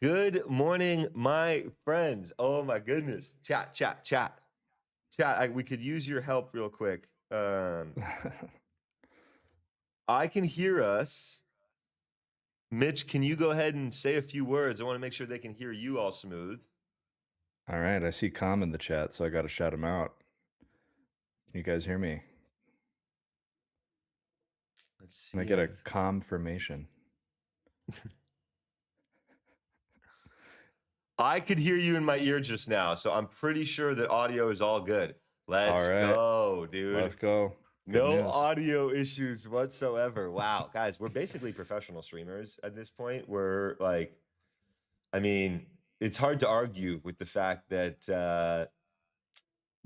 Good morning, my friends. Oh my goodness. Chat. We could use your help real quick. I can hear us. Mitch, can you go ahead and say a few words? I want to make sure they can hear you all smooth. All right, I see calm in the chat, so I got to shout him out. Can you guys hear me? Let's Can I see. get a confirmation? I could hear you in my ear just now, so I'm pretty sure that audio is all good. All Let's right, go, dude. let's go. Good No news. audio issues whatsoever. Wow, guys, we're basically professional streamers at this point. We're like, I mean, it's hard to argue with the fact that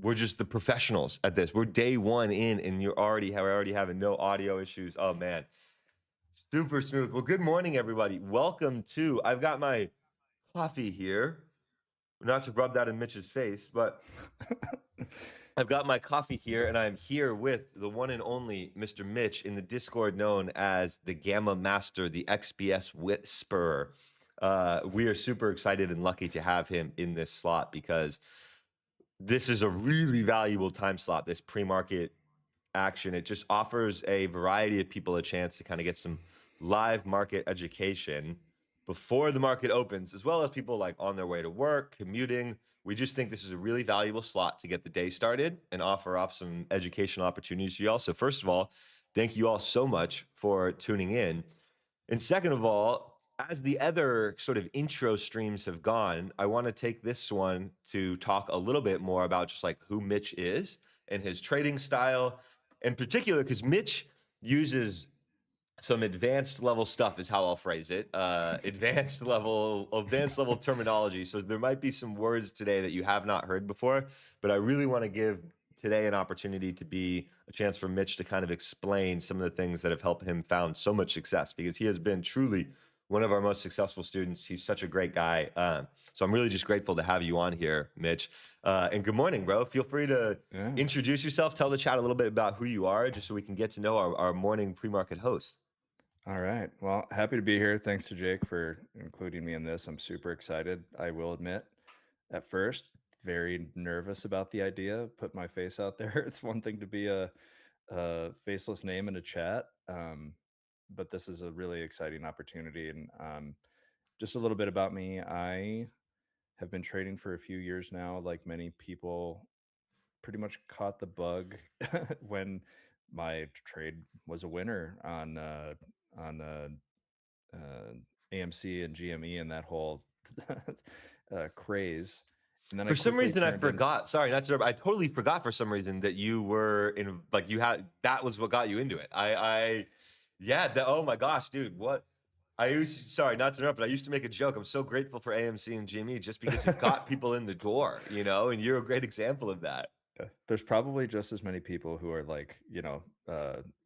we're just the professionals at this. We're day one in, and we're already having no audio issues. Oh man, super smooth. Well, good morning, everybody. Welcome to. I've got my coffee here. Not to rub that in Mitch's face, but I've got my coffee here, and I'm here with the one and only Mr. Mitch in the Discord, known as the Gamma Master, the XBS Whisperer. We are super excited and lucky to have him in this slot because this is a really valuable time slot, this pre-market action. It just offers a variety of people a chance to kind of get some live market education before the market opens, as well as people like on their way to work, commuting. We just think this is a really valuable slot to get the day started and offer up some educational opportunities for y'all. So first of all, thank you all so much for tuning in. And second of all, as the other sort of intro streams have gone, I want to take this one to talk a little bit more about just like who Mitch is and his trading style, in particular, because Mitch uses some advanced level stuff is how I'll phrase it. Advanced level terminology. So there might be some words today that you have not heard before, but I really want to give today an opportunity to be a chance for Mitch to kind of explain some of the things that have helped him found so much success, because he has been truly one of our most successful students. He's such a great guy. So I'm really just grateful to have you on here, Mitch. And good morning, bro. Feel free to Yeah. introduce yourself, tell the chat a little bit about who you are, just so we can get to know our morning pre-market host. All right. Well, happy to be here. Thanks to Jake for including me in this. I'm super excited. I will admit, at first, very nervous about the idea. Put my face out there. It's one thing to be a faceless name in a chat, but this is a really exciting opportunity. And just a little bit about me. I have been trading for a few years now. Like many people, pretty much caught the bug when my trade was a winner on AMC and GME and that whole craze. And then I For some quickly reason, I turned in. forgot. Sorry, not to interrupt. I totally forgot for some reason that you were in, like, you had, that was what got you into it. Yeah, oh my gosh, dude, what? Sorry, not to interrupt, but I used to make a joke. I'm so grateful for AMC and GME just because it got people in the door, and you're a great example of that. There's probably just as many people who are like,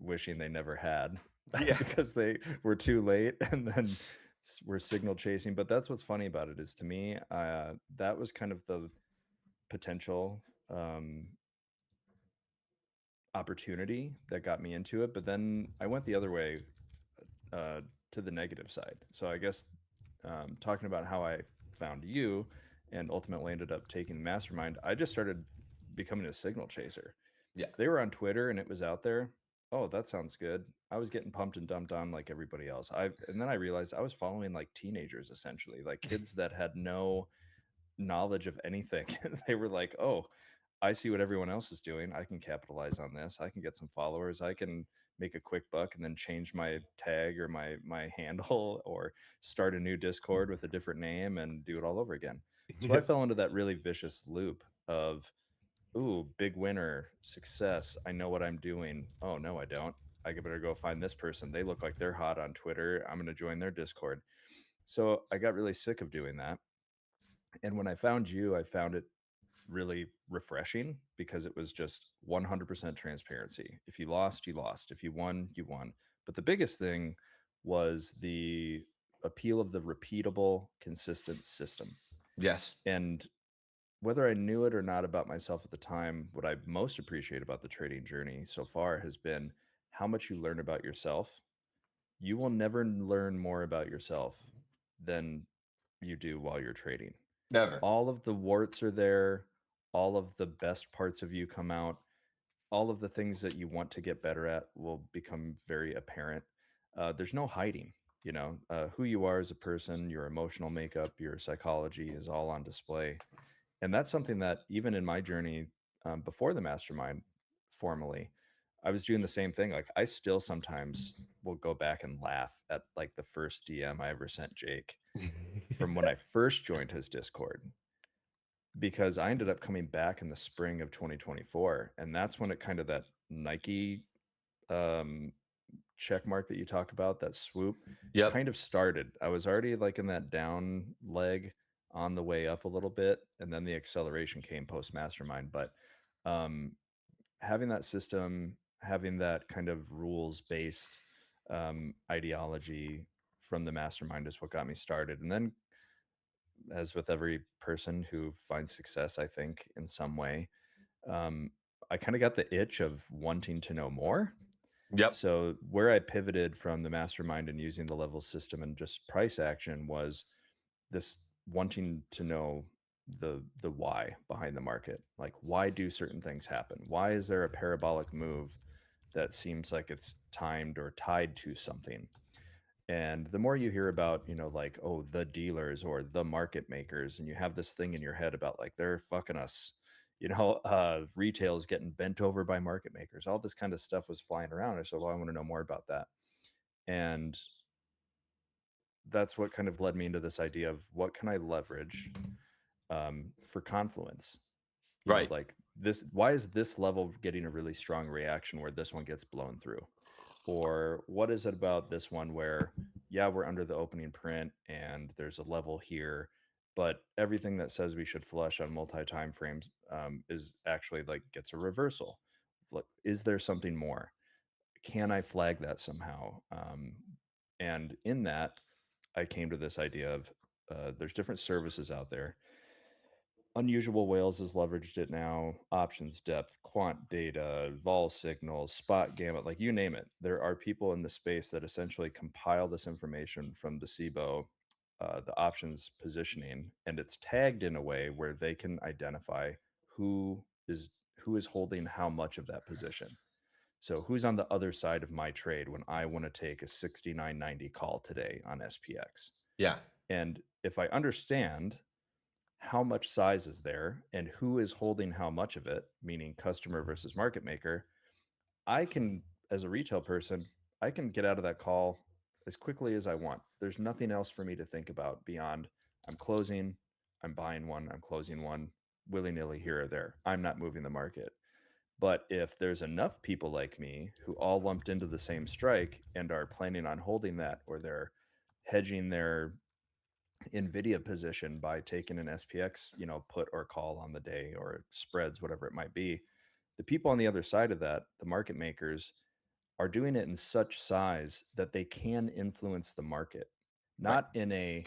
wishing they never had Yeah. because they were too late and then were signal chasing. But that's what's funny about it is to me, that was kind of the potential um, opportunity that got me into it. But then I went the other way uh, to the negative side. So I guess talking about how I found you and ultimately ended up taking the mastermind, I just started becoming a signal chaser. Yeah. So they were on Twitter and it was out there. Oh, that sounds good. I was getting pumped and dumped on like everybody else. And then I realized I was following like teenagers essentially, like kids that had no knowledge of anything. They were like, "Oh, I see what everyone else is doing. I can capitalize on this. I can get some followers. I can make a quick buck and then change my tag or my handle or start a new Discord with a different name and do it all over again." So I Yeah. fell into that really vicious loop of, "Ooh, big winner, success. I know what I'm doing. Oh, no, I don't. I better go find this person. They look like they're hot on Twitter. I'm going to join their Discord." So I got really sick of doing that. And when I found you, I found it really refreshing because it was just 100% transparency. If you lost, you lost. If you won, you won. But the biggest thing was the appeal of the repeatable, consistent system. Yes. And whether I knew it or not about myself at the time, what I most appreciate about the trading journey so far has been how much you learn about yourself. You will never learn more about yourself than you do while you're trading. Never. All of the warts are there, all of the best parts of you come out, all of the things that you want to get better at will become very apparent. There's no hiding, who you are as a person, your emotional makeup, your psychology is all on display. And that's something that even in my journey before the mastermind formally, I was doing the same thing. Like I still sometimes will go back and laugh at like the first DM I ever sent Jake from when I first joined his Discord because I ended up coming back in the spring of 2024. And that's when it kind of that Nike um, check mark that you talk about, that swoop, Yep. kind of started. I was already like in that down leg on the way up a little bit. And then the acceleration came post mastermind. But um, having that system, having that kind of rules based ideology from the mastermind is what got me started. And then as with every person who finds success, I think, in some way, um, I kind of got the itch of wanting to know more. Yep. So, where I pivoted from the mastermind and using the level system and just price action was this wanting to know the why behind the market. Like, why do certain things happen? Why is there a parabolic move that seems like it's timed or tied to something? And the more you hear about, like, oh, the dealers or the market makers, and you have this thing in your head about like they're fucking us, retail is getting bent over by market makers. All this kind of stuff was flying around. I said, well, I want to know more about that. And that's what kind of led me into this idea of what can I leverage for confluence? Right. Like this, why is this level getting a really strong reaction where this one gets blown through? Or what is it about this one where, yeah, we're under the opening print and there's a level here, but everything that says we should flush on multi time frames is actually like gets a reversal. Like, is there something more? Can I flag that somehow? And in that, I came to this idea of there's different services out there. Unusual Whales has leveraged it now. Options depth, quant data, vol signals, spot gamut, like you name it. There are people in the space that essentially compile this information from the SIBO, the options positioning, and it's tagged in a way where they can identify who is who is holding how much of that position. So who's on the other side of my trade when I want to take a 69.90 call today on SPX? Yeah. And if I understand how much size is there and who is holding how much of it, meaning customer versus market maker, I can, as a retail person, I can get out of that call as quickly as I want. There's nothing else for me to think about beyond I'm closing, I'm buying one, I'm closing one, willy nilly here or there. I'm not moving the market. But if there's enough people like me who all lumped into the same strike and are planning on holding that, or they're hedging their Nvidia position by taking an SPX, put or call on the day or spreads, whatever it might be. The people on the other side of that, the market makers, are doing it in such size that they can influence the market, Right. not in a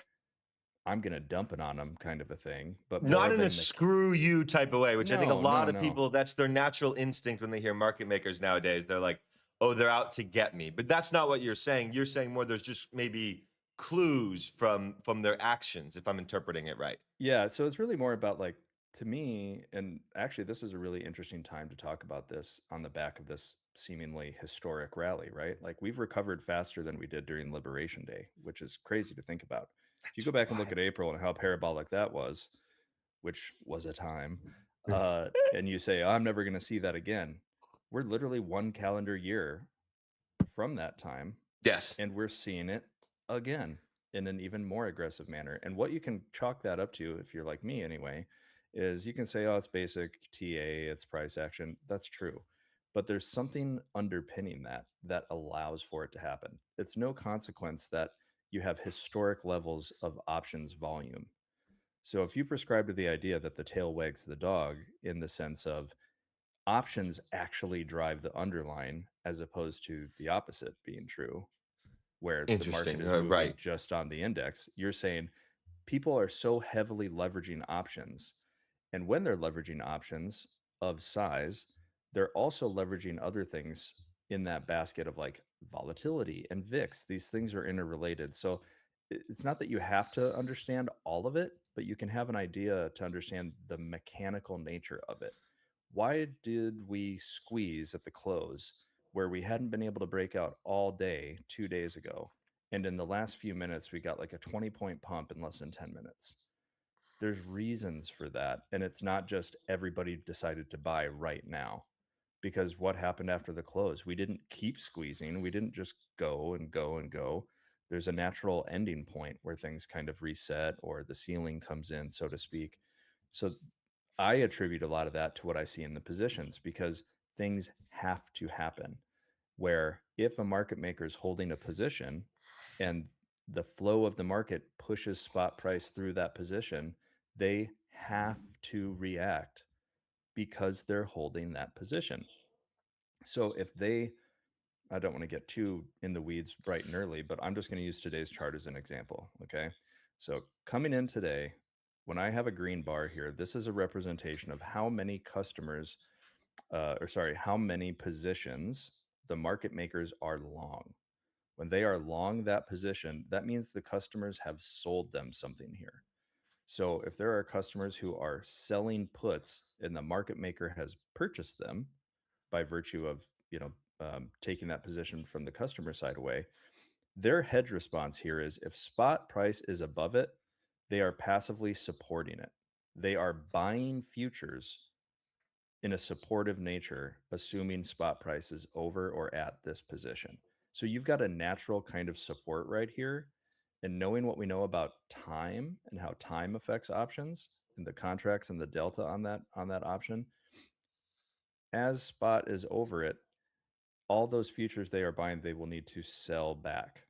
I'm going to dump it on them kind of a thing, but more Not of in a a screw you type of way, which I think a no, lot no, of no. people, that's their natural instinct when they hear market makers nowadays. They're like, oh, they're out to get me. But that's not what you're saying. You're saying more there's just maybe clues from their actions, if I'm interpreting it right. Yeah, so it's really more about like to me, and actually this is a really interesting time to talk about this on the back of this seemingly historic rally, right? Like we've recovered faster than we did during Liberation Day, which is crazy to think about. If you That's go back and look wild. at April and how parabolic that was, which was a time, and you say, I'm never going to see that again. We're literally one calendar year from that time Yes. and we're seeing it again in an even more aggressive manner. And what you can chalk that up to, if you're like me anyway, is you can say, oh, it's basic TA, it's price action. That's true. But there's something underpinning that allows for it to happen. It's no consequence that you have historic levels of options volume. So if you prescribe to the idea that the tail wags the dog in the sense of options actually drive the underlying as opposed to the opposite being true, where the market Interesting. is moving Right. just on the index. You're saying people are so heavily leveraging options. And when they're leveraging options of size, they're also leveraging other things in that basket of like volatility and VIX. These things are interrelated. So it's not that you have to understand all of it, but you can have an idea to understand the mechanical nature of it. Why did we squeeze at the close where we hadn't been able to break out all day 2 days ago? And in the last few minutes, we got like a 20-point pump in less than 10 minutes. There's reasons for that. And it's not just everybody decided to buy right now. Because what happened after the close? We didn't keep squeezing. We didn't just go and go and go. There's a natural ending point where things kind of reset or the ceiling comes in, so to speak. So I attribute a lot of that to what I see in the positions because things have to happen. Where if a market maker is holding a position and the flow of the market pushes spot price through that position, they have to react because they're holding that position. So if they, I don't want to get too in the weeds bright and early, but I'm just going to use today's chart as an example. Okay. So coming in today, when I have a green bar here, this is a representation of how many customers, or sorry, how many positions the market makers are long. When they are long that position, that means the customers have sold them something here. So if there are customers who are selling puts and the market maker has purchased them, by virtue of taking that position from the customer side away, their hedge response here is if spot price is above it, they are passively supporting it. They are buying futures in a supportive nature, assuming spot price is over or at this position. So you've got a natural kind of support right here. And knowing what we know about time and how time affects options and the contracts and the delta on that option, as spot is over it, all those futures they are buying, they will need to sell back.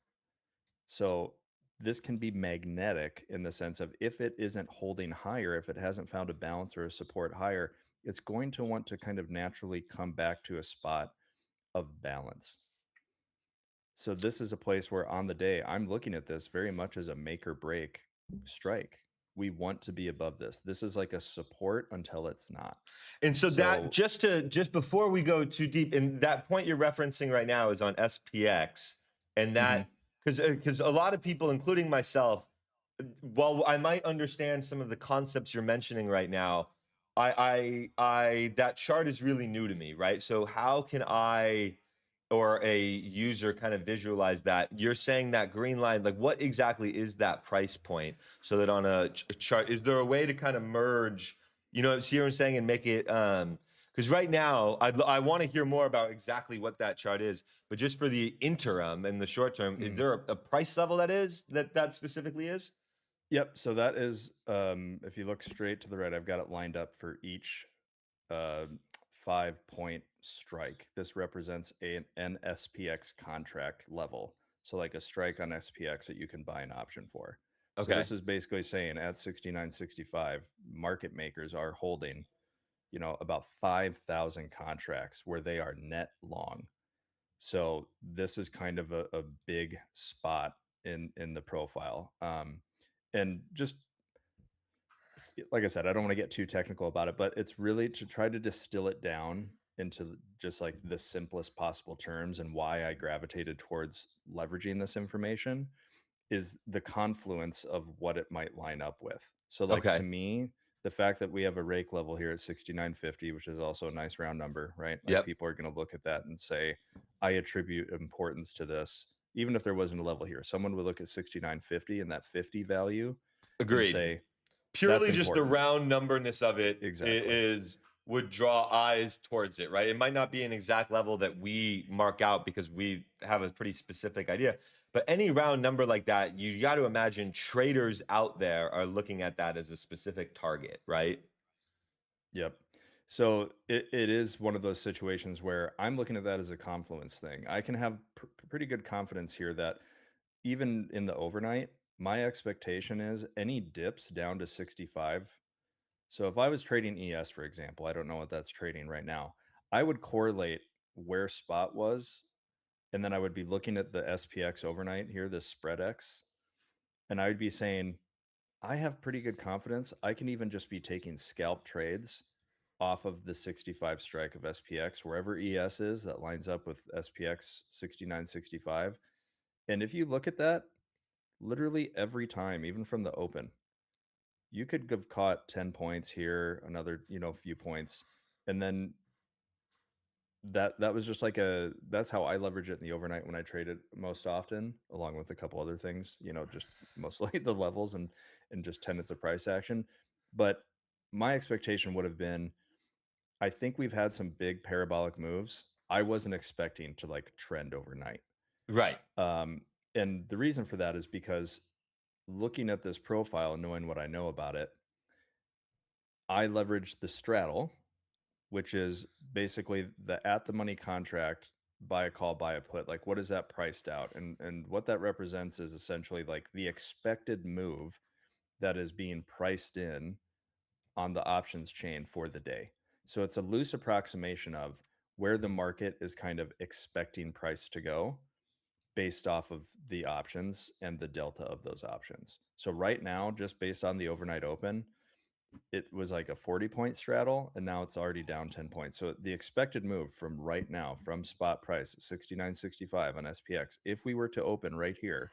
So this can be magnetic in the sense of if it isn't holding higher, if it hasn't found a balance or a support higher, it's going to want to kind of naturally come back to a spot of balance. So this is a place where on the day, I'm looking at this very much as a make or break strike. We want to be above this. This is like a support until it's not. And so that So, just before we go too deep, and that point you're referencing right now is on SPX, and mhm, that because a lot of people, including myself, while I might understand some of the concepts you're mentioning right now, I that chart is really new to me, right? So how can I or a user kind of visualize that? You're saying that green line, like what exactly is that price point? So that on a chart, is there a way to kind of merge, see what I'm saying, and make it because right now I want to hear more about exactly what that chart is, but just for the interim and the short term, is mhm. there a price level that specifically is? Yep. So that is, if you look straight to the right, I've got it lined up for each uh, 5-point strike. This represents an SPX contract level. So, like a strike on SPX that you can buy an option for. So, Okay. this is basically saying at 69.65, market makers are holding, about 5,000 contracts where they are net long. So, this is kind of a big spot in the profile. And just like I said, I don't want to get too technical about it, but it's really to try to distill it down into just like the simplest possible terms and why I gravitated towards leveraging this information is the confluence of what it might line up with. So like to Okay. me, the fact that we have a rake level here at 69.50, which is also a nice round number, right? Like Yep. people are going to look at that and say, I attribute importance to this. Even if there wasn't a level here, someone would look at 69.50 and that 50 value and Agreed. say, that's Purely just the important. round numberness of it Exactly. is would draw eyes towards it, right? It might not be an exact level that we mark out because we have a pretty specific idea, but any round number like that, you got to imagine traders out there are looking at that as a specific target, right? Yep. So it is one of those situations where I'm looking at that as a confluence thing. I can have pretty good confidence here that even in the overnight, my expectation is any dips down to 65. So if I was trading ES, for example, I don't know what that's trading right now. I would correlate where spot was, and then I would be looking at the SPX overnight here, this spread X, and I would be saying, I have pretty good confidence. I can even just be taking scalp trades off of the 65 strike of SPX, wherever ES is that lines up with SPX 69.65. And if you look at that, literally every time, even from the open. You could have caught 10 points here, another, few points, and then that was just like a that's how I leverage it in the overnight when I trade it most often, along with a couple other things, just mostly the levels and just tenets of price action. But my expectation would have been, I think we've had some big parabolic moves. I wasn't expecting to like trend overnight. Right. Um, and the reason for that is because looking at this profile and knowing what I know about it, I leveraged the straddle, which is basically the at the money contract, buy a call, buy a put. Like, what is that priced out? And what that represents is essentially like the expected move that is being priced in on the options chain for the day. So it's a loose approximation of where the market is kind of expecting price to go based off of the options and the delta of those options. So right now, just based on the overnight open, it was like a 40-point straddle, and now it's already down 10 points. So the expected move from right now, from spot price at 69.65 on SPX, if we were to open right here,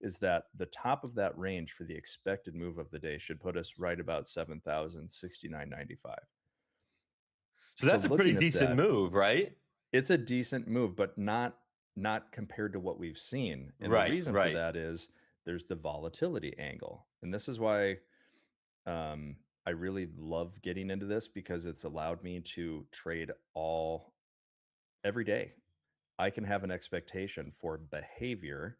is that the top of that range for the expected move of the day should put us right about 7,069.95. So So that's a pretty looking at decent that, move, right? it's a decent move, but not compared to what we've seen. And the Right, reason for right. that is there's the volatility angle. And this is why I really love getting into this, because it's allowed me to trade all every day. I can have an expectation for behavior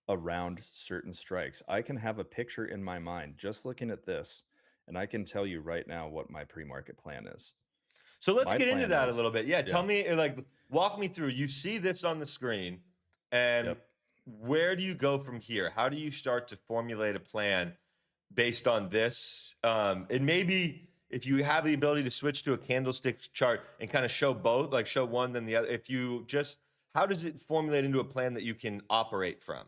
around certain strikes. I can have a picture in my mind just looking at this, and I can tell you right now what my pre-market plan is. So let's My get into plan that a is, little bit. Yeah, tell yeah, me, like, walk me through. You see this on the screen, and yep. where do you go from here? How do you start to formulate a plan based on this? And maybe if you have the ability to switch to a candlestick chart and kind of show both, like show one then the other. If you just, how does it formulate into a plan that you can operate from?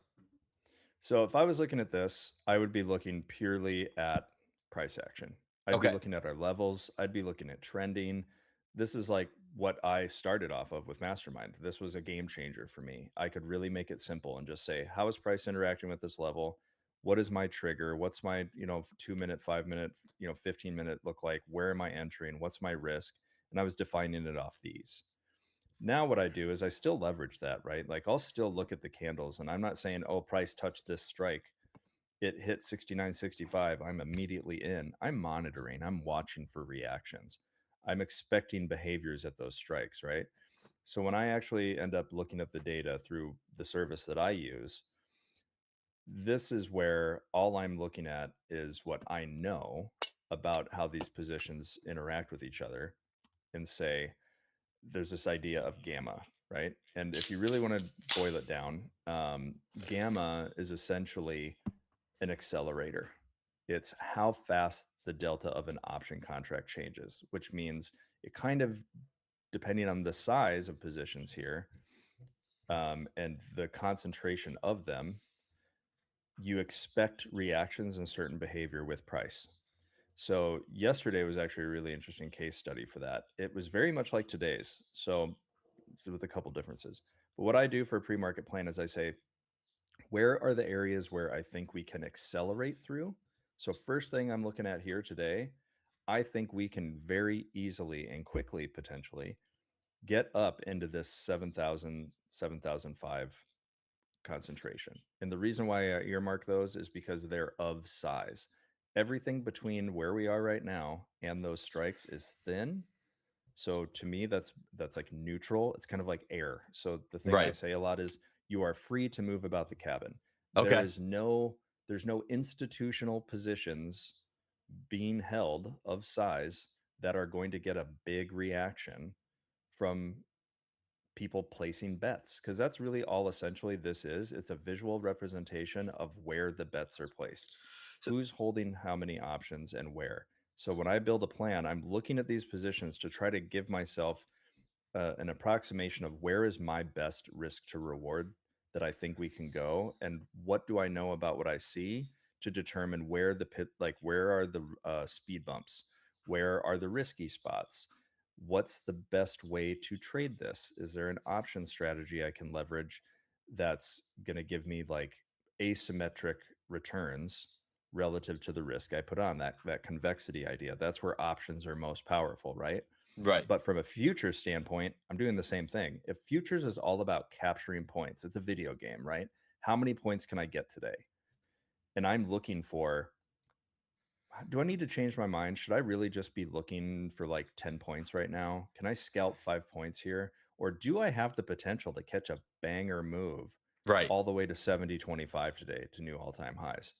So if I was looking at this, I would be looking purely at price action. I'd be Okay. looking at our levels. I'd be looking at trending. This is like what I started off of with Mastermind. This was a game changer for me. I could really make it simple and just say, how is price interacting with this level? What is my trigger? What's my, 2 minute, 5 minute, 15-minute look like? Where am I entering? What's my risk? And I was defining it off these. Now what I do is I still leverage that, right? Like I'll still look at the candles, and I'm not saying, oh, price touched this strike. It hit 69.65. I'm immediately in. I'm monitoring. I'm watching for reactions. I'm expecting behaviors at those strikes, right? So when I actually end up looking at the data through the service that I use, this is where all I'm looking at is what I know about how these positions interact with each other, and say, there's this idea of gamma, right? And if you really want to boil it down, gamma is essentially an accelerator. It's how fast the delta of an option contract changes, which means it kind of, depending on the size of positions here, and the concentration of them, you expect reactions and certain behavior with price. So yesterday was actually a really interesting case study for that. It was very much like today's. So with a couple differences. But what I do for a pre-market plan is I say, where are the areas where I think we can accelerate through? So first thing I'm looking at here today, I think we can very easily and quickly potentially get up into this 7,000, 7,005 concentration. And the reason why I earmark those is because they're of size. Everything between where we are right now and those strikes is thin. So to me, that's like neutral. It's kind of like air. So the thing I Right. say a lot is, you are free to move about the cabin. There Okay. is there's no institutional positions being held of size that are going to get a big reaction from people placing bets, because that's really all essentially this is. It's a visual representation of where the bets are placed, So, who's holding how many options and where. So when I build a plan, I'm looking at these positions to try to give myself an approximation of where is my best risk to reward that I think we can go, and what do I know about what I see to determine where the pit, like where are the speed bumps, where are the risky spots, what's the best way to trade this, is there an option strategy I can leverage that's going to give me like asymmetric returns relative to the risk I put on, that convexity idea. That's where options are most powerful, right? Right. But from a futures standpoint, I'm doing the same thing. If futures is all about capturing points, it's a video game, right? How many points can I get today? And I'm looking for, do I need to change my mind? Should I really just be looking for like 10 points right now? Can I scalp 5 points here? Or do I have the potential to catch a banger move Right. all the way to 70.25 today to new all time highs?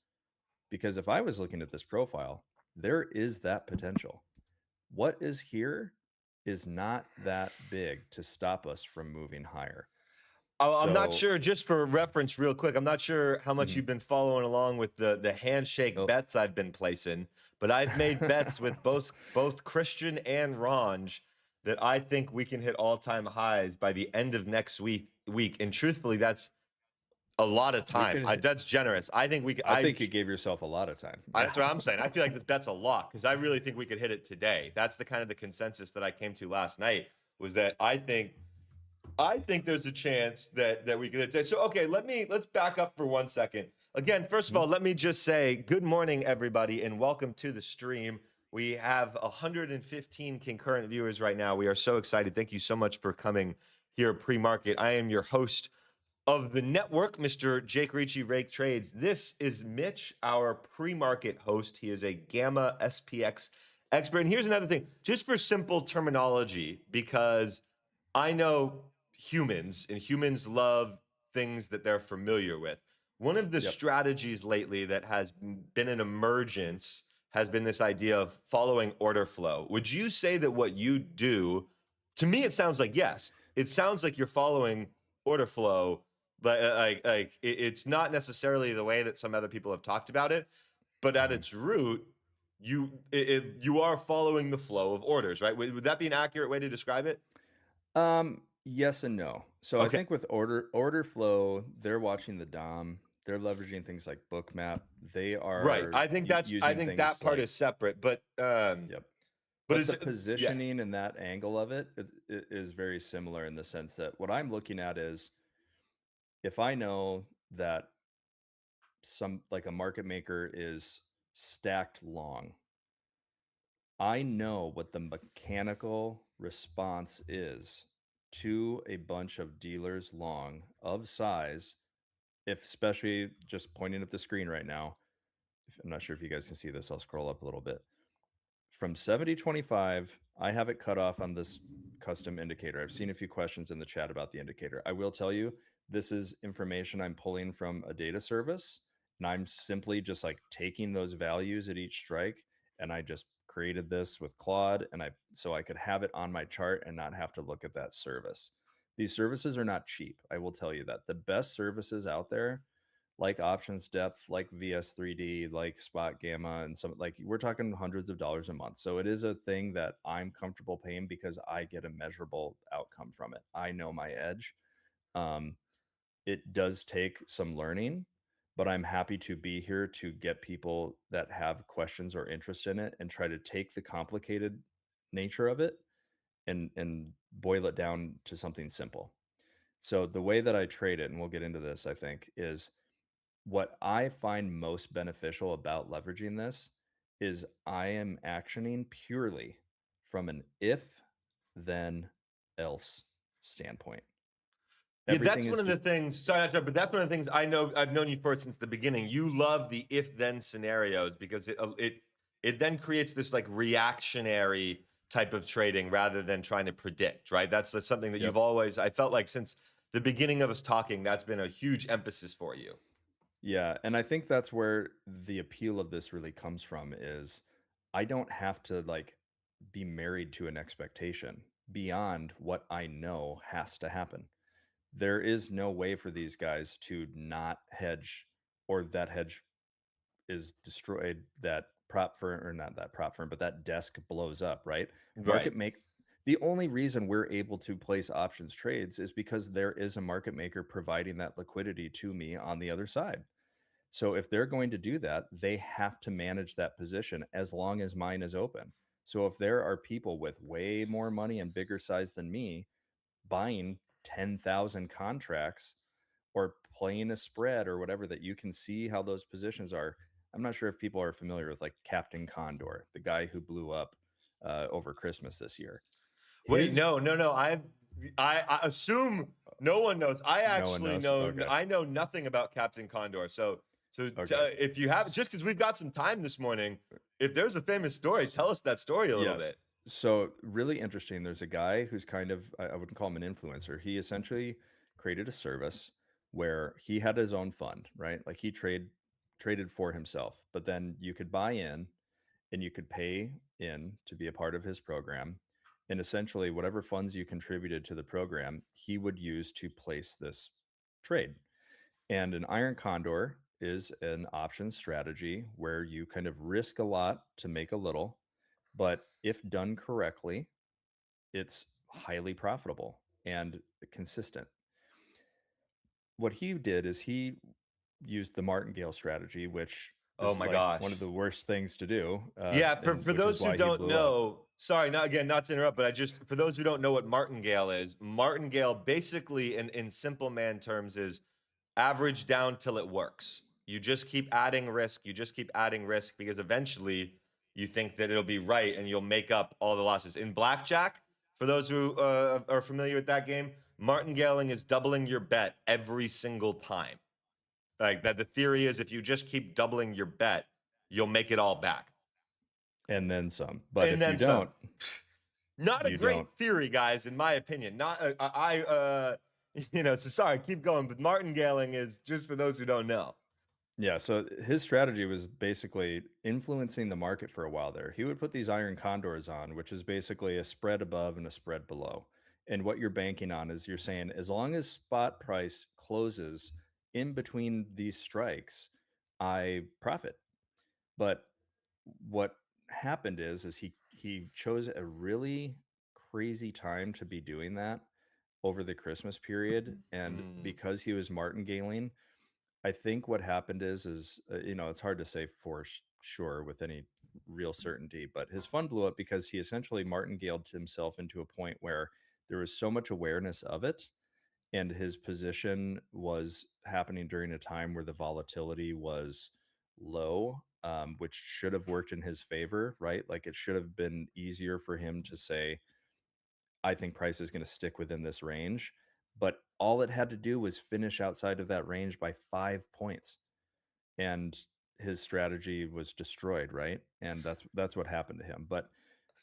Because if I was looking at this profile, there is that potential. What is here is not that big to stop us from moving higher. Oh, I'm not So, sure. Just for reference, real quick, I'm not sure how much mhm, you've been following along with the handshake nope, bets I've been placing, but I've made bets with both Christian and Ranj that I think we can hit all time highs by the end of next week. And truthfully, that's a lot of we time. could. That's generous. I think we. I think you gave yourself a lot of time. Yeah. That's what I'm saying. I feel like this bet's a lock because I really think we could hit it today. That's the kind of the consensus that I came to last night was that I think there's a chance that we can take. So okay, let's back up for 1 second. Again, first of Mhm. all, let me just say good morning, everybody, and welcome to the stream. We have 115 concurrent viewers right now. We are so excited. Thank you so much for coming here, Premarket. I am your host of the network, Mr. Jake Ricci, Rake Trades. This is Mitch, our pre-market host. He is a Gamma SPX expert. And here's another thing, just for simple terminology, because I know humans and humans love things that they're familiar with. One of the Yep. strategies lately that has been an emergence has been this idea of following order flow. Would you say that what you do, to me, it sounds like yes. It sounds like you're following order flow, but it's not necessarily the way that some other people have talked about it, but at Mhm. its root, you are following the flow of orders, right? Would that be an accurate way to describe it? Yes and no. So I Okay, think with order flow, they're watching the DOM. They're leveraging things like Bookmap. They right. are I using think that things part like, is separate, yep. but But it's the yeah. positioning and that angle of it is very similar in the sense that what I'm looking at is, if I know that some like a market maker is stacked long, I know what the mechanical response is to a bunch of dealers long of size. If especially just pointing at the screen right now, I'm not sure if you guys can see this, I'll scroll up a little bit. From 70.25, I have it cut off on this custom indicator. I've seen a few questions in the chat about the indicator. I will tell you, this is information I'm pulling from a data service, and I'm simply just like taking those values at each strike, and I just created this with Claude, and I so I could have it on my chart and not have to look at that service. These services are not cheap. I will tell you that. The best services out there, like options depth, like VS3D, like spot gamma, and some, like, we're talking hundreds of dollars a month. So it is a thing that I'm comfortable paying because I get a measurable outcome from it. I know my edge. Um, it does take some learning, but I'm happy to be here to get people that have questions or interest in it and try to take the complicated nature of it and boil it down to something simple. So the way that I trade it, and we'll get into this, I think, is what I find most beneficial about leveraging this is I am actioning purely from an if then else standpoint. Yeah, Everything that's one is of the things. Sorry, not to interrupt, but that's one of the things I know. I've known you for since the beginning. You love the if-then scenarios because it then creates this like reactionary type of trading rather than trying to predict. Right? That's something that you've yep. always. I felt like since the beginning of us talking, that's been a huge emphasis for you. Yeah, and I think that's where the appeal of this really comes from is I don't have to like be married to an expectation beyond what I know has to happen. There is no way for these guys to not hedge, or that hedge is destroyed, that prop firm, or not that prop firm, but that desk blows up, right? Right. Market make The only reason we're able to place options trades is because there is a market maker providing that liquidity to me on the other side. So if they're going to do that, they have to manage that position as long as mine is open. So if there are people with way more money and bigger size than me buying 10,000 contracts, or playing a spread or whatever, that you can see how those positions are. I'm not sure if people are familiar with like Captain Condor, the guy who blew up over Christmas this year. Wait, His no. I assume no one knows. I No one actually knows. know. Okay. I know nothing about Captain Condor. Okay. If you have, just because we've got some time this morning, if there's a famous story, tell us that story a little Yes. bit. So really interesting. There's a guy who's kind of, I wouldn't call him an influencer. He essentially created a service where he had his own fund, right? Like he traded for himself, but then you could buy in and you could pay in to be a part of his program. And essentially whatever funds you contributed to the program, he would use to place this trade. And an iron condor is an option strategy where you kind of risk a lot to make a little, but if done correctly, it's highly profitable and consistent. What he did is he used the martingale strategy, which Oh is my like one of gosh. the worst things to do, Yeah, and for which is those who why he don't blew up. know, sorry, not to interrupt, but I just for those who don't know what martingale is, martingale basically in simple man terms is average down till it works. You just keep adding risk, you just keep adding risk because eventually you think that it'll be right and you'll make up all the losses. In blackjack, for those who are familiar with that game, martingaling is doubling your bet every single time. Like that, the theory is if you just keep doubling your bet, you'll make it all back. And then some. But And if you then some. don't, Not a you great don't. theory, guys, in my opinion. Not so sorry, keep going. But martingaling is just for those who don't know. Yeah, so his strategy was basically influencing the market for a while there. He would put these iron condors on, which is basically a spread above and a spread below. And what you're banking on is you're saying as long as spot price closes in between these strikes, I profit. But what happened is he chose a really crazy time to be doing that over the Christmas period, and Mm. because he was martingaling, I think what happened is, it's hard to say for sure with any real certainty, but his fund blew up because he essentially martingaled himself into a point where there was so much awareness of it, and his position was happening during a time where the volatility was low, which should have worked in his favor, right? Like it should have been easier for him to say, I think price is going to stick within this range. But all it had to do was finish outside of that range by 5 points, and his strategy was destroyed, right? And that's what happened to him. But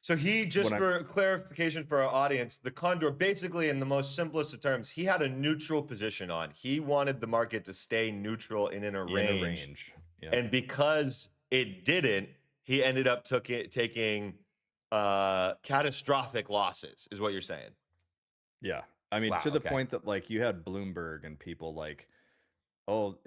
So he, when just I'm for clarification for our audience, the condor basically, in the most simplest of terms, he had a neutral position on. He wanted the market to stay neutral and in a in a range, range, yep, and because it didn't, he ended up taking catastrophic losses. Is what you're saying? yeah. I mean, Wow. to the Okay. point that like you had Bloomberg and people like, oh,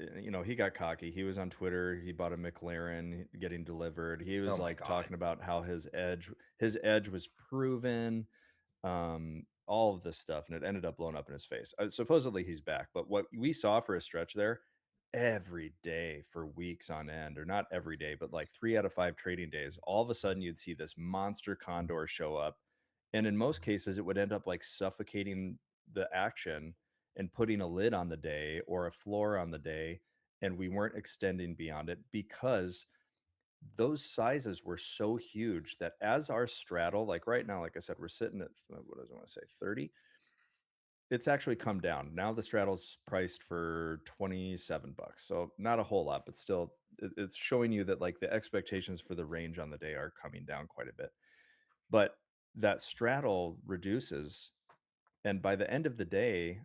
he got cocky. He was on Twitter. He bought a McLaren getting delivered. He Oh was my like God. talking about how his edge was proven, all of this stuff, and it ended up blowing up in his face. Supposedly he's back, but what we saw for a stretch there, every day for weeks on end, or not every day, but like 3 out of 5 trading days, all of a sudden you'd see this monster condor show up, and in most cases it would end up like suffocating the action and putting a lid on the day or a floor on the day, and we weren't extending beyond it because those sizes were so huge that as our straddle, like right now, like I said, we're sitting at what does I want to say, 30. It's actually come down. Now the straddle's priced for 27 bucks. So not a whole lot, but still it's showing you that like the expectations for the range on the day are coming down quite a bit. But that straddle reduces, and by the end of the day,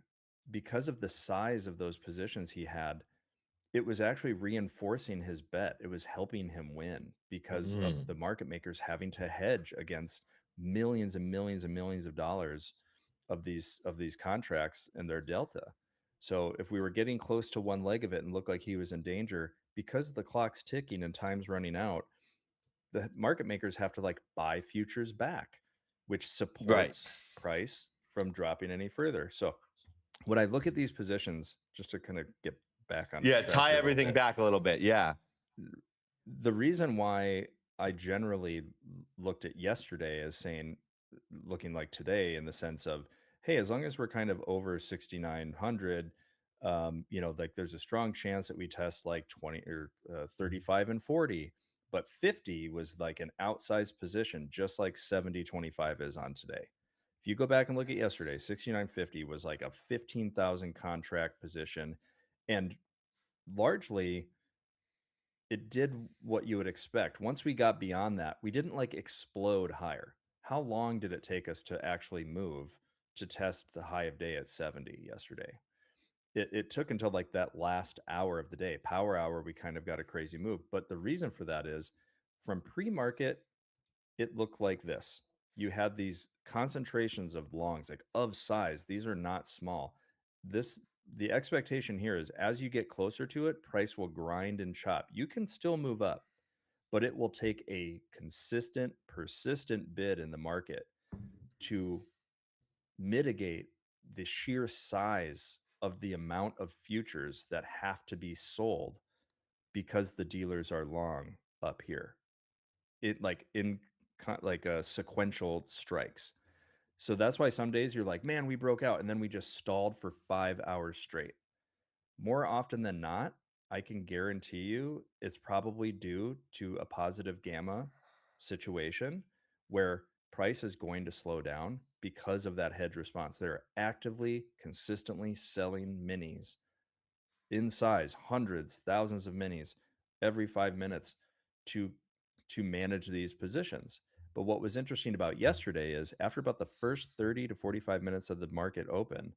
because of the size of those positions he had, it was actually reinforcing his bet. It was helping him win because of Mm. the market makers having to hedge against millions and millions and millions of dollars of these contracts and their delta. So if we were getting close to one leg of it and looked like he was in danger, because the clock's ticking and time's running out, the market makers have to like buy futures back, which Right. supports price from dropping any further. So when I look at these positions, just to kind of get back on Yeah. track Tie here a little everything bit, back a little bit. Yeah. the reason why I generally looked at yesterday as saying, looking like today in the sense of, hey, as long as we're kind of over 6,900, Like there's a strong chance that we test like 20 or 35 and 40, but 50 was like an outsized position, just like 70-25 is on today. If you go back and look at yesterday, 69.50 was like a 15,000 contract position. And largely, it did what you would expect. Once we got beyond that, we didn't like explode higher. How long did it take us to actually move to test the high of day at 70 yesterday? It took until like that last hour of the day, power hour, we kind of got a crazy move. But the reason for that is from pre-market, it looked like this. You had these concentrations of longs, like of size. These are not small. This the expectation here is as you get closer to it, price will grind and chop. You can still move up, but it will take a consistent, persistent bid in the market to mitigate the sheer size of the amount of futures that have to be sold because the dealers are long up here. It like in like sequential strikes. So that's why some days you're like, man, we broke out, and then we just stalled for 5 hours straight. More often than not, I can guarantee you it's probably due to a positive gamma situation where price is going to slow down because of that hedge response. They're actively, consistently selling minis in size, hundreds, thousands of minis every 5 minutes to manage these positions. But what was interesting about yesterday is after about the first 30 to 45 minutes of the market open,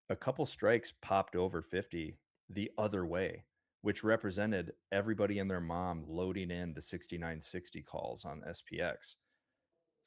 a couple strikes popped over 50 the other way, which represented everybody and their mom loading in the 6960 calls on SPX.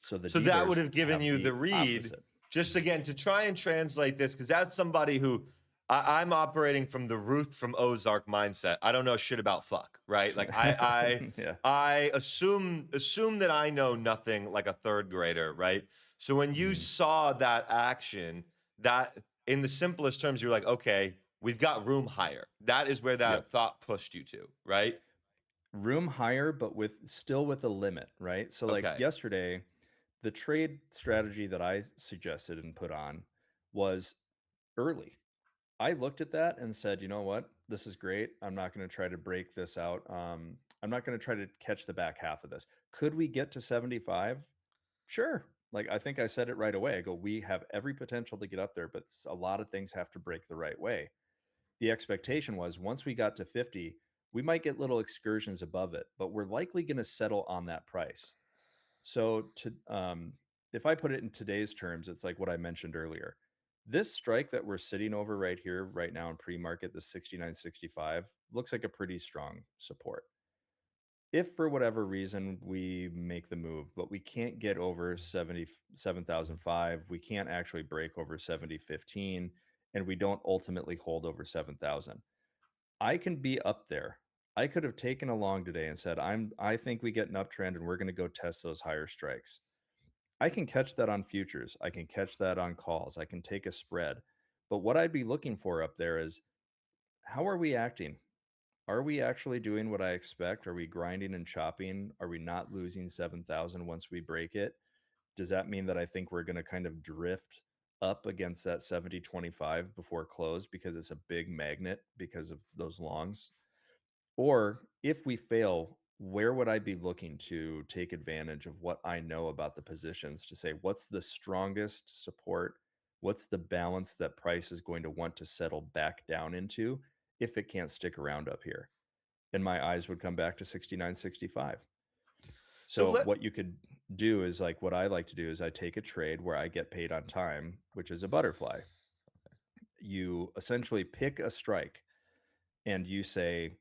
So the So that would dealers have given have you the the read, opposite. just again to try and translate this, because that's somebody who I'm operating from the Ruth from Ozark mindset. I don't know shit about fuck, right? Like Yeah. I assume that I know nothing like a third grader, right? So when you Mhm. saw that action, that in the simplest terms, you're like, okay, we've got room higher. That is where Yep. that thought pushed you to, right? Room higher, but with a limit, right? So like Okay. yesterday, the trade strategy that I suggested and put on was early. I looked at that and said, you know what? This is great. I'm not going to try to break this out. I'm not going to try to catch the back half of this. Could we get to 75? Sure. Like I think I said it right away. I go, we have every potential to get up there, but a lot of things have to break the right way. The expectation was once we got to 50, we might get little excursions above it, but we're likely going to settle on that price. So if I put it in today's terms, it's like what I mentioned earlier. This strike that we're sitting over right here, right now in pre-market, the 69.65, looks like a pretty strong support. If for whatever reason we make the move, but we can't get over 77,005, we can't actually break over 70.15, and we don't ultimately hold over 7,000. I can be up there. I could have taken along today and said, I think we get an uptrend and we're going to go test those higher strikes. I can catch that on futures. I can catch that on calls. I can take a spread. But what I'd be looking for up there is how are we acting? Are we actually doing what I expect? Are we grinding and chopping? Are we not losing 7,000 once we break it? Does that mean that I think we're going to kind of drift up against that 70.25 before close because it's a big magnet because of those longs? Or if we fail, where would I be looking to take advantage of what I know about the positions to say what's the strongest support? What's the balance that price is going to want to settle back down into if it can't stick around up here? And my eyes would come back to 69.65. So So let what you could do is like what I like to do is I take a trade where I get paid on time, which is a butterfly. You essentially pick a strike and you say,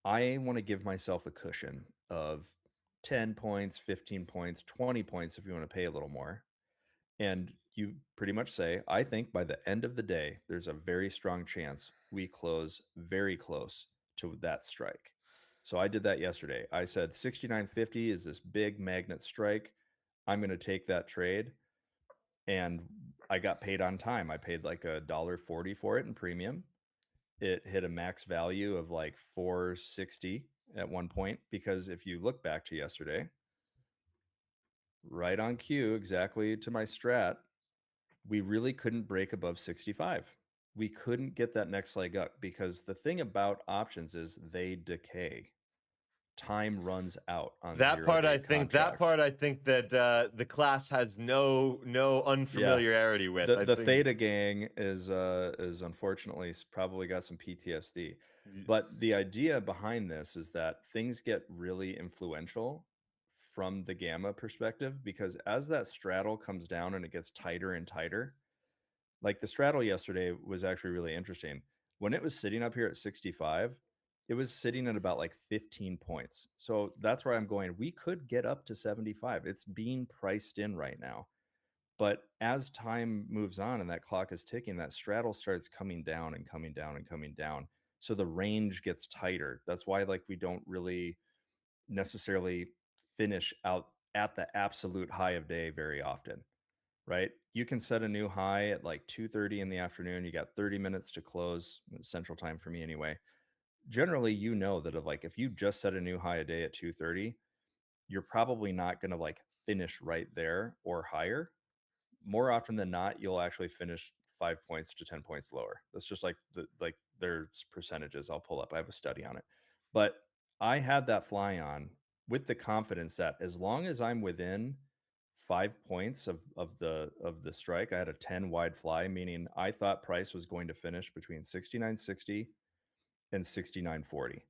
I want to give myself a cushion of 10 points, 15 points, 20 points if you want to pay a little more. And you pretty much say, I think by the end of the day, there's a very strong chance we close very close to that strike. So I did that yesterday. I said 69.50 is this big magnet strike. I'm going to take that trade. And I got paid on time. I paid like $1.40 for it in premium. It hit a max value of like 460 at one point because if you look back to yesterday, right on cue, exactly to my strat, we really couldn't break above 65. we couldn't get that next leg up because the thing about options is they decay. Time runs out on That part I 0 day think that contracts. part I think that the class has no Yeah. unfamiliarity with. The I the think theta gang is unfortunately probably got some PTSD. But the idea behind this is that things get really influential from the gamma perspective because as that straddle comes down and it gets tighter and tighter, like the straddle yesterday was actually really interesting. When it was sitting up here at 65, it was sitting at about like 15 points. So that's where I'm going. We could get up to 75. It's being priced in right now. But as time moves on and that clock is ticking, that straddle starts coming down and coming down and coming down. So the range gets tighter. That's why like we don't really necessarily finish out at the absolute high of day very often, right? You can set a new high at like 2:30 in the afternoon. You got 30 minutes to close central time for me anyway. Generally, you know that if you just set a new high a day at 2:30, you're probably not going to like finish right there or higher. More often than not, you'll actually finish 5 points to 10 points lower. That's just like there's percentages I'll pull up. I have a study on it. But I had that fly on with the confidence that as long as I'm within 5 points of the strike, I had a 10 wide fly, meaning I thought price was going to finish between 69.60 and 69.40.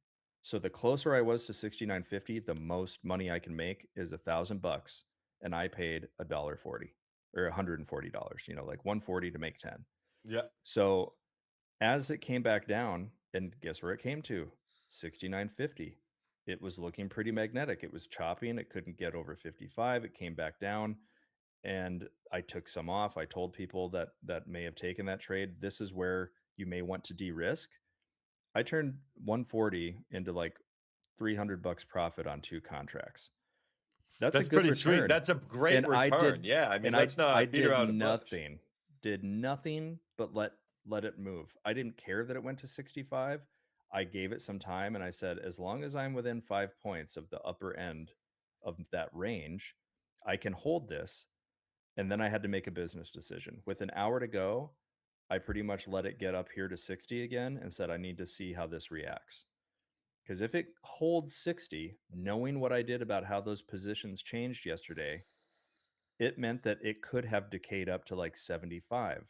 So the closer I was to 69.50, the most money I can make is $1,000, and I paid $1.40 or $140. Like 140 to make 10. yeah. So as it came back down, and guess where it came to? 69.50. It was looking pretty magnetic. It was choppy and it couldn't get over 55. It came back down and I took some off. I told people that may have taken that trade, this is where you may want to de-risk. I turned 140 into like $300 profit on 2 contracts. That's a That's good pretty sweet. return. That's a great And I return. did Yeah, I mean, and I let's I not beat did around the bush. nothing but let it move. I didn't care that it went to 65. I gave it some time and I said, as long as I'm within 5 points of the upper end of that range, I can hold this. And then I had to make a business decision. With an hour to go, I pretty much let it get up here to 60 again and said, I need to see how this reacts. Because if it holds 60, knowing what I did about how those positions changed yesterday, it meant that it could have decayed up to like 75.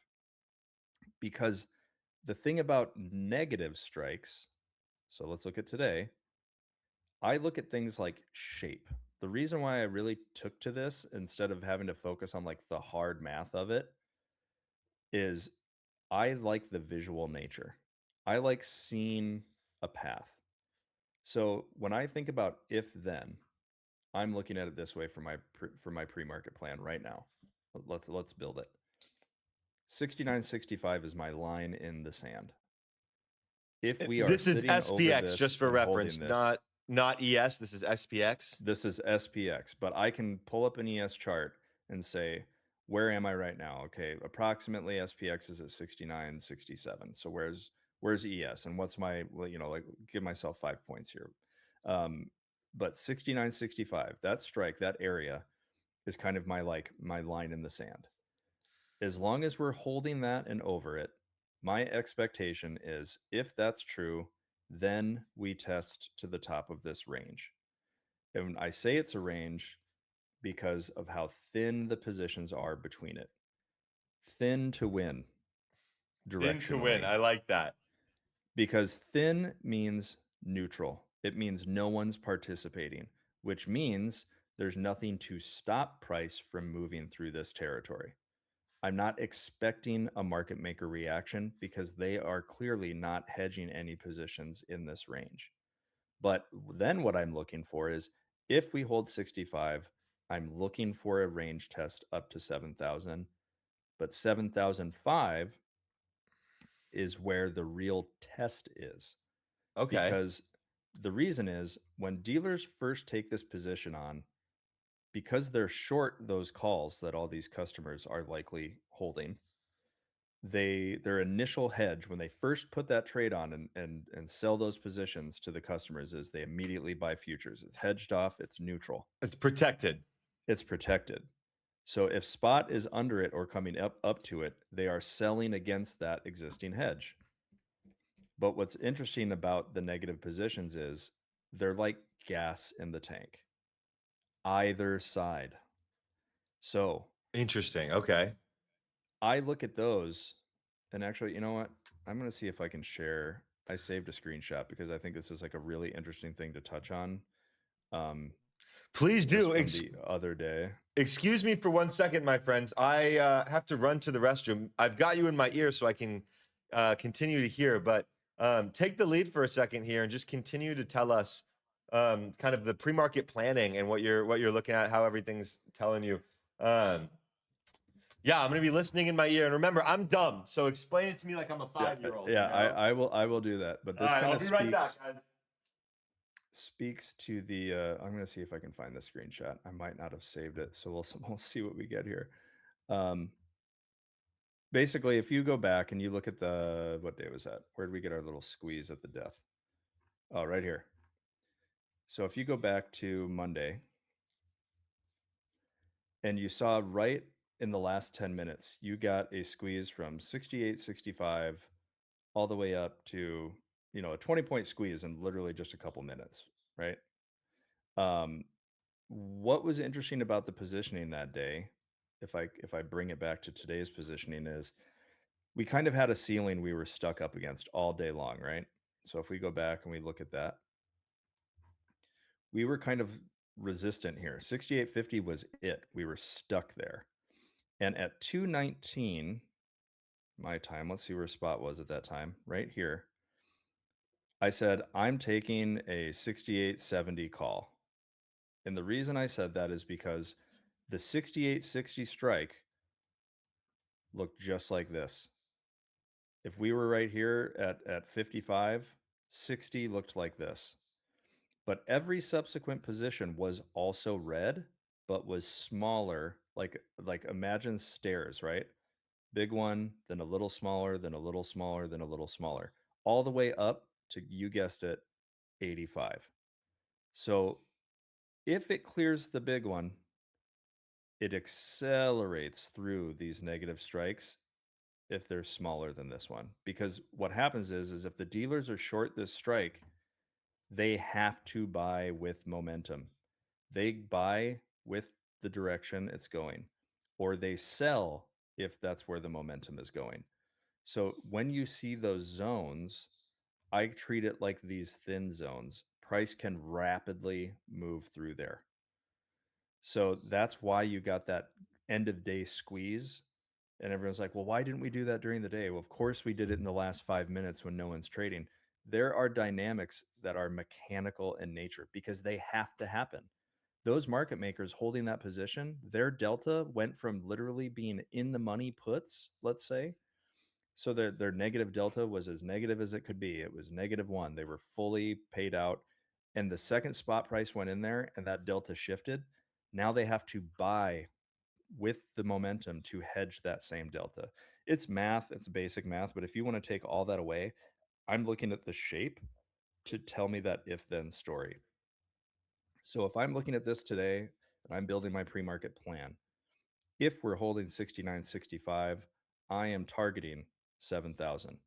Because the thing about negative strikes, so let's look at today, I look at things like shape. The reason why I really took to this instead of having to focus on like the hard math of it is I like the visual nature. I like seeing a path. So when I think about if then, I'm looking at it this way for my pre-market plan right now. Let's build it. 69.65 is my line in the sand. If we are This is sitting over SPX, this just for and holding reference, this, not ES. This is SPX. this is SPX, but I can pull up an ES chart and say, where am I right now? Okay, approximately SPX is at 69.67. So where's ES and what's my, like give myself 5 points here. But 69.65, that strike, that area is kind of my line in the sand. As long as we're holding that and over it, my expectation is if that's true, then we test to the top of this range. And I say it's a range because of how thin the positions are between it. Thin to win Thin to win. directionally, I like that. because thin means neutral. It means no one's participating, which means there's nothing to stop price from moving through this territory. I'm not expecting a market maker reaction because they are clearly not hedging any positions in this range. But then what I'm looking for is if we hold 65, I'm looking for a range test up to 7,000. But 7,005 is where the real test is. Okay. Because the reason is when dealers first take this position on, because they're short those calls that all these customers are likely holding, their initial hedge when they first put that trade on and sell those positions to the customers is they immediately buy futures. It's hedged off, it's neutral, It's protected. it's protected. So if spot is under it or coming up to it, they are selling against that existing hedge. But what's interesting about the negative positions is they're like gas in the tank, either side. So Interesting. Okay. I look at those and actually, you know what? I'm going to see if I can share. I saved a screenshot because I think this is like a really interesting thing to touch on. Um, Please just do. from the other day. Excuse me for 1 second, my friends. I have to run to the restroom. I've got you in my ear so I can continue to hear, but take the lead for a second here and just continue to tell us kind of the pre-market planning and what you're looking at, how everything's telling you. Um, yeah, I'm gonna be listening in my ear, and remember, I'm dumb, so explain it to me like I'm a Yeah, 5-year-old. yeah, I will do that. But All this right, kind I'll of be right back, speaks guys. speaks to the I'm going to see if I can find the screenshot. I might not have saved it, so we'll see what we get here. Um Basically, if you go back and you look at the what day was that? Where did we get our little squeeze at the death? Oh, right here. So if you go back to Monday and you saw right in the last 10 minutes, you got a squeeze from 68.65 all the way up to, a 20-point squeeze in literally just a couple minutes, right? Um, what was interesting about the positioning that day, if I bring it back to today's positioning, is we kind of had a ceiling we were stuck up against all day long, right? So if we go back and we look at that, we were kind of resistant here. 68.50 was it. We were stuck there. And at 219 my time, let's see where spot was at that time, right here. I said, I'm taking a 68.70 call. And the reason I said that is because the 68.60 strike looked just like this. If we were right here at 55, 60 looked like this. But every subsequent position was also red, but was smaller, like imagine stairs, right? Big one, then a little smaller, then a little smaller, then a little smaller, all the way up to, you guessed it, 85. So if it clears the big one, it accelerates through these negative strikes if they're smaller than this one. Because what happens is if the dealers are short this strike, they have to buy with momentum. They buy with the direction it's going, or they sell if that's where the momentum is going. So when you see those zones, I treat it like these thin zones. Price can rapidly move through there. So that's why you got that end of day squeeze. And everyone's like, well, why didn't we do that during the day? Well, of course, we did it in the last 5 minutes when no one's trading. There are dynamics that are mechanical in nature because they have to happen. Those market makers holding that position, their delta went from literally being in the money puts, let's say. So their negative delta was as negative as it could be. It was -1. They were fully paid out. And the second spot price went in there and that delta shifted. Now they have to buy with the momentum to hedge that same delta. It's math, it's basic math, but if you want to take all that away, I'm looking at the shape to tell me that if then story. So if I'm looking at this today and I'm building my pre-market plan, if we're holding 69.65, I am targeting 7,000.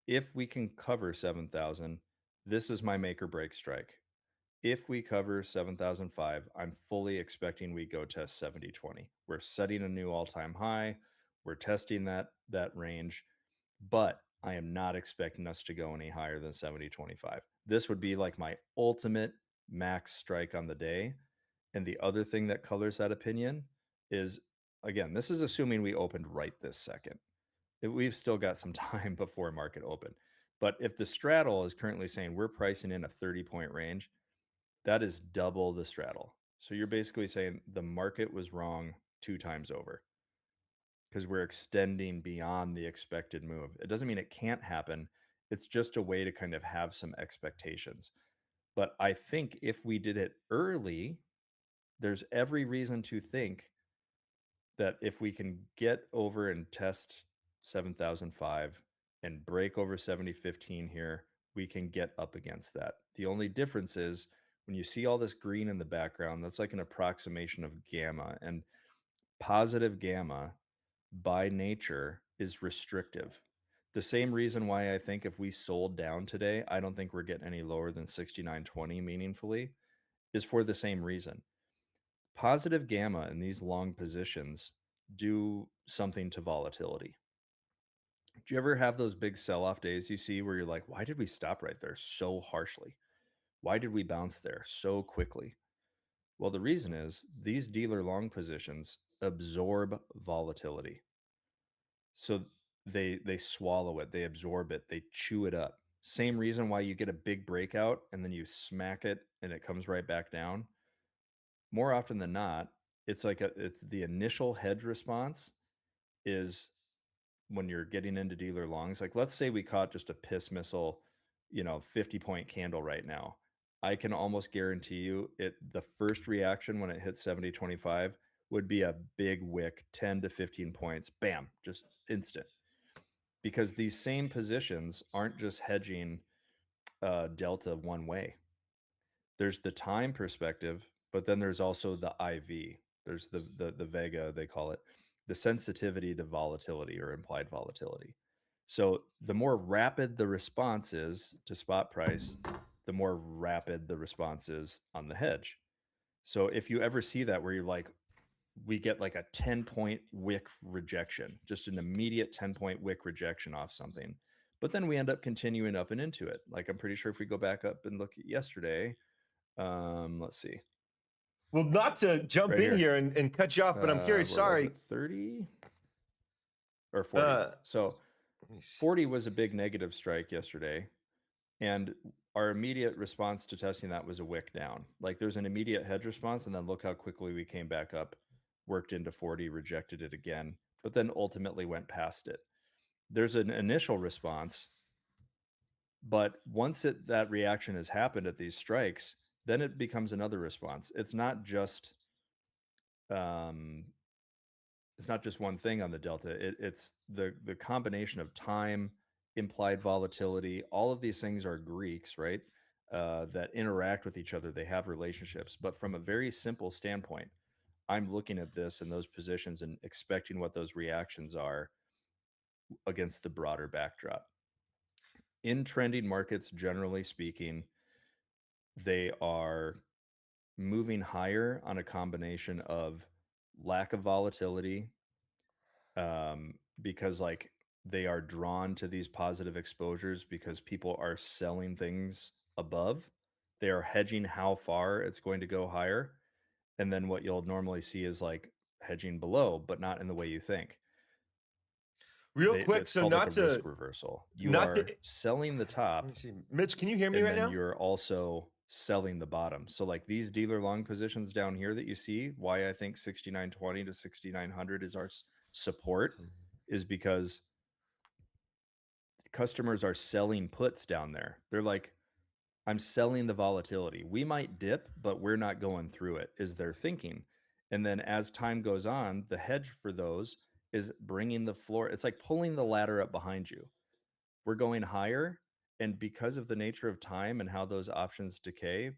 If we can cover 7,000, this is my make or break strike. If we cover 7,005, I'm fully expecting we go test 70.20. We're setting a new all-time high. We're testing that range, but I am not expecting us to go any higher than 70.25. This would be like my ultimate max strike on the day. And the other thing that colors that opinion is, again, this is assuming we opened right this second. We've still got some time before market open. But if the straddle is currently saying we're pricing in a 30-point range, that is double the straddle. So you're basically saying the market was wrong 2 times over because we're extending beyond the expected move. It doesn't mean it can't happen. It's just a way to kind of have some expectations. But I think if we did it early, there's every reason to think that if we can get over and test 7,005 and break over 70.15 here, we can get up against that. The only difference is when you see all this green in the background, that's like an approximation of gamma. And Positive gamma by nature is restrictive. The same reason why I think if we sold down today, I don't think we're getting any lower than 69.20 meaningfully is for the same reason. Positive gamma in these long positions do something to volatility. Do you ever have those big sell off days you see where you're like, why did we stop right there so harshly? Why did we bounce there so quickly? Well, the reason is these dealer long positions absorb volatility. So they swallow it, they absorb it, they chew it up. Same reason why you get a big breakout and then you smack it and it comes right back down. More often than not, it's the initial hedge response is when you're getting into dealer longs. Like let's say we caught just a piss missile, 50-point candle right now. I can almost guarantee you the first reaction when it hits 70.25 would be a big wick, 10 to 15 points. Bam, just instant. Because these same positions aren't just hedging delta one way. There's the time perspective, but then there's also the IV. There's the Vega, they call it, the sensitivity to volatility or implied volatility. So the more rapid the response is to spot price, the more rapid the response is on the hedge. So if you ever see that where you're like, we get like a 10-point wick rejection, just an immediate 10-point wick rejection off something. But then we end up continuing up and into it. Like I'm pretty sure if we go back up and look at yesterday, let's see, Well, not to jump right in here. here and cut you off, but I'm curious. Where was Sorry. it? 30 or 40? Uh, So Let me see. 40 was a big negative strike yesterday. And our immediate response to testing that was a wick down. Like there's an immediate hedge response, and then look how quickly we came back up, worked into 40, rejected it again, but then ultimately went past it. There's an initial response, but once that reaction has happened at these strikes, then it becomes another response. Um, it's not just one thing on the delta. It's the combination of time, implied volatility. All of these things are Greeks, right? That interact with each other. They have relationships, but from a very simple standpoint, I'm looking at this and those positions and expecting what those reactions are against the broader backdrop. In trending markets, generally speaking, they are moving higher on a combination of lack of volatility, because like they are drawn to these positive exposures because people are selling things above. They are hedging how far it's going to go higher. And then what you'll normally see is like hedging below, but not in the way you think. Real quick, It's so called like a risk reversal. You not to are selling the let top me see. Mitch, can you hear me and right then now? you're also selling the bottom. So like these dealer long positions down here that you see, why I think 69.20 to 6900 is our support is because customers are selling puts down there. They're like, I'm selling the volatility. We might dip, but we're not going through it, is their thinking. And then as time goes on, the hedge for those is bringing the floor. It's like pulling the ladder up behind you. We're going higher. And because of the nature of time and how those options decay,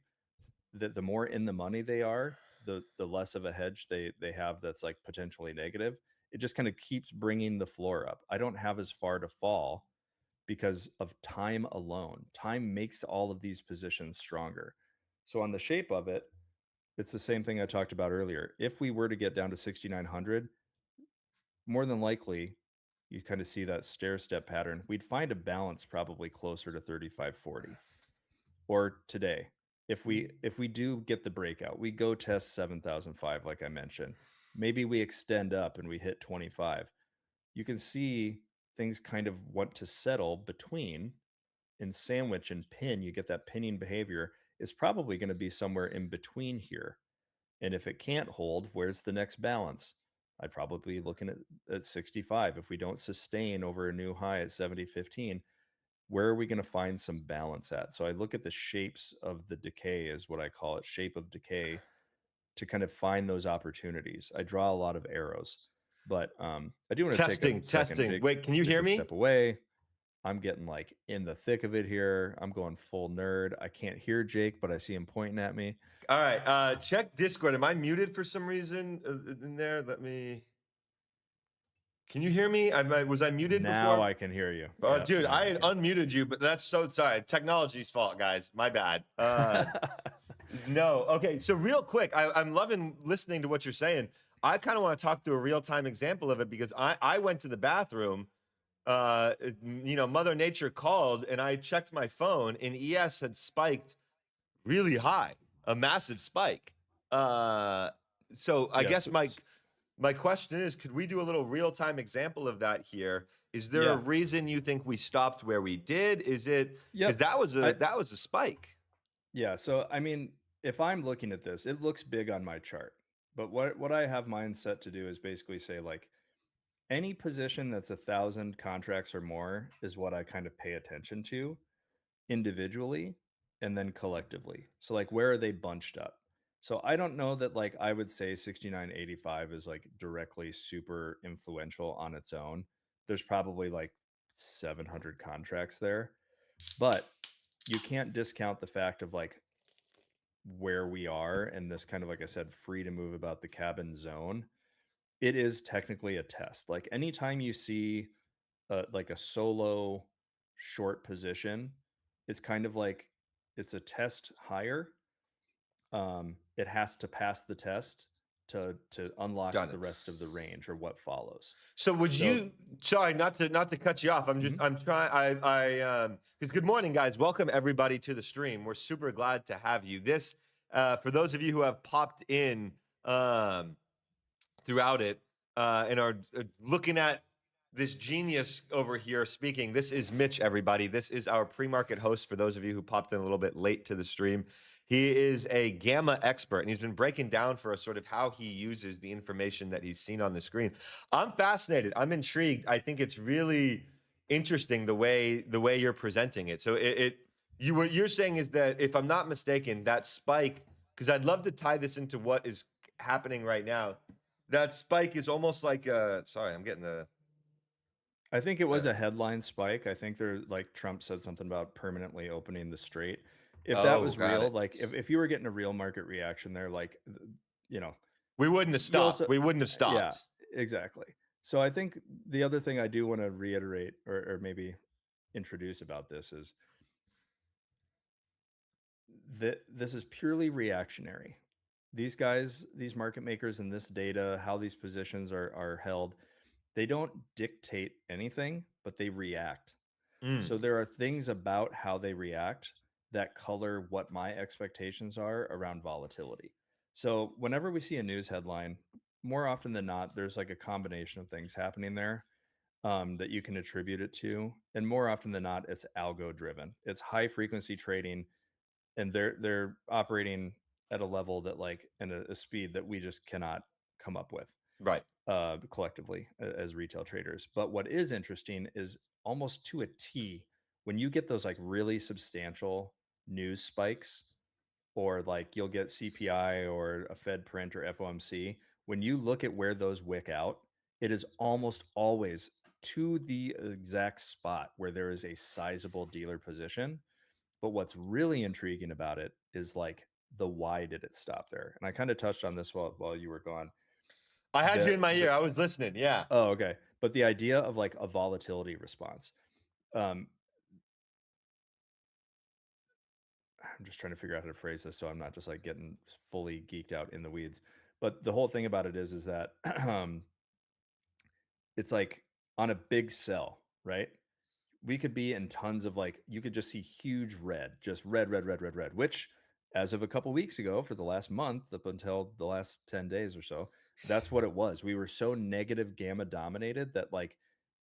the more in the money they are, the less of a hedge they have that's like potentially negative. It just kind of keeps bringing the floor up. I don't have as far to fall because of time alone. Time makes all of these positions stronger. So on the shape of it, it's the same thing I talked about earlier. If we were to get down to 6900, more than likely you kind of see that stair step pattern. We'd find a balance probably closer to 3540 or today. If we do get the breakout, we go test 7005 like I mentioned. Maybe we extend up and we hit 25. You can see things kind of want to settle between in sandwich and pin, you get that pinning behavior is probably going to be somewhere in between here. And if it can't hold, where's the next balance? I'd probably be looking at 65. If we don't sustain over a new high at 70.15, where are we going to find some balance at? So I look at the shapes of the decay, is what I call it, shape of decay, to kind of find those opportunities. I draw a lot of arrows, but I do want to take a second. Testing. Jake Wait, can you took hear a me? step away. I'm getting like in the thick of it here. I'm going full nerd. I can't hear Jake, but I see him pointing at me. All right. Check Discord. Am I muted for some reason in there? Let me. Can you hear me? Was I muted Now before? I can hear you. Oh, Yeah, dude, now I I had can. unmuted you, but that's so sorry. Technology's fault, guys. My bad. No. Okay. So real quick, I'm loving listening to what you're saying. I kind of want to talk through a real time example of it because I went to the bathroom. Mother Nature called, and I checked my phone, and ES had spiked really high, a massive spike. Uh, so I Yeah. guess my question is, could we do a little real time example of that here? Is there a Yeah. reason you think we stopped where we did? Is it because Yep. a that was a spike? Yeah, so I mean, if I'm looking at this, it looks big on my chart. But what I have mine set to do is basically say like any position that's 1,000 contracts or more is what I kind of pay attention to individually and then collectively. So like where are they bunched up? So I don't know that like I would say 69.85 is like directly super influential on its own. There's probably like 700 contracts there, but you can't discount the fact of like where we are in this kind of, like I said, free to move about the cabin zone. It is technically a test. Like anytime you see like a solo short position, it's kind of like it's a test higher. It has to pass the test to unlock Got the it. rest of the range or what follows. So would So you? Sorry, not to cut you off. mhm. I'm trying. Because good morning, guys. Welcome everybody to the stream. We're super glad to have you. This for those of you who have popped in. Throughout it and are looking at this genius over here speaking. This is Mitch, everybody. This is our pre-market host for those of you who popped in a little bit late to the stream. He is a gamma expert, and he's been breaking down for us sort of how he uses the information that he's seen on the screen. I'm fascinated. I'm intrigued. I think it's really interesting the way you're presenting it. So what you're saying is that if I'm not mistaken, that spike, because I'd love to tie this into what is happening right now, that spike is almost like a. Sorry, I'm getting a. I think it was Uh, a headline spike. I think there like Trump said something about permanently opening the strait. If that oh, was got real, it. like if you were getting a real market reaction there, like you know, We wouldn't have you stopped. also We wouldn't have yeah, stopped. exactly. So I think the other thing I do want to reiterate or maybe introduce about this is that this is purely reactionary. These guys, these market makers and this data, how these positions are held, they don't dictate anything, but they react. Mm, So there are things about how they react that color what my expectations are around volatility. So whenever we see a news headline, more often than not, there's like a combination of things happening there that you can attribute it to, and more often than not, it's algo driven. It's high frequency trading, and they're operating at a level that like and a speed that we just cannot come up with right. collectively as retail traders. But what is interesting is almost to a T when you get those like really substantial news spikes, or like you'll get CPI or a Fed print or FOMC. When you look at where those wick out, it is almost always to the exact spot where there is a sizable dealer position. But what's really intriguing about it is like the why did it stop there? And I kind of touched on this while you were gone. I had you The in my the ear. I was listening. Yeah. Oh, okay. But the idea of like a volatility response. Um, I'm just trying to figure out how to phrase this so I'm not just like getting fully geeked out in the weeds. But the whole thing about it is that it's like on a big sell, right? We could be in tons of like you could just see huge red, just red, red, red, red, red, which as of a couple weeks ago for the last month up until the last 10 days or so, that's what it was. We were so negative gamma dominated that like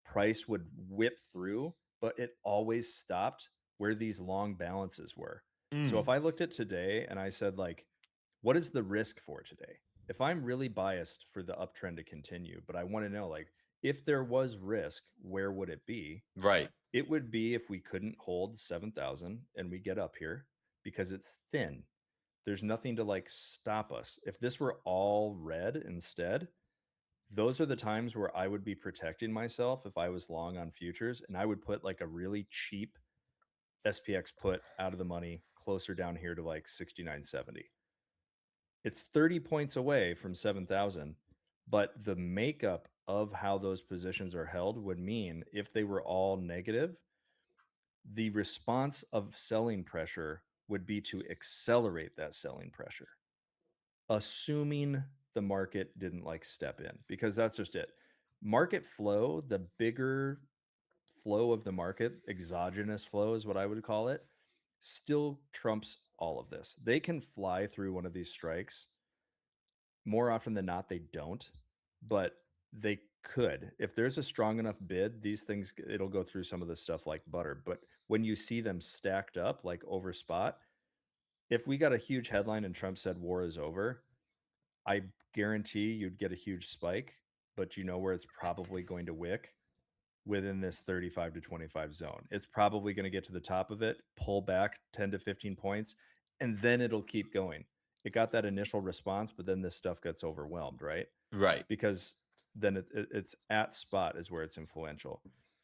price would whip through, but it always stopped where these long balances were. So if Mm, I looked at today and I said like what is the risk for today? If I'm really biased for the uptrend to continue, but I want to know like if there was risk, where would it be? right. It would be if we couldn't hold 7,000 and we get up here because it's thin. There's nothing to like stop us. If this were all red instead, those are the times where I would be protecting myself if I was long on futures, and I would put like a really cheap SPX put out of the money closer down here to like 69.70. It's 30 points away from 7,000, but the makeup of how those positions are held would mean if they were all negative, the response of selling pressure would be to accelerate that selling pressure, assuming the market didn't like step in, because that's just it. Market flow, the bigger flow of the market, exogenous flow is what I would call it, still trumps all of this. They can fly through one of these strikes. More often than not, they don't, but they could. If there's a strong enough bid, these things, it'll go through some of this stuff like butter. But when you see them stacked up like over spot, if we got a huge headline and Trump said war is over, I guarantee you'd get a huge spike, but you know where it's probably going to wick within this 35 to 25 zone. It's probably going to get to the top of it, pull back 10 to 15 points, and then it'll keep going. It got that initial response, but then this stuff gets overwhelmed, right? Right. Because then it's at spot is where it's influential.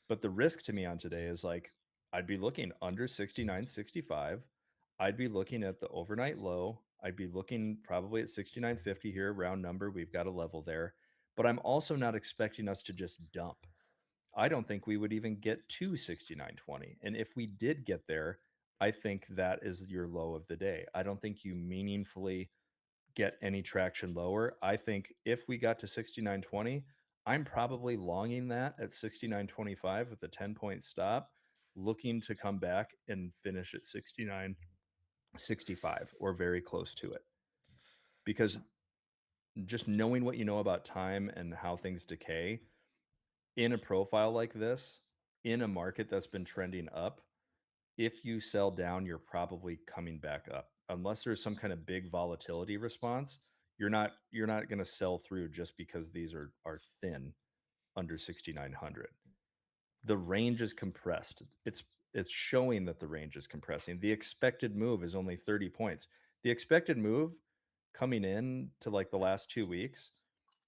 But the risk to me on today is like I'd be looking under 69.65. I'd be looking at the overnight low. I'd be looking probably at 69.50 here, round number. We've got a level there. But I'm also not expecting us to just dump. I don't think we would even get to 69.20. And if we did get there, I think that is your low of the day. I don't think you meaningfully get any traction lower. I think if we got to 69.20, I'm probably longing that at 69.25 with a 10-point stop, looking to come back and finish at 69.65 or very close to it. Because just knowing what you know about time and how things decay in a profile like this, in a market that's been trending up, if you sell down, you're probably coming back up. Unless there's some kind of big volatility response, you're not going to sell through just because these are thin under 6900. The range is compressed. It's showing that the range is compressing. The expected move is only 30 points. The expected move coming in to like the last 2 weeks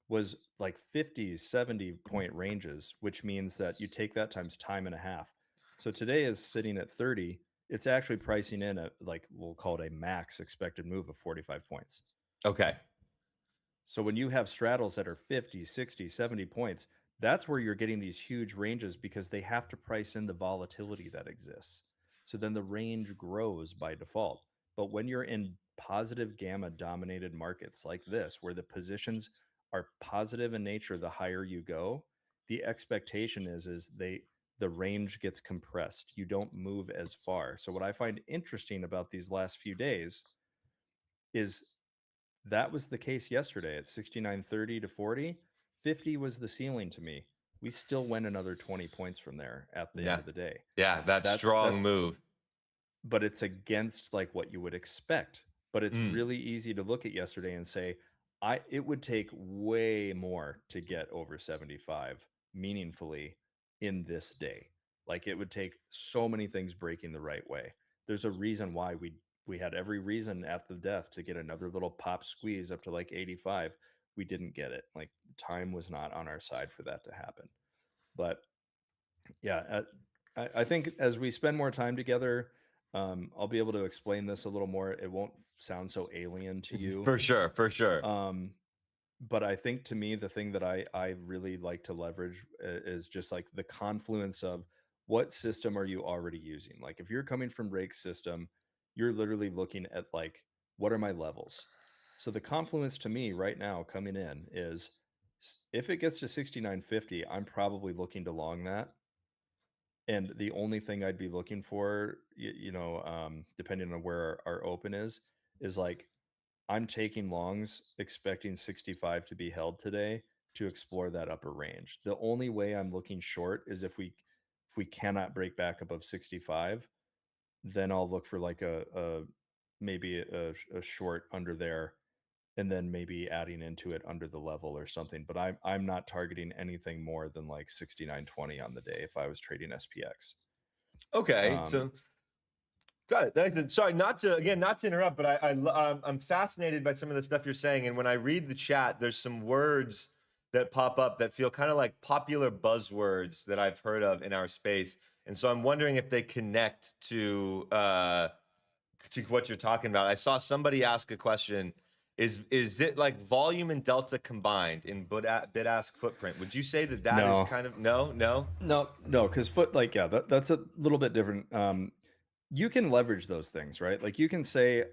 was like 50, 70-point ranges, which means that you take that times time and a half. So today is sitting at 30. It's actually pricing in a, like, we'll call it a max expected move of 45 points. Okay. So when you have straddles that are 50, 60, 70 points, that's where you're getting these huge ranges because they have to price in the volatility that exists. So then the range grows by default. But when you're in positive gamma dominated markets like this, where the positions are positive in nature, the higher you go, the expectation is the range gets compressed. You don't move as far. So what I find interesting about these last few days is that was the case yesterday at 69.30 to 40. 50 was the ceiling to me. We still went another 20 points from there at the end Yeah. of the day. Yeah. That strong That's move. but it's against like what you would expect. But it's Mm. really easy to look at yesterday and say, it would take way more to get over 75 meaningfully in this day. Like it would take so many things breaking the right way. There's a reason why we had every reason at the death to get another little pop squeeze up to like 85. We didn't get it. Like time was not on our side for that to happen. But yeah, I think as we spend more time together, I'll be able to explain this a little more. It won't sound so alien to you. For sure. For sure. Um, but I think to me, the thing that I really like to leverage is just like the confluence of what system are you already using? Like if you're coming from Rake's system, you're literally looking at like, what are my levels? So the confluence to me right now coming in is if it gets to 69.50, I'm probably looking to long that. And the only thing I'd be looking for, depending on where our open is like I'm taking longs expecting 65 to be held today to explore that upper range. The only way I'm looking short is if we cannot break back above 65, then I'll look for like a maybe a short under there and then maybe adding into it under the level or something. But I'm not targeting anything more than like 69.20 on the day if I was trading SPX. Okay. Um, So got it. Sorry, not to interrupt, but I'm fascinated by some of the stuff you're saying. And when I read the chat, there's some words that pop up that feel kind of like popular buzzwords that I've heard of in our space. And so I'm wondering if they connect to what you're talking about. I saw somebody ask a question. Is it like volume and delta combined in bid ask footprint? Would you say that that is No, kind of no, no? no, because yeah, that's a little bit different. You can leverage those things, right? Like you can say,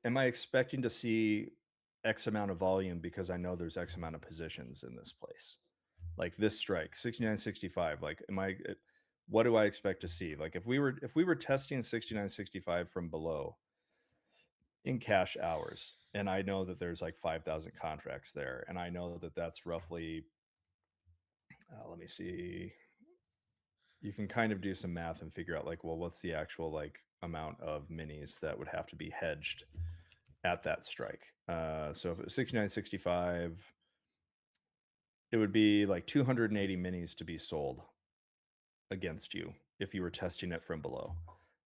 am I expecting to see X amount of volume because I know there's X amount of positions in this place? Like this strike, 69.65. Like, what do I expect to see? Like if we were testing 69.65 from below in cash hours, and I know that there's like 5,000 contracts there, and I know that that's roughly, let me see, you can kind of do some math and figure out like, well, what's the actual like amount of minis that would have to be hedged at that strike. So if it was 69.65, it would be like 280 minis to be sold against you if you were testing it from below.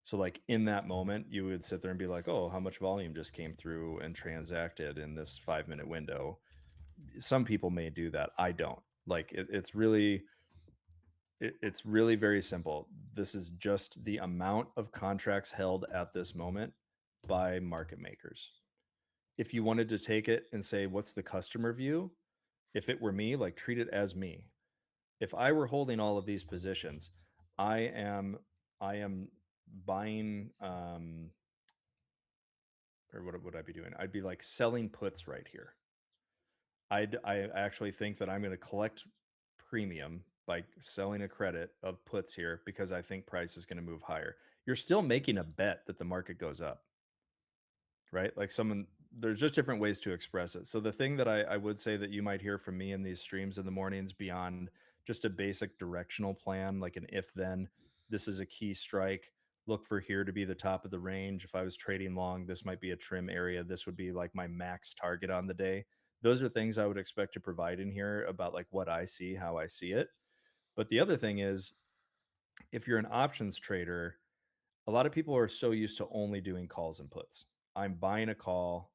So like in that moment, you would sit there and be like, "Oh, how much volume just came through and transacted in this 5 minute window?" Some people may do that. I don't. Like it's really very simple. This is just the amount of contracts held at this moment by market makers. If you wanted to take it and say, what's the customer view? If it were me, like treat it as me. If I were holding all of these positions, I am I am buying or what would I be doing? I'd be like selling puts right here. I actually think that I'm going to collect premium by selling a credit of puts here because I think price is going to move higher. You're still making a bet that the market goes up, right? Like someone, there's just different ways to express it. So the thing that I would say that you might hear from me in these streams in the mornings beyond just a basic directional plan, like an if then, this is a key strike. Look for here to be the top of the range. If I was trading long, this might be a trim area. This would be like my max target on the day. Those are things I would expect to provide in here about like what I see, how I see it. But the other thing is, if you're an options trader, a lot of people are so used to only doing calls and puts. I'm buying a call,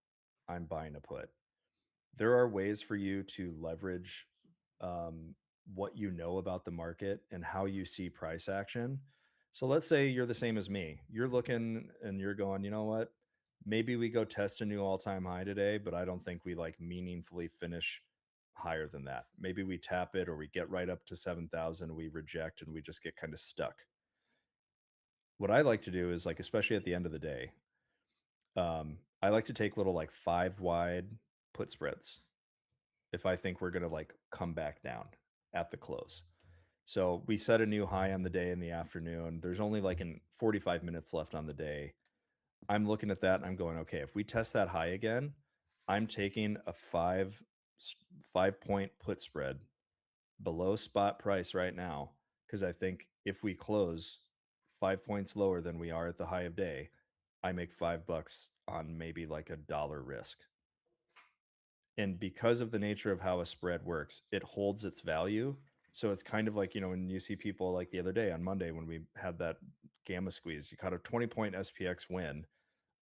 I'm buying a put. There are ways for you to leverage um, what you know about the market and how you see price action. So let's say you're the same as me. You're looking and you're going, you know what? Maybe we go test a new all-time high today, but I don't think we like meaningfully finish higher than that. Maybe we tap it or we get right up to 7,000, we reject and we just get kind of stuck. What I like to do is like, especially at the end of the day, I like to take little like 5 wide put spreads if I think we're gonna like come back down at the close. So we set a new high on the day in the afternoon. There's only like in 45 minutes left on the day. I'm looking at that and I'm going, okay, if we test that high again, I'm taking a 5 point put spread below spot price right now because I think if we close 5 points lower than we are at the high of day, I make $5 on maybe like a dollar risk. And because of the nature of how a spread works, it holds its value. So it's kind of like, when you see people like the other day on Monday when we had that gamma squeeze, you caught a 20-point SPX win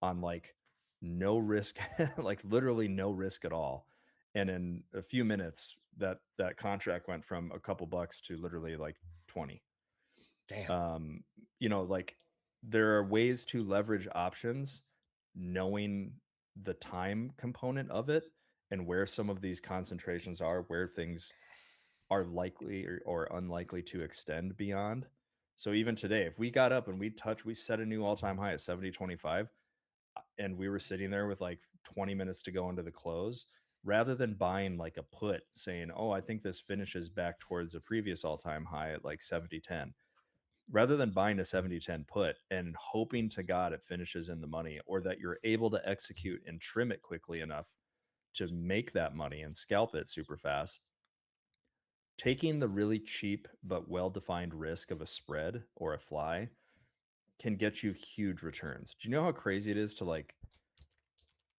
on like no risk, like literally no risk at all. And in a few minutes, that contract went from a couple bucks to literally like 20. Damn. um like there are ways to leverage options knowing the time component of it and where some of these concentrations are, where things are likely or unlikely to extend beyond. So even today, if we got up and we set a new all-time high at 70.25, and we were sitting there with like 20 minutes to go into the close, rather than buying like a put saying, oh, I think this finishes back towards a previous all-time high at like 70.10, rather than buying a 70-10 put and hoping to God it finishes in the money, or that you're able to execute and trim it quickly enough to make that money and scalp it super fast, taking the really cheap but well-defined risk of a spread or a fly can get you huge returns. Do you know how crazy it is to like,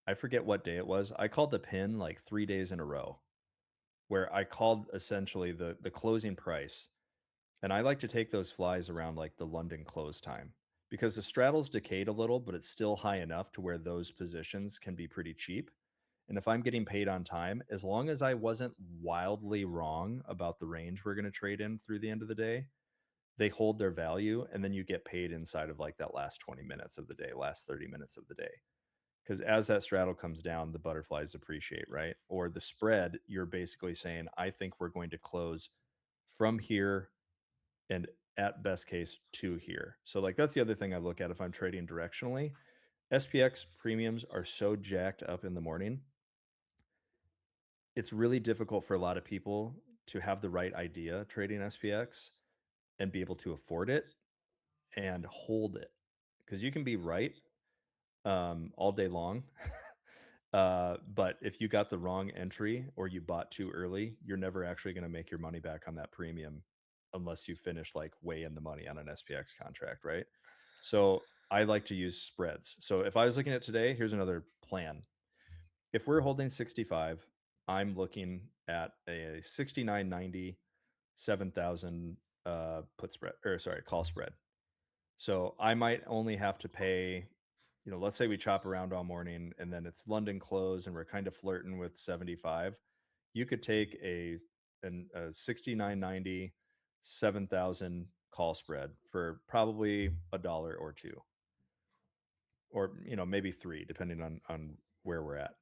I forget what day it was. I called the pin like 3 days in a row where I called essentially the closing price. And I like to take those flies around like the London close time because the straddle's decayed a little, but it's still high enough to where those positions can be pretty cheap. And if I'm getting paid on time, as long as I wasn't wildly wrong about the range we're going to trade in through the end of the day, they hold their value. And then you get paid inside of like that last 20 minutes of the day, last 30 minutes of the day. Because as that straddle comes down, the butterflies appreciate, right? Or the spread, you're basically saying, I think we're going to close from here and at best case to here. So, like, that's the other thing I look at if I'm trading directionally. SPX premiums are so jacked up in the morning. It's really difficult for a lot of people to have the right idea trading SPX and be able to afford it and hold it. Because you can be right all day long. But if you got the wrong entry or you bought too early, you're never actually going to make your money back on that premium unless you finish like way in the money on an SPX contract, right? So I like to use spreads. So if I was looking at today, here's another plan. If we're holding 65, I'm looking at a 69.90, 7,000 put spread, or sorry, call spread. So I might only have to pay, let's say we chop around all morning and then it's London close and we're kind of flirting with 75. You could take a 69.90, 7,000 call spread for probably a dollar or two, or maybe three, depending on where we're at.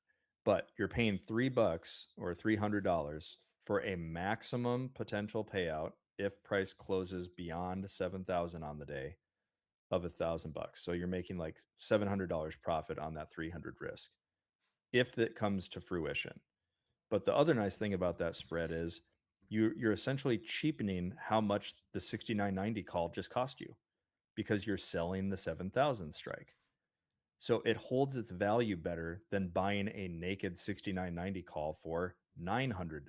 But you're paying $3 or $300 for a maximum potential payout if price closes beyond 7,000 on the day of $1,000. So you're making like $700 profit on that 300 risk if it comes to fruition. But the other nice thing about that spread is you're essentially cheapening how much the 69.90 call just cost you because you're selling the 7,000 strike. So it holds its value better than buying a naked 69.90 call for $900.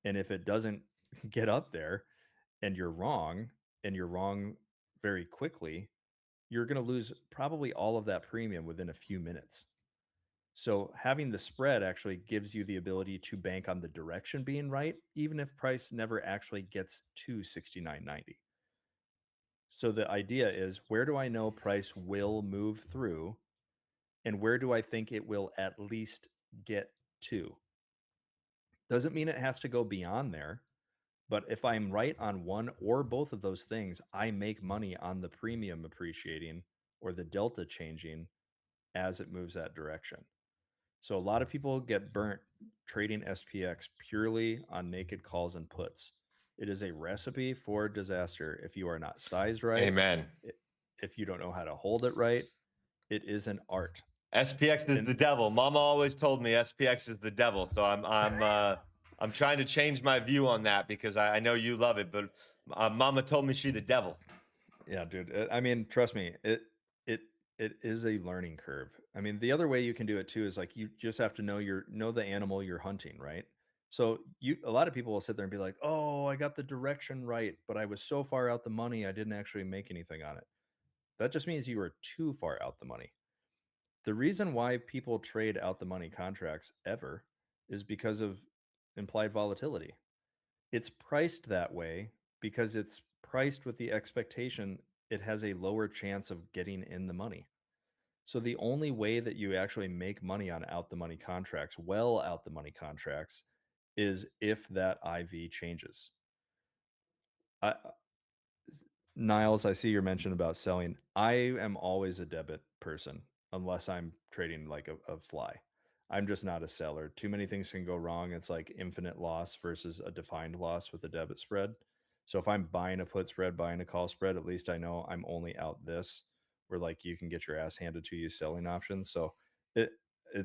And if it doesn't get up there and you're wrong very quickly, you're going to lose probably all of that premium within a few minutes. So having the spread actually gives you the ability to bank on the direction being right, even if price never actually gets to 69.90. So the idea is, where do I know price will move through and where do I think it will at least get to? Doesn't mean it has to go beyond there, but if I'm right on one or both of those things, I make money on the premium appreciating or the delta changing as it moves that direction. So a lot of people get burnt trading SPX purely on naked calls and puts. It is a recipe for disaster if you are not sized right, Amen. if you don't know how to hold it right. It is an art. SPX is And the devil. Mama always told me SPX is the devil. So I'm trying to change my view on that because I know you love it, but Mama told me she the devil. yeah, dude. I mean, trust me, it it is a learning curve. I mean, the other way you can do it too is like you just have to know the animal you're hunting, right? So a lot of people will sit there and be like, "Oh, I got the direction right, but I was so far out the money, I didn't actually make anything on it." That just means you were too far out the money. The reason why people trade out the money contracts ever is because of implied volatility. It's priced that way because it's priced with the expectation it has a lower chance of getting in the money. So the only way that you actually make money on out the money contracts, well out the money contracts, is if that IV changes. I, Niles, I see your mention about selling. I am always a debit person unless I'm trading like a fly. I'm just not a seller. Too many things can go wrong. It's like infinite loss versus a defined loss with a debit spread. So if I'm buying a put spread, buying a call spread, at least I know I'm only out this, where like you can get your ass handed to you selling options. So it,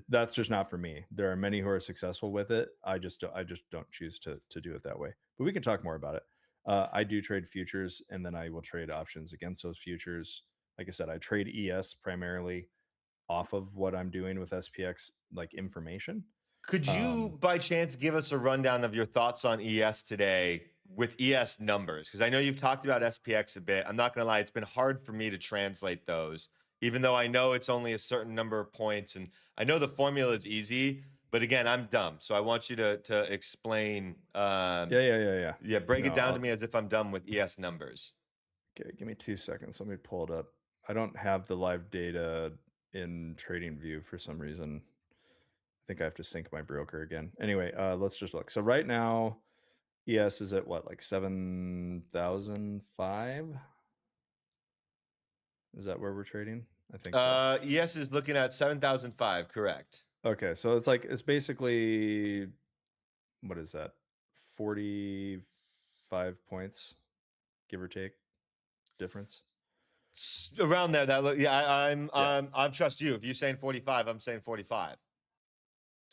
that's just not for me. There are many who are successful with it. I just don't choose to do it that way. But we can talk more about it. I do trade futures and then I will trade options against those futures. Like I said, I trade ES primarily off of what I'm doing with SPX, like information. Could you, Um, by chance, give us a rundown of your thoughts on ES today with ES numbers? Because I know you've talked about SPX a bit. I'm not going to lie, it's been hard for me to translate those, even though I know it's only a certain number of points. And I know the formula is easy, but again, I'm dumb. So I want you to explain. yeah. Yeah, break it No, down to me as if I'm dumb with ES numbers. okay, give me 2 seconds. Let me pull it up. I don't have the live data in Trading View for some reason. I think I have to sync my broker again. Anyway, let's just look. So right now, ES is at what, like 7,005? Is that where we're trading? I think so. ES is looking at 7,005, correct. Okay, so it's like it's basically what is that? 45 points, give or take, difference. Around there, that look, yeah, Yeah. I trust you. If you're saying 45, I'm saying 45.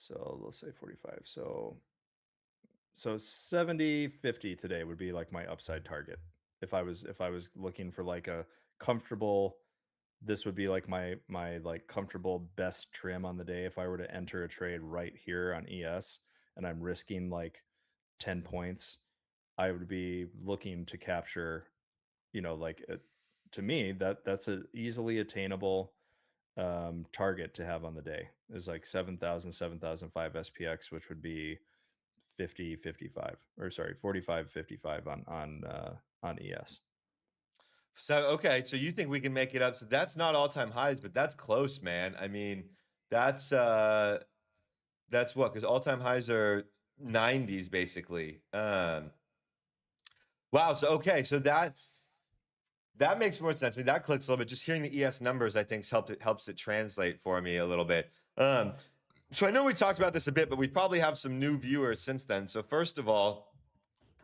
So let's say 45. So 70 50 today would be like my upside target. If I was looking for like a comfortable, this would be like my like comfortable best trim on the day if I were to enter a trade right here on ES and I'm risking like 10 points, I would be looking to capture, like to me that's a easily attainable target to have on the day is like 7,000 7,005 SPX, which would be 50 55, or sorry, 45 55 on ES. So okay, so you think we can make it up? So that's not all-time highs, but that's close, man. I mean, that's uh that's what, because all-time highs are 90s basically. Wow. So okay, so that makes more sense. I mean, that clicks a little bit. Just hearing the ES numbers, I think, helps it translate for me a little bit. So I know we talked about this a bit, but we probably have some new viewers since then. So first of all,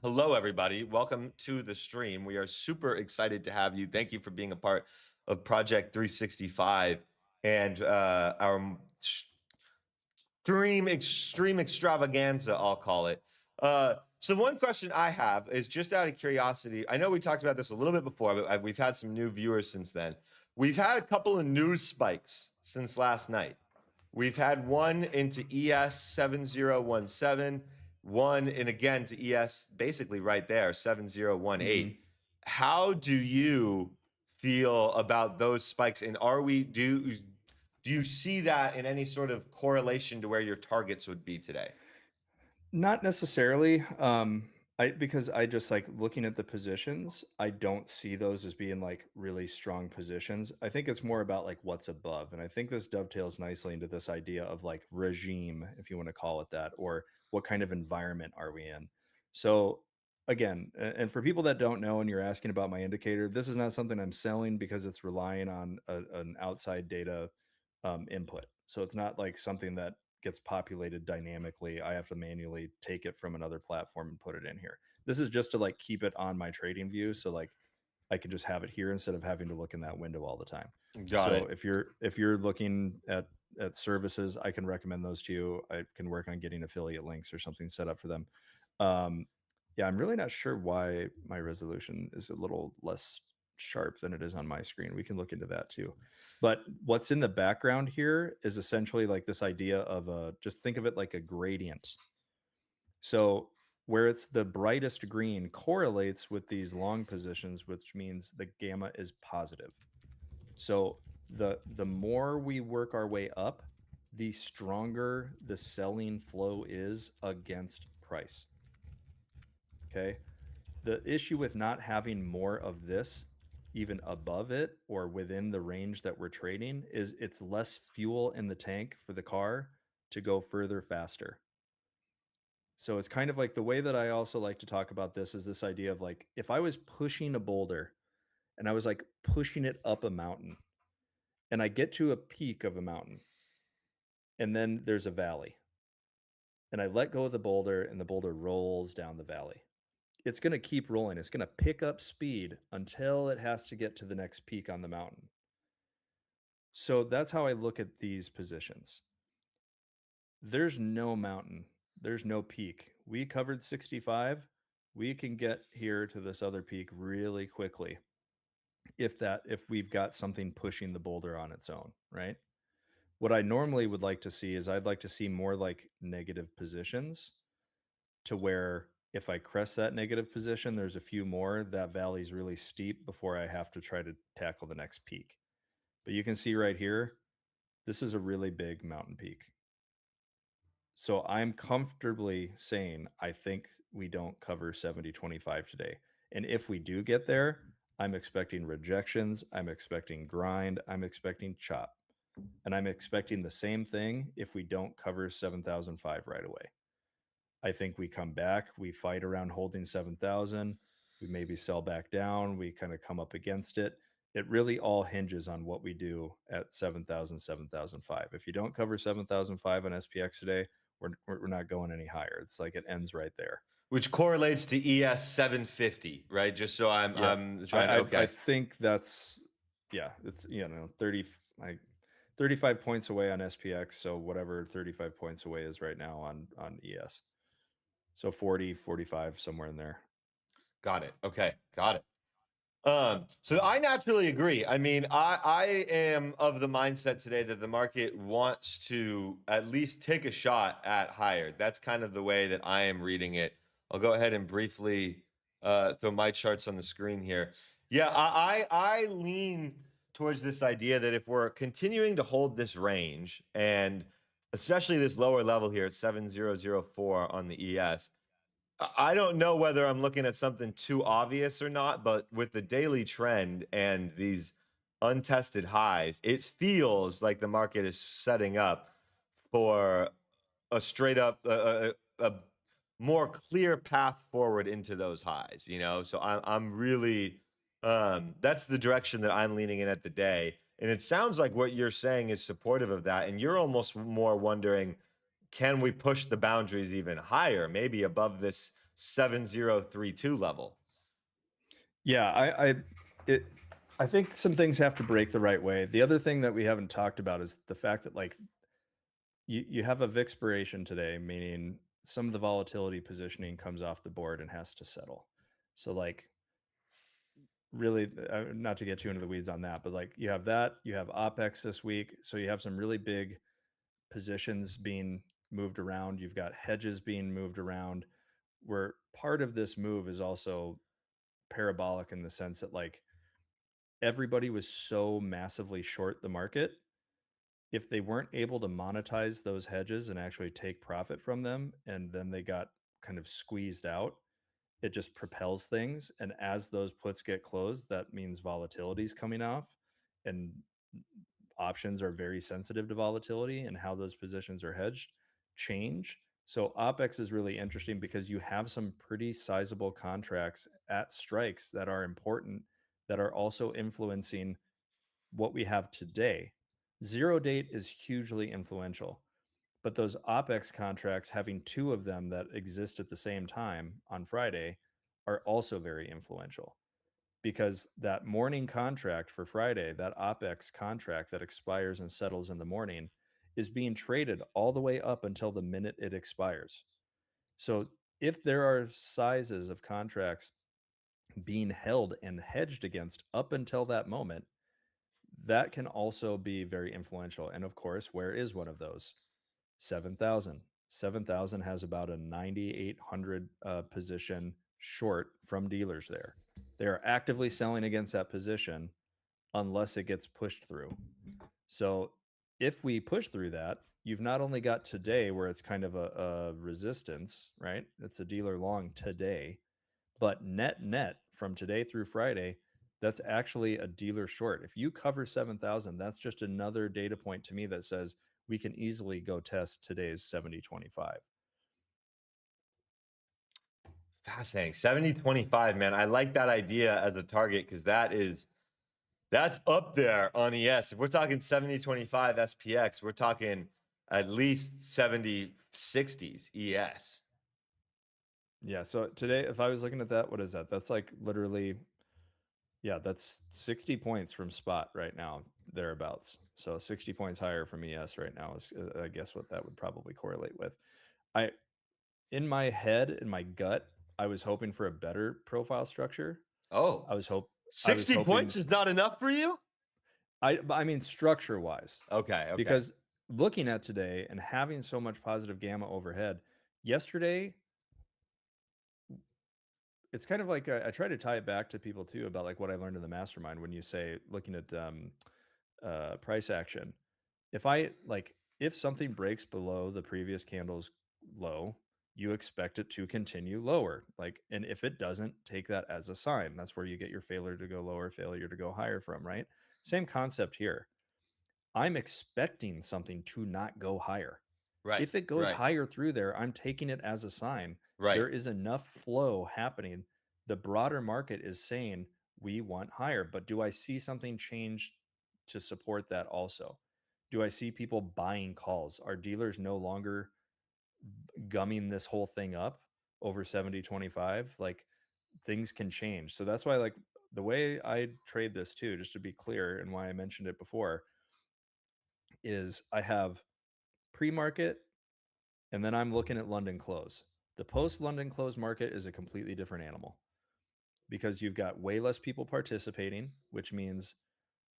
hello everybody. Welcome to the stream. We are super excited to have you. Thank you for being a part of Project 365 and our extreme extravaganza, I'll call it. So one question I have is just out of curiosity. I know we talked about this a little bit before, but we've had some new viewers since then. We've had a couple of news spikes since last night. We've had one into ES 7017, one and again to ES basically right there 7018. Hmm. How do you feel about those spikes? And do you see that in any sort of correlation to where your targets would be today? Not necessarily. I because I just like looking at the positions, I don't see those as being like really strong positions. I think it's more about like what's above. And I think this dovetails nicely into this idea of like regime, if you want to call it that, or what kind of environment are we in. So again, and for people that don't know and you're asking about my indicator, this is not something I'm selling because it's relying on an outside data input. So it's not like something that gets populated dynamically. I have to manually take it from another platform and put it in here. This is just to like keep it on my trading view. So like I can just have it here instead of having to look in that window all the time. Got So it. if you're looking at services, I can recommend those to you. I can work on getting affiliate links or something set up for them. Um, yeah, I'm really not sure why my resolution is a little less sharp than it is on my screen. We can look into that too. But what's in the background here is essentially like this idea of a, just think of it like a gradient. So where it's the brightest green correlates with these long positions, which means the gamma is positive. So the more we work our way up, the stronger the selling flow is against price. Okay. The issue with not having more of this even above it or within the range that we're trading is it's less fuel in the tank for the car to go further faster. So it's kind of like the way that I also like to talk about this is this idea of like if I was pushing a boulder and I was like pushing it up a mountain and I get to a peak of a mountain and then there's a valley and I let go of the boulder and the boulder rolls down the valley. It's going to keep rolling. It's going to pick up speed until it has to get to the next peak on the mountain. So that's how I look at these positions. There's no mountain, there's no peak. We covered 65. We can get here to this other peak really quickly if we've got something pushing the boulder on its own, right? What I normally would like to see is I'd like to see more like negative positions to where if I crest that negative position, there's a few more. That valley's really steep before I have to try to tackle the next peak. But you can see right here, this is a really big mountain peak. So I'm comfortably saying I think we don't cover 70-25 today. And if we do get there, I'm expecting rejections, I'm expecting grind, I'm expecting chop. And I'm expecting the same thing if we don't cover 7,005 right away. I think we come back, we fight around holding 7,000, we maybe sell back down, we kind of come up against it. It really all hinges on what we do at 7,000, 7,005. If you don't cover 7,005 on SPX today, we're not going any higher. It's like it ends right there. Which correlates to ES 750, right? Just so Yep. I'm trying to, I okay. think that's, yeah, it's, 30, like 35 points away on SPX. So whatever 35 points away is right now on ES. So 40, 45, somewhere in there. Got it. Okay. Got it. So I naturally agree. I mean, I am of the mindset today that the market wants to at least take a shot at higher. That's kind of the way that I am reading it. I'll go ahead and briefly throw my charts on the screen here. Yeah, I lean towards this idea that if we're continuing to hold this range, and especially this lower level here at 7004 on the ES, I don't know whether I'm looking at something too obvious or not, but with the daily trend and these untested highs, it feels like the market is setting up for a straight up, a more clear path forward into those highs. So I'm really, that's the direction that I'm leaning in at the day, and it sounds like what you're saying is supportive of that, and you're almost more wondering, can we push the boundaries even higher, maybe above this 7032 level? Yeah, it I think some things have to break the right way. The other thing that we haven't talked about is the fact that like you have a expiration today, meaning some of the volatility positioning comes off the board and has to settle. So like really not to get too into the weeds on that, but like you have that, you have OPEX this week, so you have some really big positions being moved around, you've got hedges being moved around, where part of this move is also parabolic in the sense that like everybody was so massively short the market. If they weren't able to monetize those hedges and actually take profit from them, and then they got kind of squeezed out, it just propels things. And as those puts get closed, that means volatility is coming off. And options are very sensitive to volatility, and how those positions are hedged change. So OPEX is really interesting because you have some pretty sizable contracts at strikes that are important, that are also influencing what we have today. Zero date is hugely influential, but those OPEX contracts, having two of them that exist at the same time on Friday, are also very influential, because that morning contract for Friday, that OPEX contract that expires and settles in the morning, is being traded all the way up until the minute it expires. So if there are sizes of contracts being held and hedged against up until that moment, that can also be very influential. And of course, where is one of those? 7,000. 7,000 has about a 9,800 position short from dealers there. They are actively selling against that position unless it gets pushed through. So if we push through that, you've not only got today where it's kind of a resistance, right? It's a dealer long today, but net from today through Friday, that's actually a dealer short. If you cover 7,000, that's just another data point to me that says we can easily go test today's 70.25. Fascinating. 7025, man. I like that idea as a target because that's up there on ES. If we're talking 7025 SPX, we're talking at least 7060s ES. Yeah. So today, if I was looking at that, what is that? That's like literally, yeah, that's 60 points from spot right now, thereabouts. So 60 points higher from ES right now is, I guess, what that would probably correlate with. I, in my head, in my gut, I was hoping for a better profile structure. Oh, I was 60 hoping, points is not enough for you? I mean, structure wise, Okay, okay. because looking at today and having so much positive gamma overhead, yesterday, it's kind of like I try to tie it back to people too about like what I learned in the mastermind when you say looking at price action. If I like, if something breaks below the previous candle's low, you expect it to continue lower. Like, and if it doesn't, take that as a sign. That's where you get your failure to go lower, failure to go higher from, right? Same concept here. I'm expecting something to not go higher. Right. If it goes Right. higher through there, I'm taking it as a sign. Right. There is enough flow happening. The broader market is saying we want higher, but do I see something change to support that also? Do I see people buying calls? Are dealers no longer gumming this whole thing up over 70-25? Like, things can change. So that's why, like, the way I trade this too, just to be clear, and why I mentioned it before, is I have pre-market and then I'm looking at London close. The post London close market is a completely different animal because you've got way less people participating, which means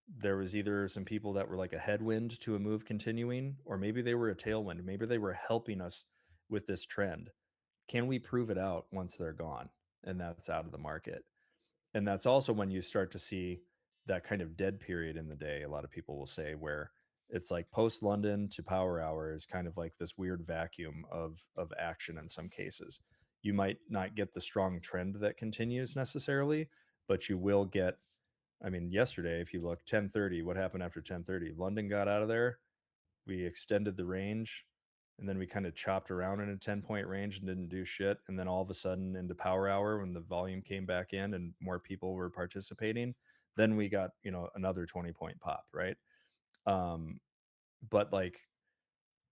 there was either some people that were like a headwind to a move continuing, or maybe they were a tailwind. Maybe they were helping us with this trend. Can we prove it out once they're gone and that's out of the market? And that's also when you start to see that kind of dead period in the day, a lot of people will say, where it's like post London to power hour is kind of like this weird vacuum of action in some cases. You might not get the strong trend that continues necessarily, but you will get, I mean, yesterday, if you look 10:30, what happened after 10:30? London got out of there, we extended the range, and then we kind of chopped around in a 10-point range and didn't do shit. And then all of a sudden into power hour, when the volume came back in and more people were participating, then we got, another 20-point pop, right? um but like,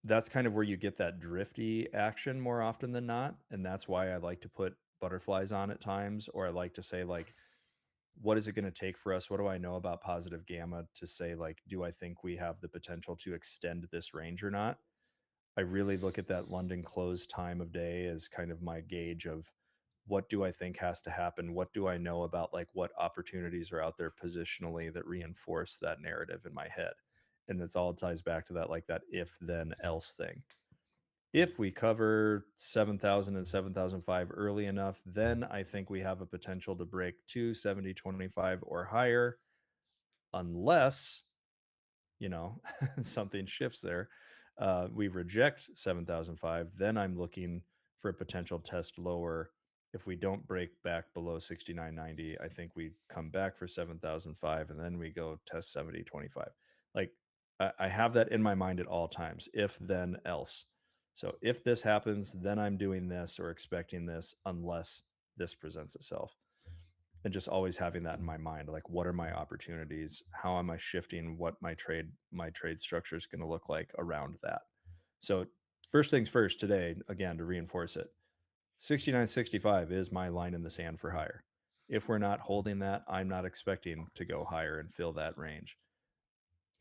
that's kind of where you get that drifty action more often than not, and that's why I like to put butterflies on at times, or I like to say, like, what is it going to take for us? What do I know about positive gamma to say, like, do I think we have the potential to extend this range or not? I really look at that London close time of day as kind of my gauge of what do I think has to happen? What do I know about, like, what opportunities are out there positionally that reinforce that narrative in my head? And it's all ties back to that, like, that if then else thing. If we cover 7,000 and 7,005 early enough, then I think we have a potential to break 270-25 or higher, unless, you know, something shifts there. We reject 7,005, then I'm looking for a potential test lower. If we don't break back below 69.90, I think we come back for 7,005 and then we go test 70-25. Like, I have that in my mind at all times. If then else. So if this happens, then I'm doing this or expecting this, unless this presents itself, and just always having that in my mind, like, what are my opportunities, how am I shifting what my trade structure is going to look like around that. So first things first today, again, to reinforce it, 69.65 is my line in the sand for higher. If we're not holding that, I'm not expecting to go higher and fill that range.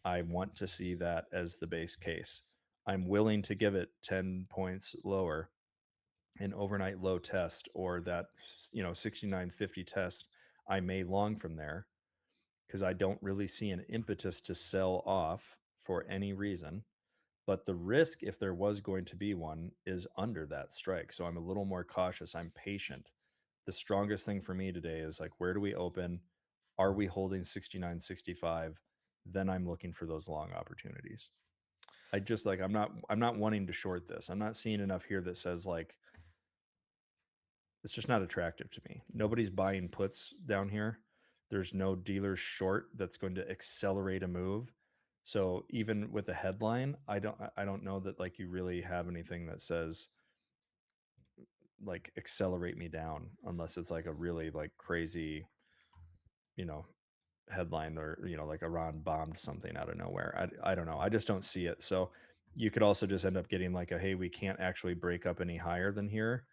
I want to see that as the base case. I'm willing to give it 10 points lower, an overnight low test, or that 69.50 test. I may long from there because I don't really see an impetus to sell off for any reason. But the risk, if there was going to be one, is under that strike. So I'm a little more cautious. I'm patient. The strongest thing for me today is, like, where do we open? Are we holding 69.65? Then I'm looking for those long opportunities. I just, like, I'm not wanting to short this. I'm not seeing enough here that says, like, it's just not attractive to me. Nobody's buying puts down here. There's no dealer short that's going to accelerate a move. So even with the headline, I don't know that, like, you really have anything that says, like, accelerate me down, unless it's like a really, like, crazy, you know, headline, or, like Iran bombed something out of nowhere. I don't know. I just don't see it. So you could also just end up getting like a, hey, we can't actually break up any higher than here.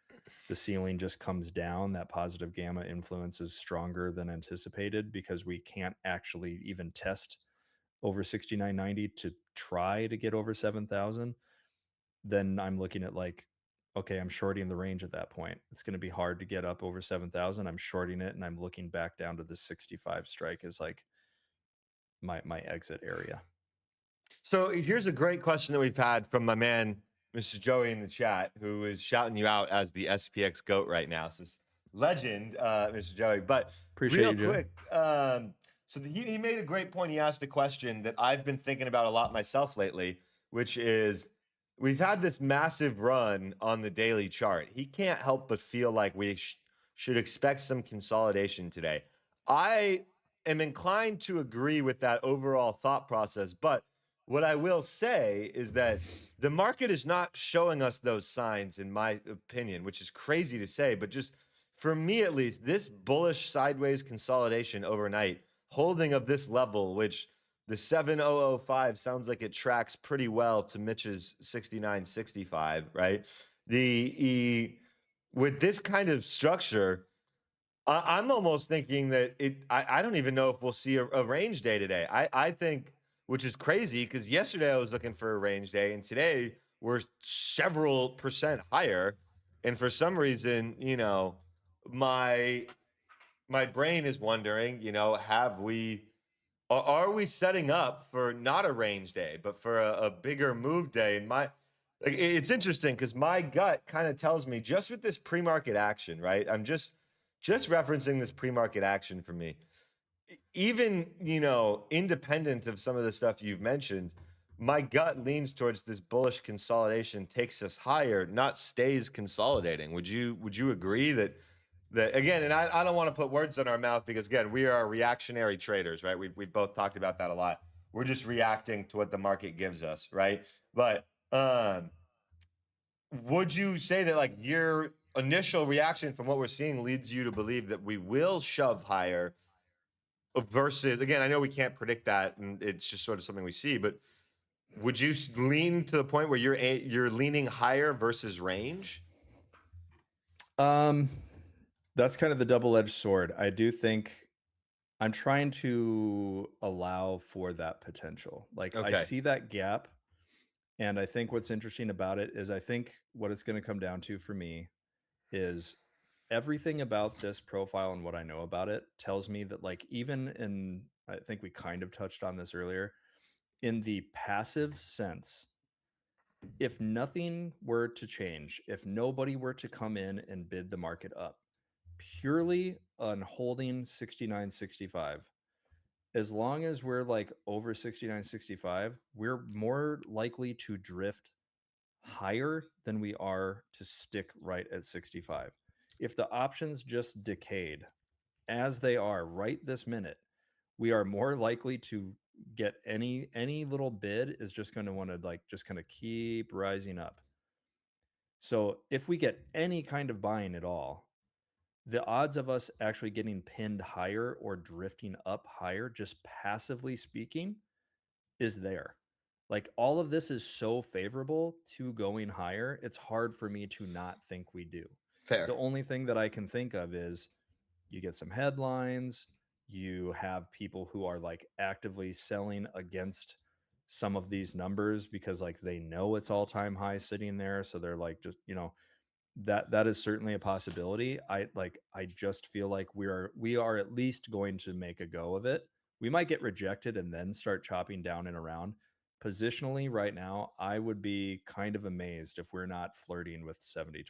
The ceiling just comes down. That positive gamma influence is stronger than anticipated because we can't actually even test over 69.90 to try to get over 7,000. Then I'm looking at, like, okay, I'm shorting the range at that point. It's going to be hard to get up over 7,000. I'm shorting it and I'm looking back down to the 65 strike as, like, my exit area. So here's a great question that we've had from my man, Mr. Joey, in the chat, who is shouting you out as the SPX GOAT right now. So legend, Mr. Joey. But Appreciate real you, Joe. quick, he made a great point. He asked a question that I've been thinking about a lot myself lately, which is we've had this massive run on the daily chart. He can't help but feel like we should expect some consolidation today. I am inclined to agree with that overall thought process, but what I will say is that the market is not showing us those signs, in my opinion, which is crazy to say, but just for me at least, this bullish sideways consolidation overnight, holding of this level, which the 7005 sounds like it tracks pretty well to Mitch's 6965, right? With this kind of structure, I'm almost thinking that I don't even know if we'll see a range day today. I think, which is crazy because yesterday I was looking for a range day, and today we're several percent higher. And for some reason, my my brain is wondering, are we setting up for not a range day, but for a bigger move day? And it's interesting because my gut kind of tells me just with this pre-market action, right? I'm just referencing this pre-market action for me. Even, independent of some of the stuff you've mentioned, my gut leans towards this bullish consolidation takes us higher, not stays consolidating. Would you agree that again, and I don't want to put words in our mouth because again, we are reactionary traders, right? We've both talked about that a lot. We're just reacting to what the market gives us, right? But would you say that like your initial reaction from what we're seeing leads you to believe that we will shove higher versus again, I know we can't predict that and it's just sort of something we see, but would you lean to the point where you're leaning higher versus range? Um, that's kind of the double-edged sword. I do think I'm trying to allow for that potential. Like I Okay, see that gap, and I think what's interesting about it is I think what it's going to come down to for me is everything about this profile and what I know about it tells me that like even in I think we kind of touched on this earlier in the passive sense, if nothing were to change, if nobody were to come in and bid the market up, purely on holding 69.65, as long as we're like over 69.65, we're more likely to drift higher than we are to stick right at 65. If the options just decayed as they are right this minute, we are more likely to get any little bid is just going to want to like just kind of keep rising up. So if we get any kind of buying at all, the odds of us actually getting pinned higher or drifting up higher, just passively speaking, is there. Like all of this is so favorable to going higher, it's hard for me to not think we do. fair. The only thing that I can think of is you get some headlines, you have people who are like actively selling against some of these numbers because like they know it's all-time high sitting there, so they're like just, that is certainly a possibility. I just feel like we are at least going to make a go of it. We might get rejected and then start chopping down and around. Positionally right now, I would be kind of amazed if we're not flirting with 70.25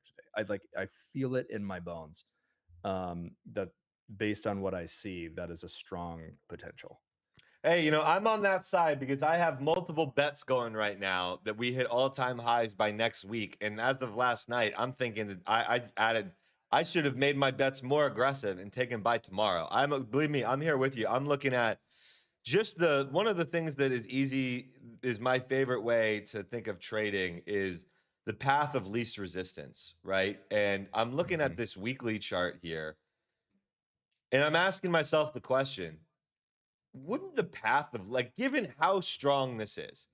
today. I feel it in my bones. That based on what I see, that is a strong potential. Hey, I'm on that side because I have multiple bets going right now that we hit all-time highs by next week. And as of last night, I'm thinking that I should have made my bets more aggressive and taken by tomorrow. Believe me, I'm here with you. I'm looking at just one of the things that is my favorite way to think of trading is the path of least resistance, right? And I'm looking at Mhm. this weekly chart here, and I'm asking myself the question, wouldn't the path of like given how strong this is,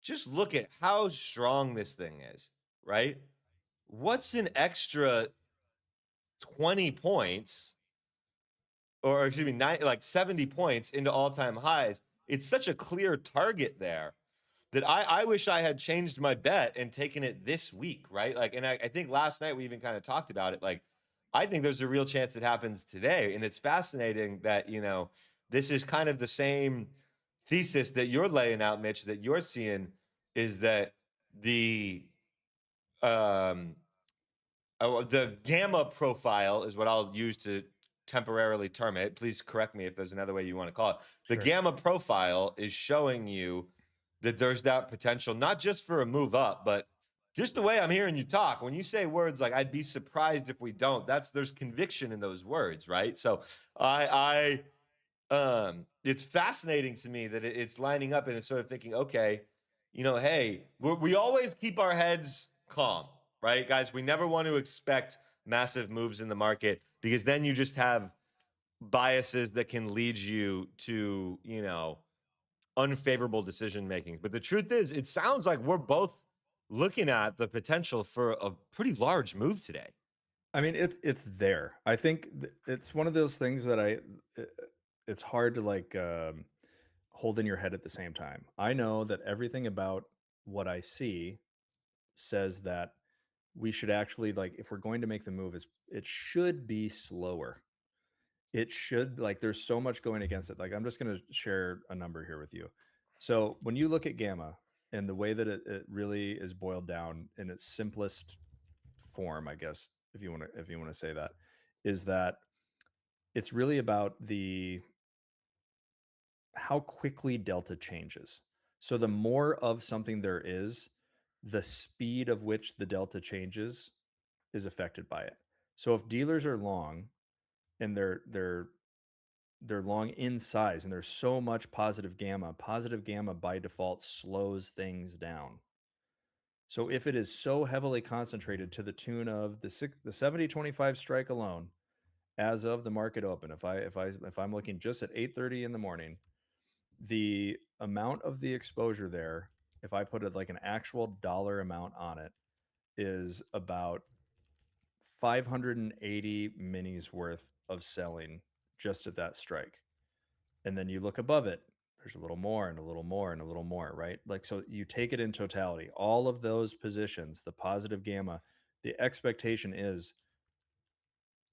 just look at how strong this thing is, right? What's an extra 20 points or excuse me, like 70 points into all-time highs? It's such a clear target there that I wish I had changed my bet and taken it this week, right? Like, and I think last night we even kind of talked about it. Like, I think there's a real chance it happens today. And it's fascinating that, this is kind of the same thesis that you're laying out, Mitch, that you're seeing is that the um the gamma profile is what I'll use to temporarily term it. Please correct me if there's another way you want to call it. The Sure. gamma profile is showing you that there's that potential, not just for a move up, but just the way I'm hearing you talk. When you say words like "I'd be surprised if we don't," there's conviction in those words, right? So I It's fascinating to me that it's lining up and it's sort of thinking, okay, hey, we always keep our heads calm, right, guys? We never want to expect massive moves in the market because then you just have biases that can lead you to, unfavorable decision making. But the truth is, it sounds like we're both looking at the potential for a pretty large move today. I mean, it's there. I think it's one of those things that i- it's hard to like hold in your head at the same time. I know that everything about what I see says that we should actually like if we're going to make the move is it should be slower. It should like there's so much going against it. Like I'm just going to share a number here with you. So when you look at gamma and the way that it really is boiled down in its simplest form, I guess, if you want to say that, is that it's really about the how quickly delta changes. So the more of something there is, the speed of which the delta changes is affected by it. So if dealers are long and they're long in size and there's so much positive gamma by default slows things down. So if it is so heavily concentrated to the tune of the 70-25 strike alone as of the market open, if I'm looking just at 8:30 in the morning, the amount of the exposure there, if I put it like an actual dollar amount on it, is about 580 minis worth of selling just at that strike. And then you look above it, there's a little more and a little more and a little more, right? Like, so you take it in totality, all of those positions, the positive gamma, the expectation is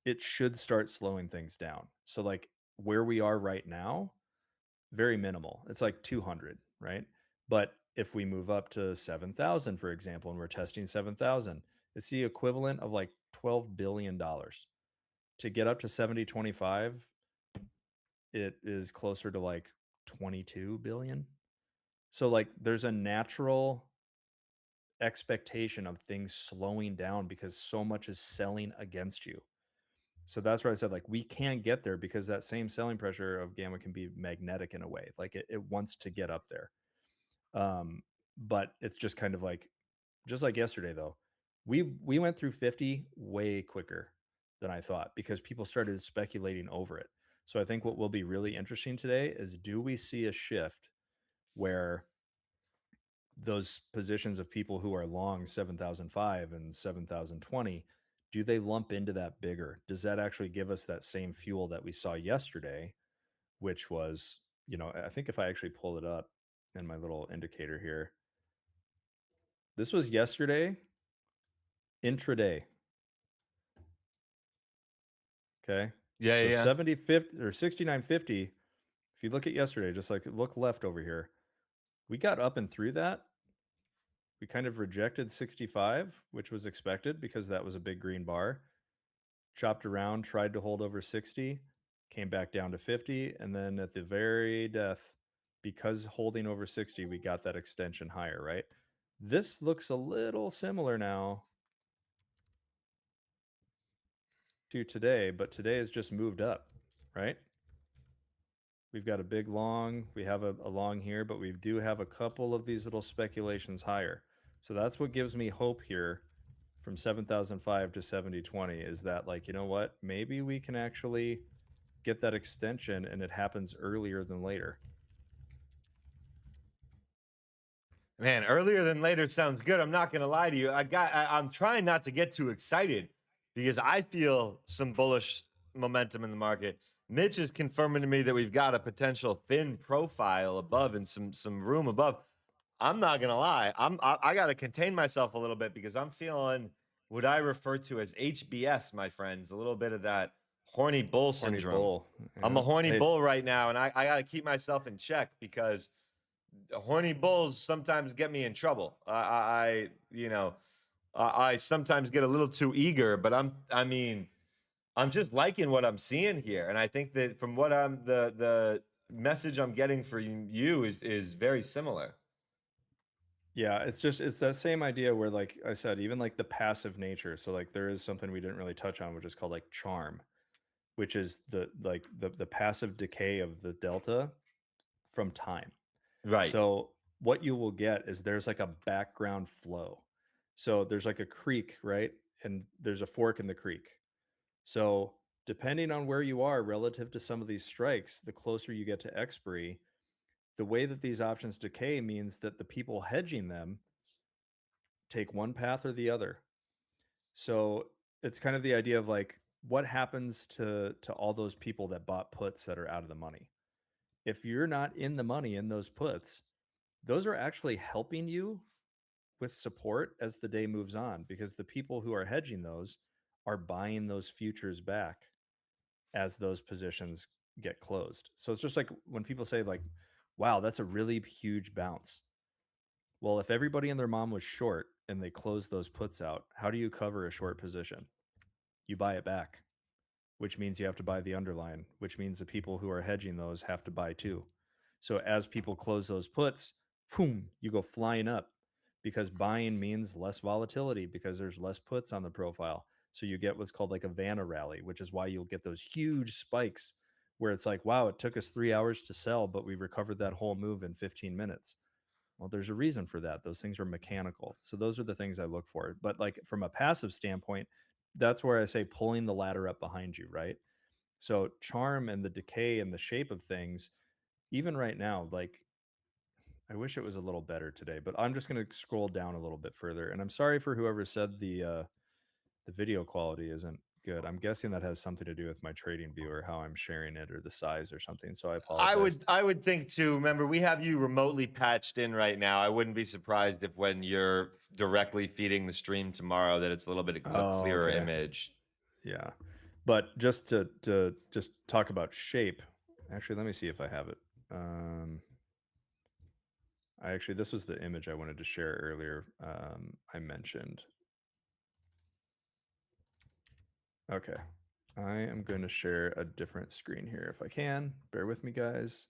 it should start slowing things down. So, like, where we are right now, very minimal. It's like 200, right? But if we move up to 7,000, for example, and we're testing 7,000, it's the equivalent of like $12 billion. To get up to 70-25, it is closer to like 22 billion. So like there's a natural expectation of things slowing down because so much is selling against you. So that's where I said like we can get there because that same selling pressure of gamma can be magnetic in a way. Like it wants to get up there. Um, but it's just kind of like just like yesterday though. We went through 50 way quicker than I thought because people started speculating over it. So I think what will be really interesting today is do we see a shift where those positions of people who are long 7,005 and 7,020, do they lump into that bigger? Does that actually give us that same fuel that we saw yesterday, which was, I think if I actually pull it up in my little indicator here, this was yesterday intraday. Okay. Yeah, So yeah, yeah. 7050 or 6950, if you look at yesterday, just like look left over here, we got up and through that. We kind of rejected 65, which was expected because that was a big green bar. Chopped around, tried to hold over 60, came back down to 50, and then at the very death, because holding over 60, we got that extension higher, right? This looks a little similar now to today, but today has just moved up, right? We've got a big long, we have a long here, but we do have a couple of these little speculations higher. So that's what gives me hope here from 7,005 to 7020 is that like, you know what? Maybe we can actually get that extension and it happens earlier than later. Man, earlier than later sounds good. I'm not gonna lie to you. I'm trying not to get too excited because I feel some bullish momentum in the market. Mitch is confirming to me that we've got a potential thin profile above and some room above. I'm not gonna lie. I gotta contain myself a little bit because I'm feeling what I refer to as HBS, my friends, a little bit of that horny bull Horny syndrome. bull. I'm a Yeah. horny Hey, bull right now, and I gotta keep myself in check because horny bulls sometimes get me in trouble. I sometimes get a little too eager, but I'm just liking what I'm seeing here, and I think that from what the message I'm getting for you is very similar. yeah, it's that same idea where like I said, even like the passive nature. So like there is something we didn't really touch on, which is called like charm, which is the passive decay of the delta from time. Right. So what you will get is there's like a background flow. So there's like a creek, right? And there's a fork in the creek. So depending on where you are relative to some of these strikes, the closer you get to expiry, the way that these options decay means that the people hedging them take one path or the other. So it's kind of the idea of like what happens to all those people that bought puts that are out of the money. If you're not in the money in those puts, those are actually helping you with support as the day moves on because the people who are hedging those are buying those futures back as those positions get closed. So it's just like when people say like, "Wow, that's a really huge bounce." Well, if everybody and their mom was short and they closed those puts out, how do you cover a short position? You buy it back, which means you have to buy the underlying, which means the people who are hedging those have to buy too. So as people close those puts, boom, you go flying up because buying means less volatility because there's less puts on the profile. So you get what's called like a Vanna rally, which is why you'll get those huge spikes where it's like, wow, it took us 3 hours to sell, but we recovered that whole move in 15 minutes. Well, there's a reason for that. Those things are mechanical. So those are the things I look for. But like from a passive standpoint, that's where I say pulling the ladder up behind you, right? So charm and the decay and the shape of things, even right now, like I wish it was a little better today, but I'm just going to scroll down a little bit further. And I'm sorry for whoever said the video quality isn't good. I'm guessing that has something to do with my trading view or how I'm sharing it or the size or something. So I I apologize. would I would think too. Remember, we have you remotely patched in right now. I wouldn't be surprised if when you're directly feeding the stream tomorrow that it's a little bit of a Oh, clearer okay. image. Yeah. But just to just talk about shape, actually, let me see if I have it. Um, I actually, this was the image I wanted to share earlier. I mentioned. Okay. I am going to share a different screen here if I can. Bear with me, guys.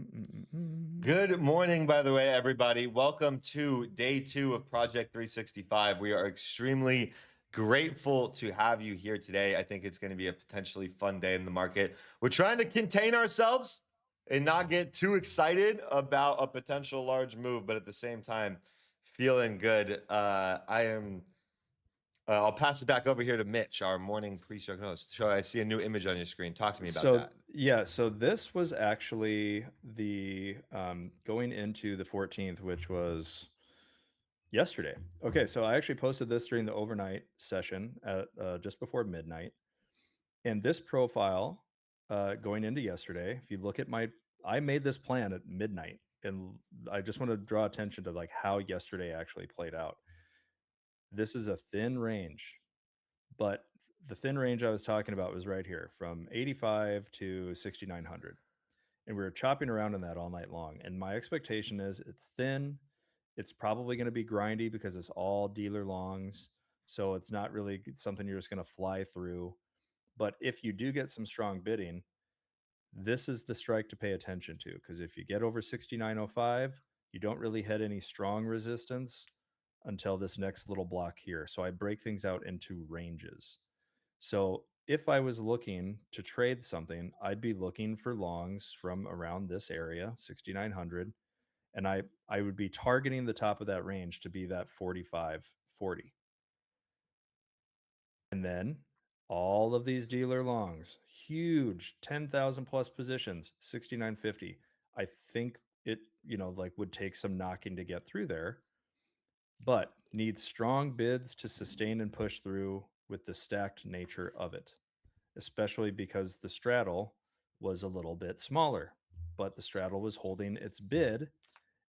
Mm-mm-mm. Good morning, by the way, everybody. Welcome to day 2 of Project 365. We are extremely grateful to have you here today. I think it's going to be a potentially fun day in the market. We're trying to contain ourselves and not get too excited about a potential large move, but at the same time, feeling good. I'll pass it back over here to Mitch, our morning pre-show host. So I see a new image on your screen. Talk to me about So that. yeah, so this was actually the going into the 14th, which was yesterday. Okay, so I actually posted this during the overnight session at just before midnight. And this profile going into yesterday, if you look at I made this plan at midnight, and I just want to draw attention to like how yesterday actually played out. This is a thin range, but the thin range I was talking about was right here from 85 to 6,900. And we were chopping around in that all night long. And my expectation is it's thin. It's probably going to be grindy because it's all dealer longs. So it's not really something you're just going to fly through. But if you do get some strong bidding, this is the strike to pay attention to because if you get over 6905, you don't really hit any strong resistance until this next little block here. So I break things out into ranges. So if I was looking to trade something, I'd be looking for longs from around this area, 6900, and I would be targeting the top of that range to be that 4540. And then all of these dealer longs, huge 10,000 plus positions, 6950. I think it, like would take some knocking to get through there, but needs strong bids to sustain and push through with the stacked nature of it, especially because the straddle was a little bit smaller, but the straddle was holding its bid.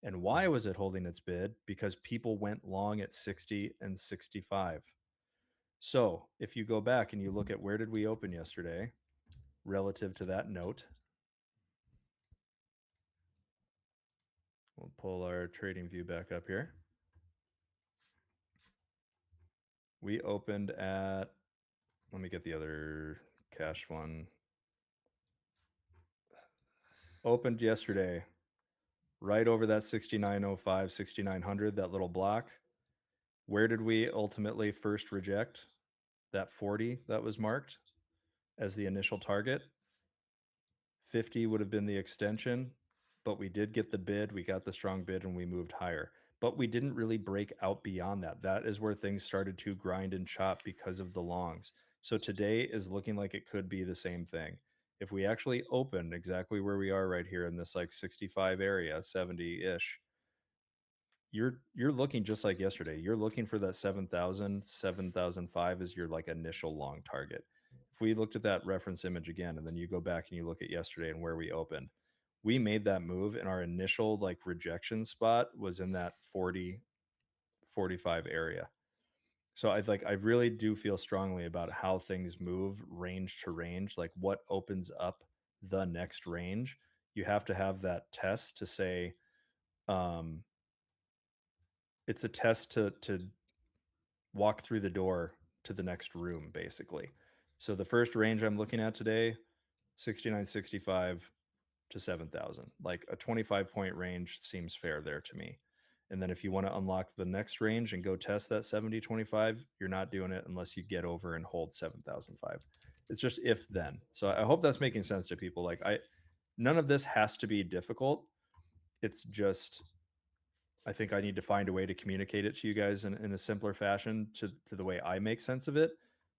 And why was it holding its bid? Because people went long at 60 and 65. So if you go back and you look at where did we open yesterday relative to that note, we'll pull our trading view back up here. We opened at, let me get the other cash one. Opened yesterday right over that 6905, 6900, that little block. Where did we ultimately first reject that 40 that was marked as the initial target? 50 would have been the extension, but we did get the bid. We got the strong bid and we moved higher. But we didn't really break out beyond that. That is where things started to grind and chop because of the longs. So today is looking like it could be the same thing. If we actually open exactly where we are right here in this like 65 area, 70-ish, you're looking just like yesterday. You're looking for that 7,000, 7,005 as your like initial long target. If we looked at that reference image again, and then you go back and you look at yesterday and where we opened, we made that move and our initial like rejection spot was in that 40, 45 area. So I really do feel strongly about how things move range to range, like what opens up the next range. You have to have that test to say, um, it's a test to walk through the door to the next room, basically. So the first range I'm looking at today, 6965 to 7,000. Like a 25-point range seems fair there to me. And then if you want to unlock the next range and go test that 7025, you're not doing it unless you get over and hold 7,005. It's just if then. So I hope that's making sense to people. Like none of this has to be difficult. It's just I think I need to find a way to communicate it to you guys in a simpler fashion to the way I make sense of it.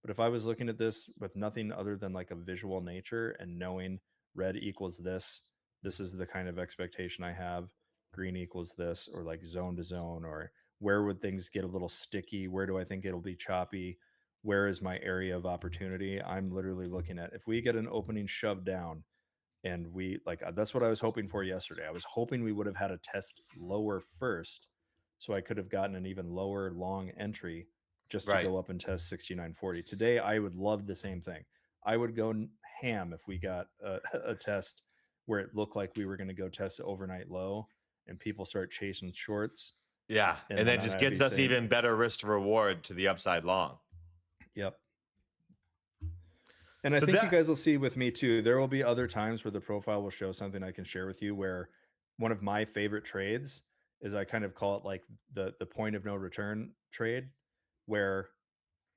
But if I was looking at this with nothing other than like a visual nature and knowing red equals this is the kind of expectation I have, green equals this, or like zone to zone, or where would things get a little sticky? Where do I think it'll be choppy? Where is my area of opportunity? I'm literally looking at if we get an opening shoved down and we like that's what I was hoping for yesterday. I was hoping we would have had a test lower first so I could have gotten an even lower long entry just to Right. go up and test 6940. Today I would love the same thing. I would go ham if we got a test where it looked like we were going to go test the overnight low and people start chasing shorts Yeah. and And then that just I'd be gets us saying, even better risk to reward to the upside long. yep. And I So think you that, guys will see with me too. There will be other times where the profile will show something I can share with you where one of my favorite trades is I kind of call it like the point of no return trade where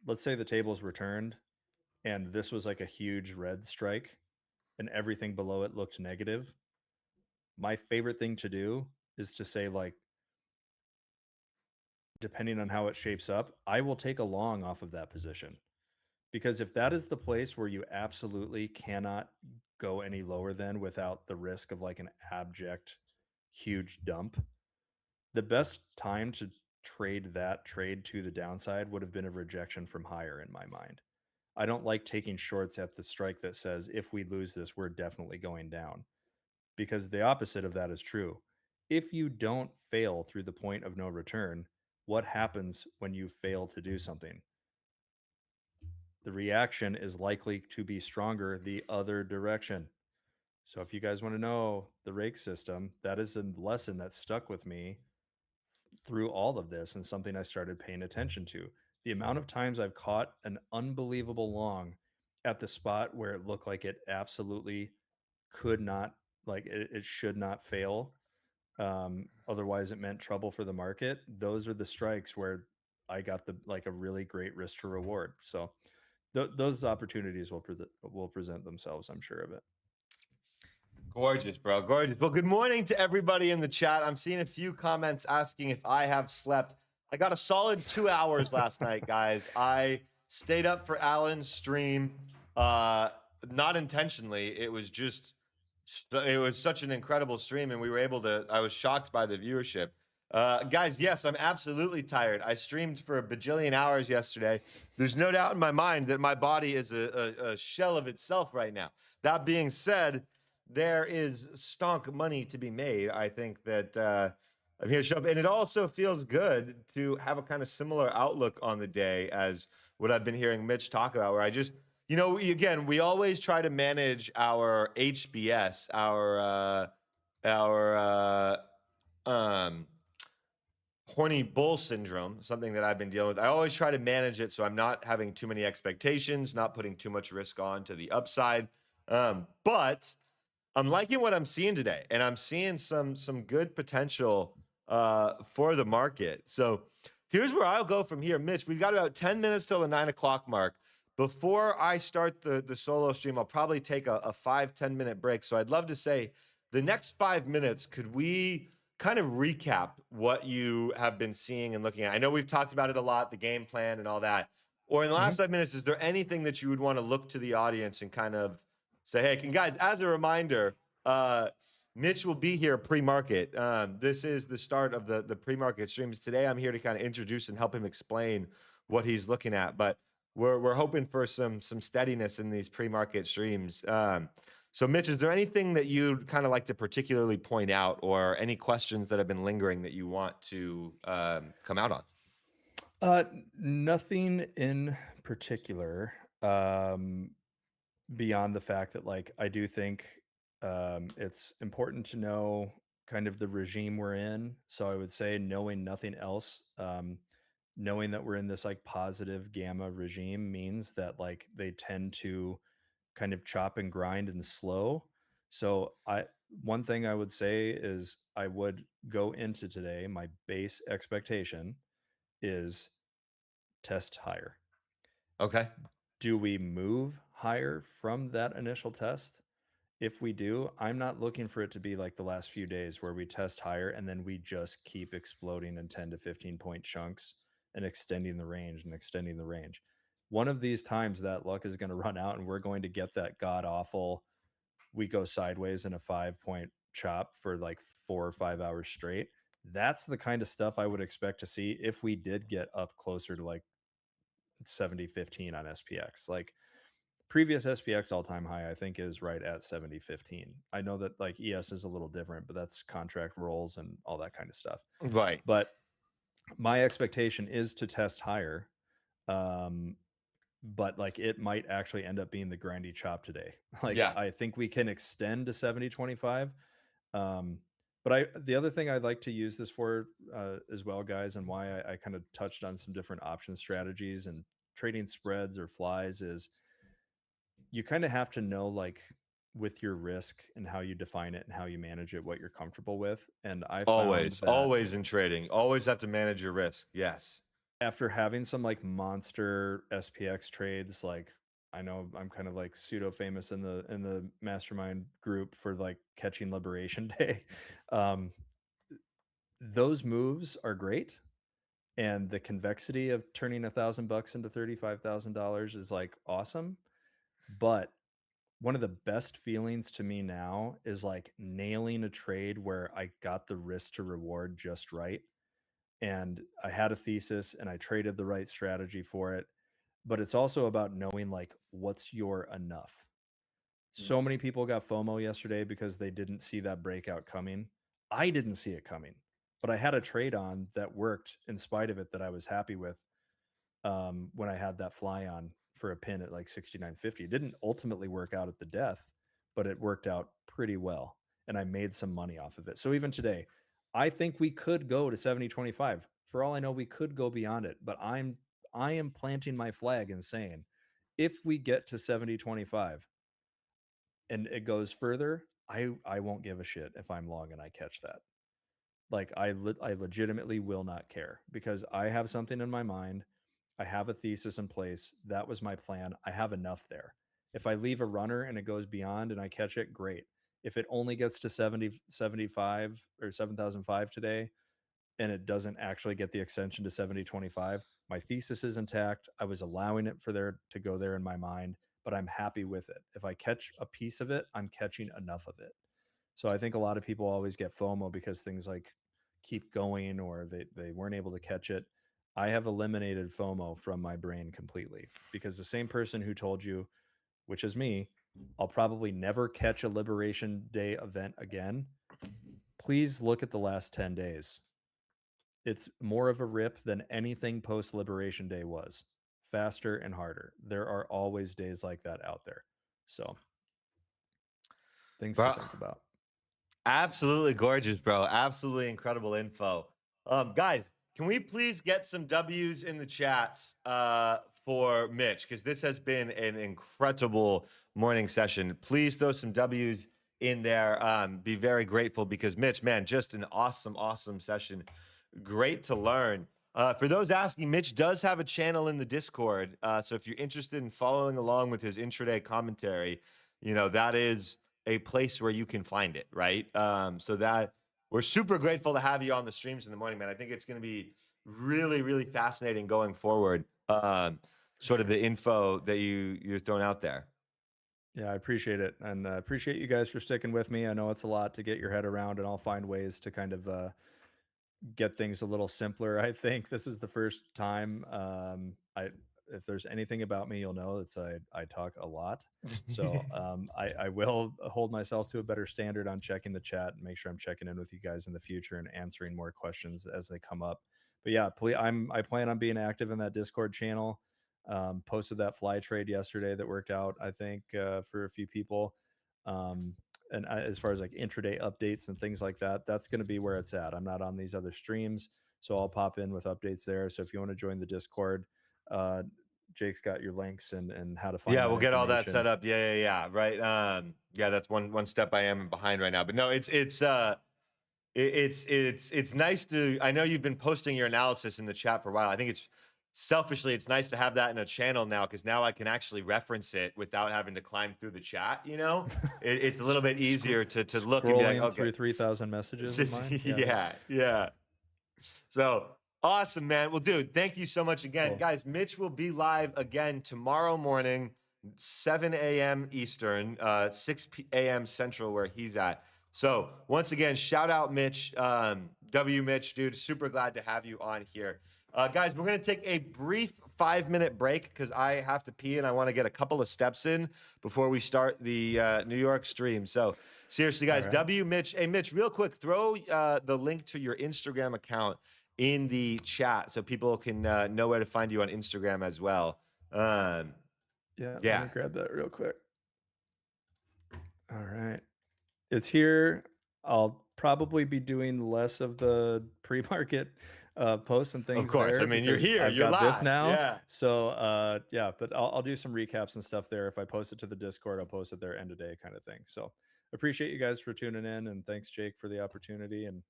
let's say the table's returned and this was like a huge red strike and everything below it looked negative. My favorite thing to do is to say like depending on how it shapes up, I will take a long off of that position. Because if that is the place where you absolutely cannot go any lower than without the risk of like an abject huge dump, the best time to trade that trade to the downside would have been a rejection from higher in my mind. I don't like taking shorts at the strike that says if we lose this, we're definitely going down because the opposite of that is true. If you don't fail through the point of no return, what happens when you fail to do something? The reaction is likely to be stronger the other direction. So if you guys want to know the rake system, that is a lesson that stuck with me through all of this and something I started paying attention to. The amount of times I've caught an unbelievable long at the spot where it looked like it absolutely could not, like it should not fail. Otherwise, it meant trouble for the market. Those are the strikes where I got the like a really great risk to reward. So those opportunities will present themselves. I'm sure of it. gorgeous, bro. Gorgeous. Well, good morning to everybody in the chat. I'm seeing a few comments asking if I have slept. I got a solid 2 hours last night, guys. I stayed up for Alan's stream. Not intentionally. It was just it was such an incredible stream, and we were able to. I was shocked by the viewership. Guys, yes, I'm absolutely tired. I streamed for a bajillion hours yesterday. There's no doubt in my mind that my body is a shell of itself right now. That being said, there is stonk money to be made. I think that I'm here to show up, and it also feels good to have a kind of similar outlook on the day as what I've been hearing Mitch talk about, where I just, again, we always try to manage our HBS, our horny bull syndrome, something that I've been dealing with. I always try to manage it so I'm not having too many expectations, not putting too much risk on to the upside. But I'm liking what I'm seeing today, and I'm seeing some good potential for the market. So Here's where I'll go from here. Mitch, we've got about 10 minutes till the 9 o'clock mark. Before I start the solo stream, I'll probably take a 5-10 minute break. So I'd love to say the next 5 minutes, could we kind of recap what you have been seeing and looking at? I know we've talked about it a lot, the game plan and all that. Or in the last 5 minutes, is there anything that you would want to look to the audience and kind of say, hey, and guys, as a reminder, Mitch will be here pre-market. This is the start of the pre-market streams. Today, I'm here to kind of introduce and help him explain what he's looking at. But we're hoping for some steadiness in these pre-market streams. So, Mitch, is there anything that you'd kind of like to particularly point out, or any questions that have been lingering that you want to come out on? Nothing in particular. Beyond the fact that like I do think it's important to know kind of the regime we're in. So I would say knowing nothing else, knowing that we're in this like positive gamma regime means that like they tend to kind of chop and grind and slow. So I one thing I would say is I would go into today, my base expectation is test higher. Okay. Do we move higher from that initial test? If we do, I'm not looking for it to be like the last few days where we test higher and then we just keep exploding in 10 to 15 point chunks and extending the range and extending the range. One of these times that luck is going to run out and we're going to get that god awful, we go sideways in a 5 point chop for like 4 or 5 hours straight. That's the kind of stuff I would expect to see if we did get up closer to like 70-15 on SPX. Like previous SPX all-time high, I think, is right at 70-15. I know that like ES is a little different, but that's contract rolls and all that kind of stuff. Right. But my expectation is to test higher. Um, but like it might actually end up being the grindy chop today. Like Yeah. I think we can extend to 70-25. Um, but the other thing I'd like to use this for as well, guys, and why I kind of touched on some different option strategies and trading spreads or flies is you kind of have to know like with your risk and how you define it and how you manage it, what you're comfortable with. And I found Always, that always in trading, always have to manage your risk. Yes. after having some like monster SPX trades, like I know I'm kind of like pseudo famous in the mastermind group for like catching Liberation Day. Um, those moves are great. And the convexity of turning $1,000 into $35,000 is like awesome. But one of the best feelings to me now is like nailing a trade where I got the risk to reward just right. And I had a thesis and I traded the right strategy for it. But it's also about knowing like what's your enough. So many people got FOMO yesterday because they didn't see that breakout coming. I didn't see it coming, but I had a trade on that worked in spite of it that I was happy with when I had that fly on for a pin at like 69.50. It didn't ultimately work out at the death, but it worked out pretty well. And I made some money off of it. So even today, I think we could go to 70.25. For all I know, we could go beyond it. But I am planting my flag and saying, if we get to 70.25 and it goes further, I won't give a shit if I'm long and I catch that. Like I legitimately will not care because I have something in my mind. I have a thesis in place. That was my plan. I have enough there. If I leave a runner and it goes beyond and I catch it, great. If it only gets to 70, 75 or 7,005 today and it doesn't actually get the extension to 70.25, my thesis is intact. I was allowing it for there to go there in my mind, but I'm happy with it. If I catch a piece of it, I'm catching enough of it. So I think a lot of people always get FOMO because things like keep going or they weren't able to catch it. I have eliminated FOMO from my brain completely because the same person who told you, which is me, I'll probably never catch a Liberation Day event again. Please look at the last 10 days. It's more of a rip than anything post Liberation Day was. Faster and harder. There are always days like that out there. So, things to Bro, think about. absolutely gorgeous, bro. Absolutely incredible info. Guys, can we please get some W's in the chats for Mitch? Because this has been an incredible morning session. Please throw some W's in there. Be very grateful because Mitch, man, just an awesome, awesome session. Great to learn. For those asking, Mitch does have a channel in the Discord. So if you're interested in following along with his intraday commentary, that is a place where you can find it, right? So that we're super grateful to have you on the streams in the morning, man. I think it's going to be really, really fascinating going forward. Sort of the info that you're throwing out there. Yeah, I appreciate it, and appreciate you guys for sticking with me. I know it's a lot to get your head around, and I'll find ways to kind of get things a little simpler. I think this is the first time. I If there's anything about me, you'll know it's I talk a lot. So I will hold myself to a better standard on checking the chat and make sure I'm checking in with you guys in the future and answering more questions as they come up. But yeah, I plan on being active in that Discord channel. Posted that fly trade yesterday that worked out, I think, for a few people. Um, and as far as like intraday updates and things like that, that's going to be where it's at. I'm not on these other streams, so I'll pop in with updates there. So if you want to join the Discord, uh, Jake's got your links and how to find Yeah, that we'll get all that information. set up. Yeah. Right. Yeah, that's one step I am behind right now. But no, it's nice to. I know you've been posting your analysis in the chat for a while. I think it's nice to have that in a channel now, because now I can actually reference it without having to climb through the chat. It's a little bit easier to look and be like, Scrolling okay, through 3,000 messages of mine. yeah. So awesome, man. Well, dude, thank you so much again. Cool. Guys, Mitch will be live again tomorrow morning, 7 a.m. Eastern, 6 a.m. Central, where he's at. So once again, shout out Mitch. Mitch, dude, super glad to have you on here. Guys, we're going to take a brief 5-minute break because I have to pee and I want to get a couple of steps in before we start the New York stream. So seriously, guys, All right. Mitch. Hey, Mitch, real quick, throw the link to your Instagram account in the chat so people can know where to find you on Instagram as well. Yeah, let Yeah. me grab that real quick. All right. It's here. I'll probably be doing less of the pre-market posts and Of things course. I there mean, you're because here. I've You're got this live. now. Yeah. So yeah, but I'll do some recaps and stuff there. If I post it to the Discord, I'll post it there end of day kind of thing. So appreciate you guys for tuning in, and thanks Jake for the opportunity, and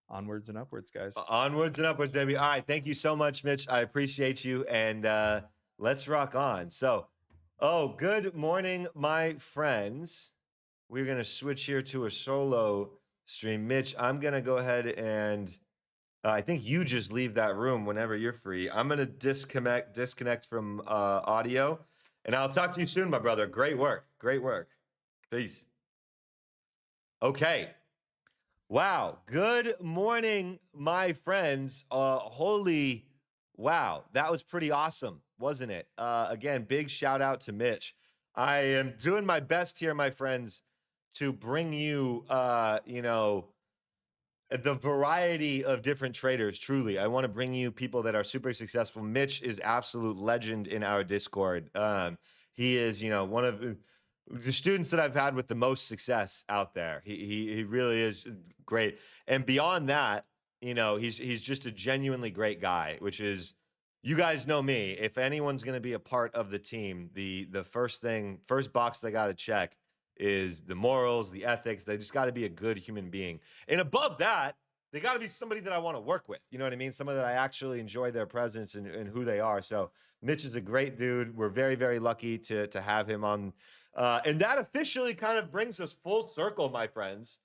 onwards and upwards, guys. Onwards and upwards, baby. All right. Thank you so much, Mitch. I appreciate you. And let's rock on. So, good morning, my friends. We're going to switch here to a solo stream. Mitch, I'm going to go ahead and I think you just leave that room whenever you're free. I'm going to disconnect from audio, and I'll talk to you soon, my brother. Great work. Great work. Peace. Okay. Wow. Good morning, my friends. Holy wow. That was pretty awesome, wasn't it? Again, big shout out to Mitch. I am doing my best here, my friends, to bring you, the variety of different traders. Truly, I want to bring you people that are super successful. Mitch is absolute legend in our Discord. He is, one of the students that I've had with the most success out there. He really is great. And beyond that, he's just a genuinely great guy, which is, you guys know me. If anyone's going to be a part of the team, the first box they got to check is the morals, the ethics. They just got to be a good human being. And above that, they got to be somebody that I want to work with. You know what I mean? Somebody that I actually enjoy their presence and who they are. So Mitch is a great dude. We're very, very lucky to have him on. And that officially kind of brings us full circle, my friends.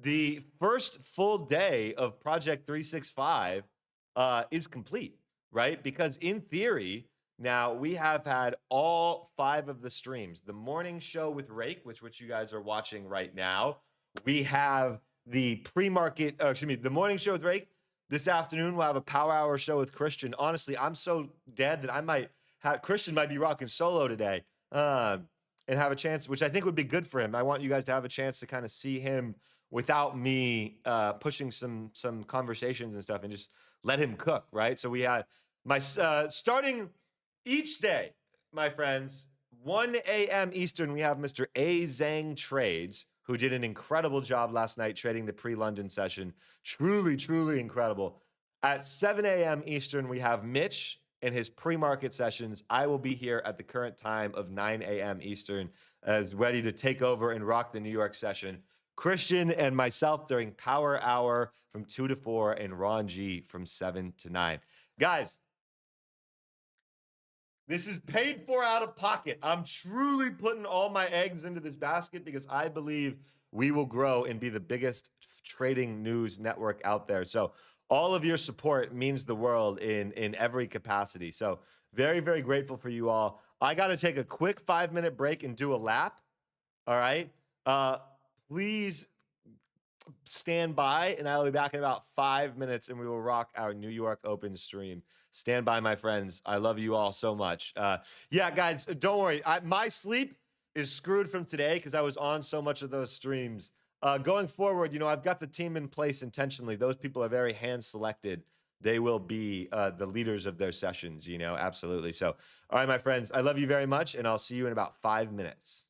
The first full day of Project 365 is complete, right? Because in theory, now we have had all 5 of the streams. The morning show with Rake, which you guys are watching right now. We have the pre-market, the morning show with Rake. This afternoon, we'll have a power hour show with Christian. Honestly, I'm so dead that Christian might be rocking solo today and have a chance, which I think would be good for him. I want you guys to have a chance to kind of see him without me pushing some conversations and stuff, and just let him cook, right? So we had my starting each day, my friends, 1 a.m. Eastern, we have Mr. A. Zhang Trades, who did an incredible job last night trading the pre-London session. Truly, truly incredible. At 7 a.m. Eastern, we have Mitch and his pre-market sessions. I will be here at the current time of 9 a.m. Eastern, as ready to take over and rock the New York session. Christian and myself during Power Hour from 2 to 4, and Ron G from 7 to 9. Guys, this is paid for out of pocket. I'm truly putting all my eggs into this basket because I believe we will grow and be the biggest trading news network out there. So all of your support means the world in every capacity. So very, very grateful for you all. I got to take a quick 5-minute break and do a lap. All right. Please stand by, and I will be back in about 5 minutes, and we will rock our New York Open stream. Stand by, my friends. I love you all so much. Yeah, guys, don't worry. My sleep is screwed from today because I was on so much of those streams. Going forward, you know, I've got the team in place intentionally. Those people are very hand selected. They will be the leaders of their sessions, you know, absolutely. So, all right, my friends, I love you very much, and I'll see you in about 5 minutes.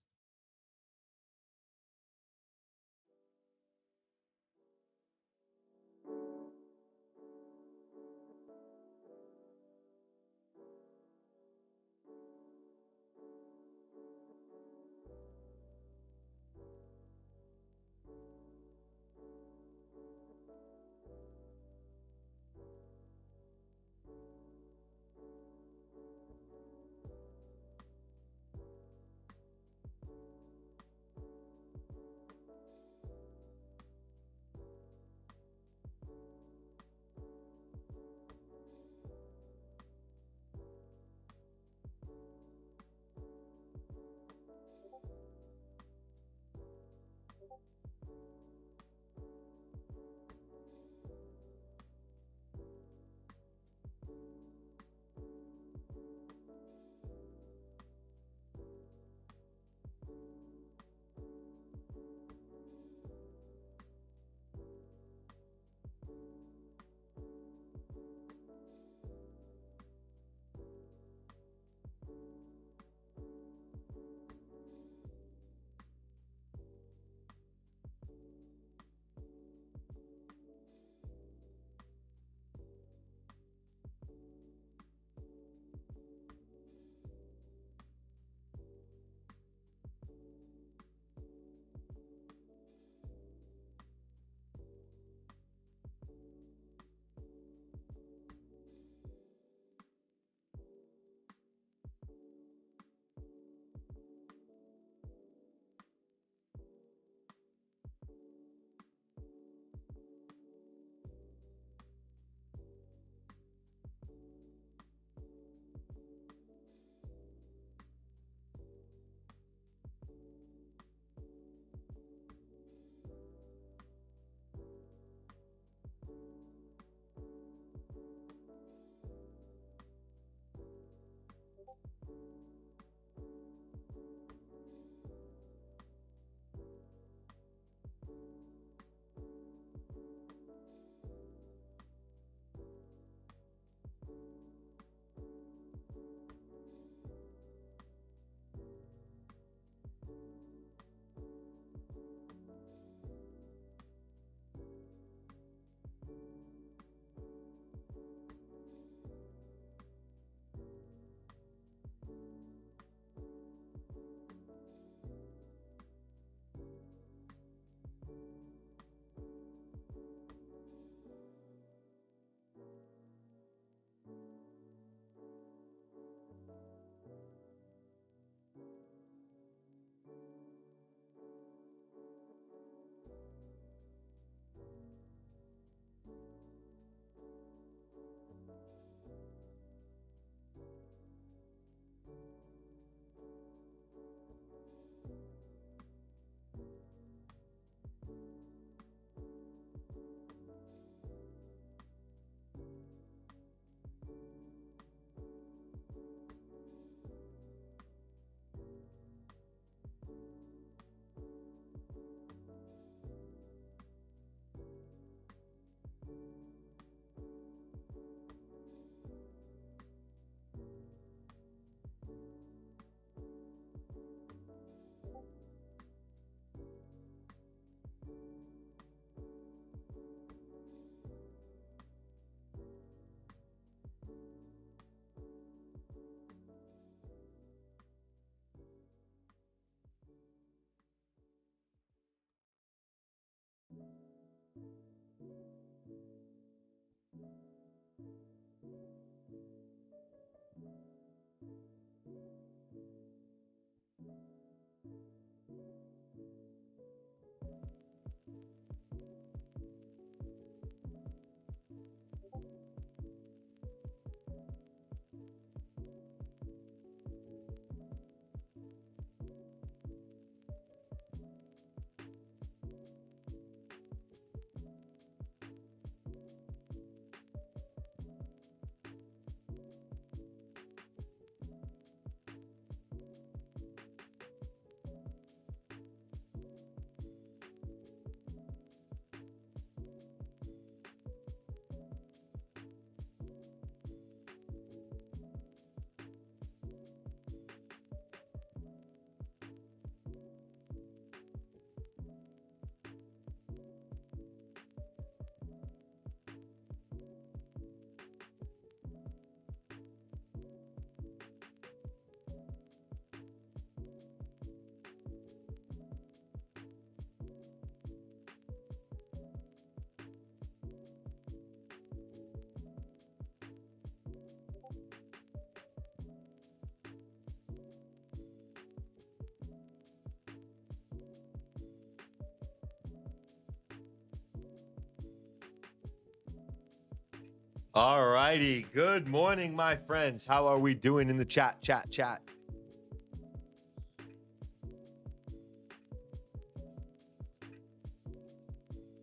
All righty. Good morning, my friends. How are we doing in the chat?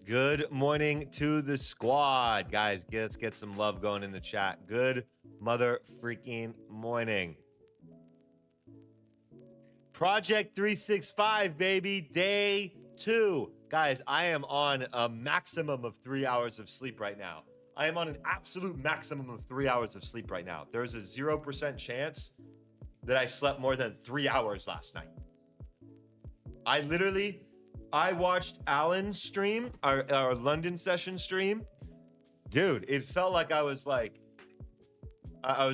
Good morning to the squad. Guys, let's get some love going in the chat. Good mother freaking morning. Project 365, baby. Day 2. Guys, I am on a maximum of 3 hours of sleep right now. I am on an absolute maximum of 3 hours of sleep right now. There's a 0% chance that I slept more than 3 hours last night. I watched Alan's stream, our London session stream. Dude, it felt like I was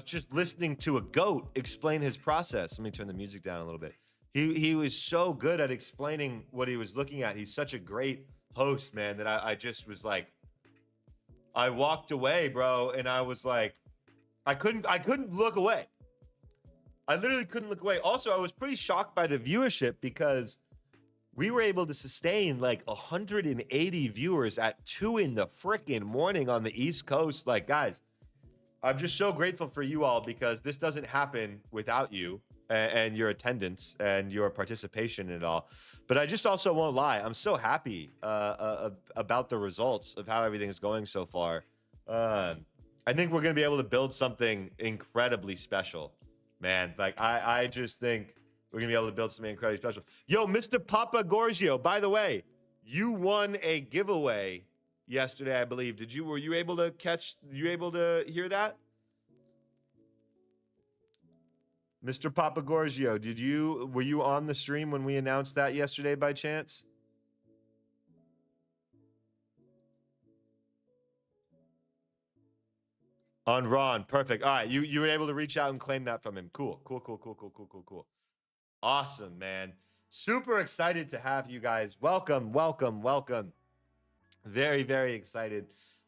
just listening to a goat explain his process. Let me turn the music down a little bit. He was so good at explaining what he was looking at. He's such a great host, man, that I just was like, I walked away, bro, and I was like, I couldn't look away. I literally couldn't look away. Also, I was pretty shocked by the viewership because we were able to sustain like 180 viewers at 2 in the freaking morning on the East Coast. Like, guys, I'm just so grateful for you all because this doesn't happen without you and your attendance and your participation in it all. But I just also won't lie. I'm so happy about the results of how everything is going so far. I think we're going to be able to build something incredibly special, man. Like, I just think we're going to be able to build something incredibly special. Yo, Mr. Papa Gorgio, by the way, you won a giveaway yesterday, I believe. Were you able to hear that? Mr. Papa Gorgio, were you on the stream when we announced that yesterday by chance? On Ron, perfect. All right, you were able to reach out and claim that from him. Cool. Awesome, man. Super excited to have you guys. Welcome. Very, very excited.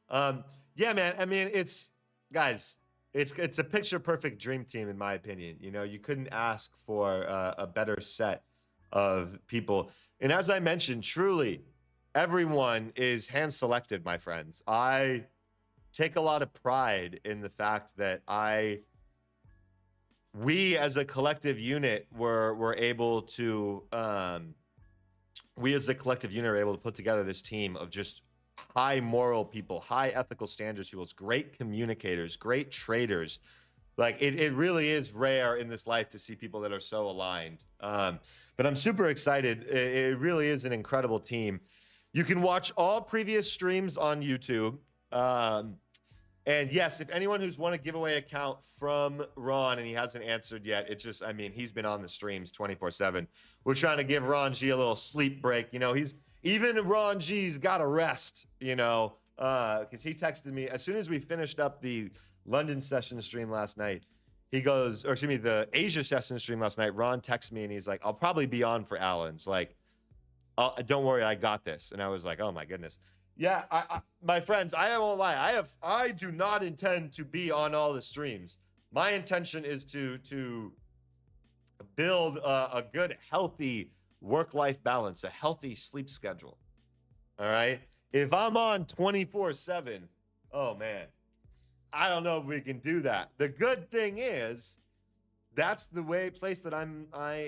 Yeah, man. I mean, it's a picture perfect dream team in my opinion. You know, you couldn't ask for a better set of people. And as I mentioned, truly, everyone is hand selected, my friends. I take a lot of pride in the fact that we as a collective unit were able to put together this team of just high moral people, high ethical standards people, great communicators, great traders. Like it really is rare in this life to see people that are so aligned. But I'm super excited. It really is an incredible team. You can watch all previous streams on YouTube. And yes, if anyone who's won a giveaway account from Ron and he hasn't answered yet, it's just, I mean, he's been on the streams 24/7. We're trying to give Ron G a little sleep break. You know, even Ron G's got to rest, you know, because he texted me as soon as we finished up the London session stream last night. The Asia session stream last night. Ron texted me and he's like, I'll probably be on for Alan's. Like, don't worry, I got this. And I was like, oh my goodness. Yeah, my friends, I won't lie. I do not intend to be on all the streams. My intention is to build a good, healthy work-life balance, a healthy sleep schedule. All right. If I'm on 24/7, oh man, I don't know if we can do that. The good thing is, that's the place that I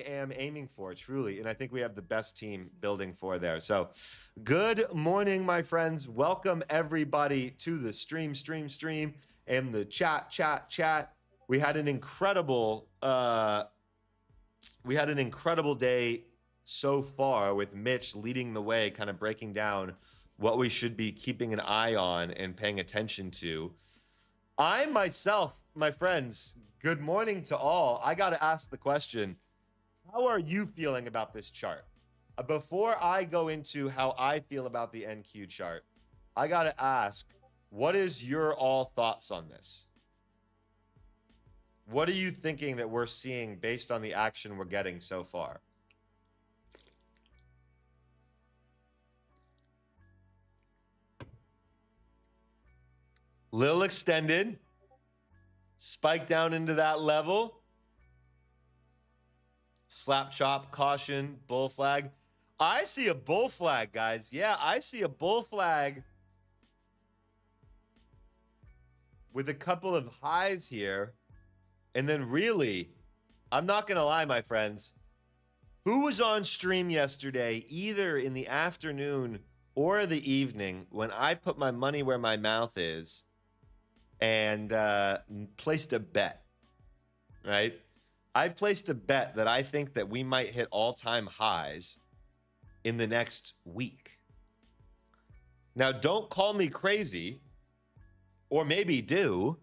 am aiming for, truly. And I think we have the best team building for there. So good morning, my friends. Welcome everybody to the stream and the chat. We had an incredible day so far with Mitch leading the way, kind of breaking down what we should be keeping an eye on and paying attention to. I myself, my friends, good morning to all. I got to ask the question, how are you feeling about this chart? Before I go into how I feel about the NQ chart, I got to ask, what is your all thoughts on this? What are you thinking that we're seeing based on the action we're getting so far? Little extended. Spike down into that level. Slap chop, caution, bull flag. I see a bull flag, guys. Yeah, I see a bull flag. with a couple of highs here. And then really, I'm not going to lie, my friends. Who was on stream yesterday, either in the afternoon or the evening, when I put my money where my mouth is and placed a bet, right? I placed a bet that I think that we might hit all-time highs in the next week. Now, don't call me crazy, or maybe do.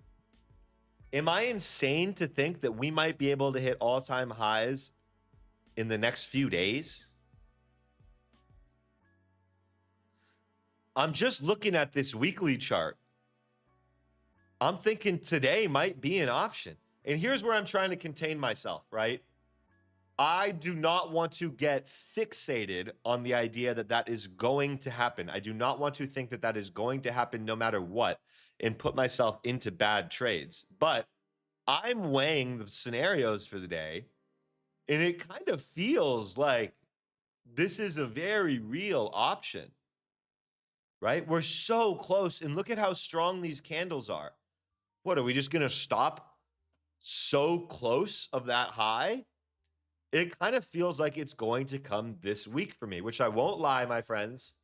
Am I insane to think that we might be able to hit all-time highs in the next few days? I'm just looking at this weekly chart. I'm thinking today might be an option. And here's where I'm trying to contain myself, right? I do not want to get fixated on the idea that that is going to happen. I do not want to think that that is going to happen no matter what and put myself into bad trades. But I'm weighing the scenarios for the day, and it kind of feels like this is a very real option, right? We're so close, and look at how strong these candles are. What, are we just going to stop so close of that high? It kind of feels like it's going to come this week for me, which I won't lie, my friends.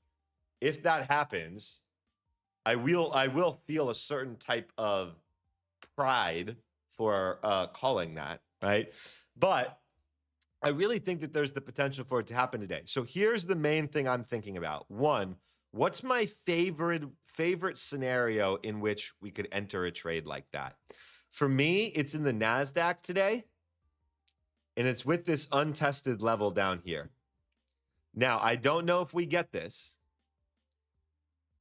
If that happens, I will feel a certain type of pride for calling that, right? But I really think that there's the potential for it to happen today. So here's the main thing I'm thinking about. One, what's my favorite scenario in which we could enter a trade like that? For me, it's in the NASDAQ today, and it's with this untested level down here. Now, I don't know if we get this.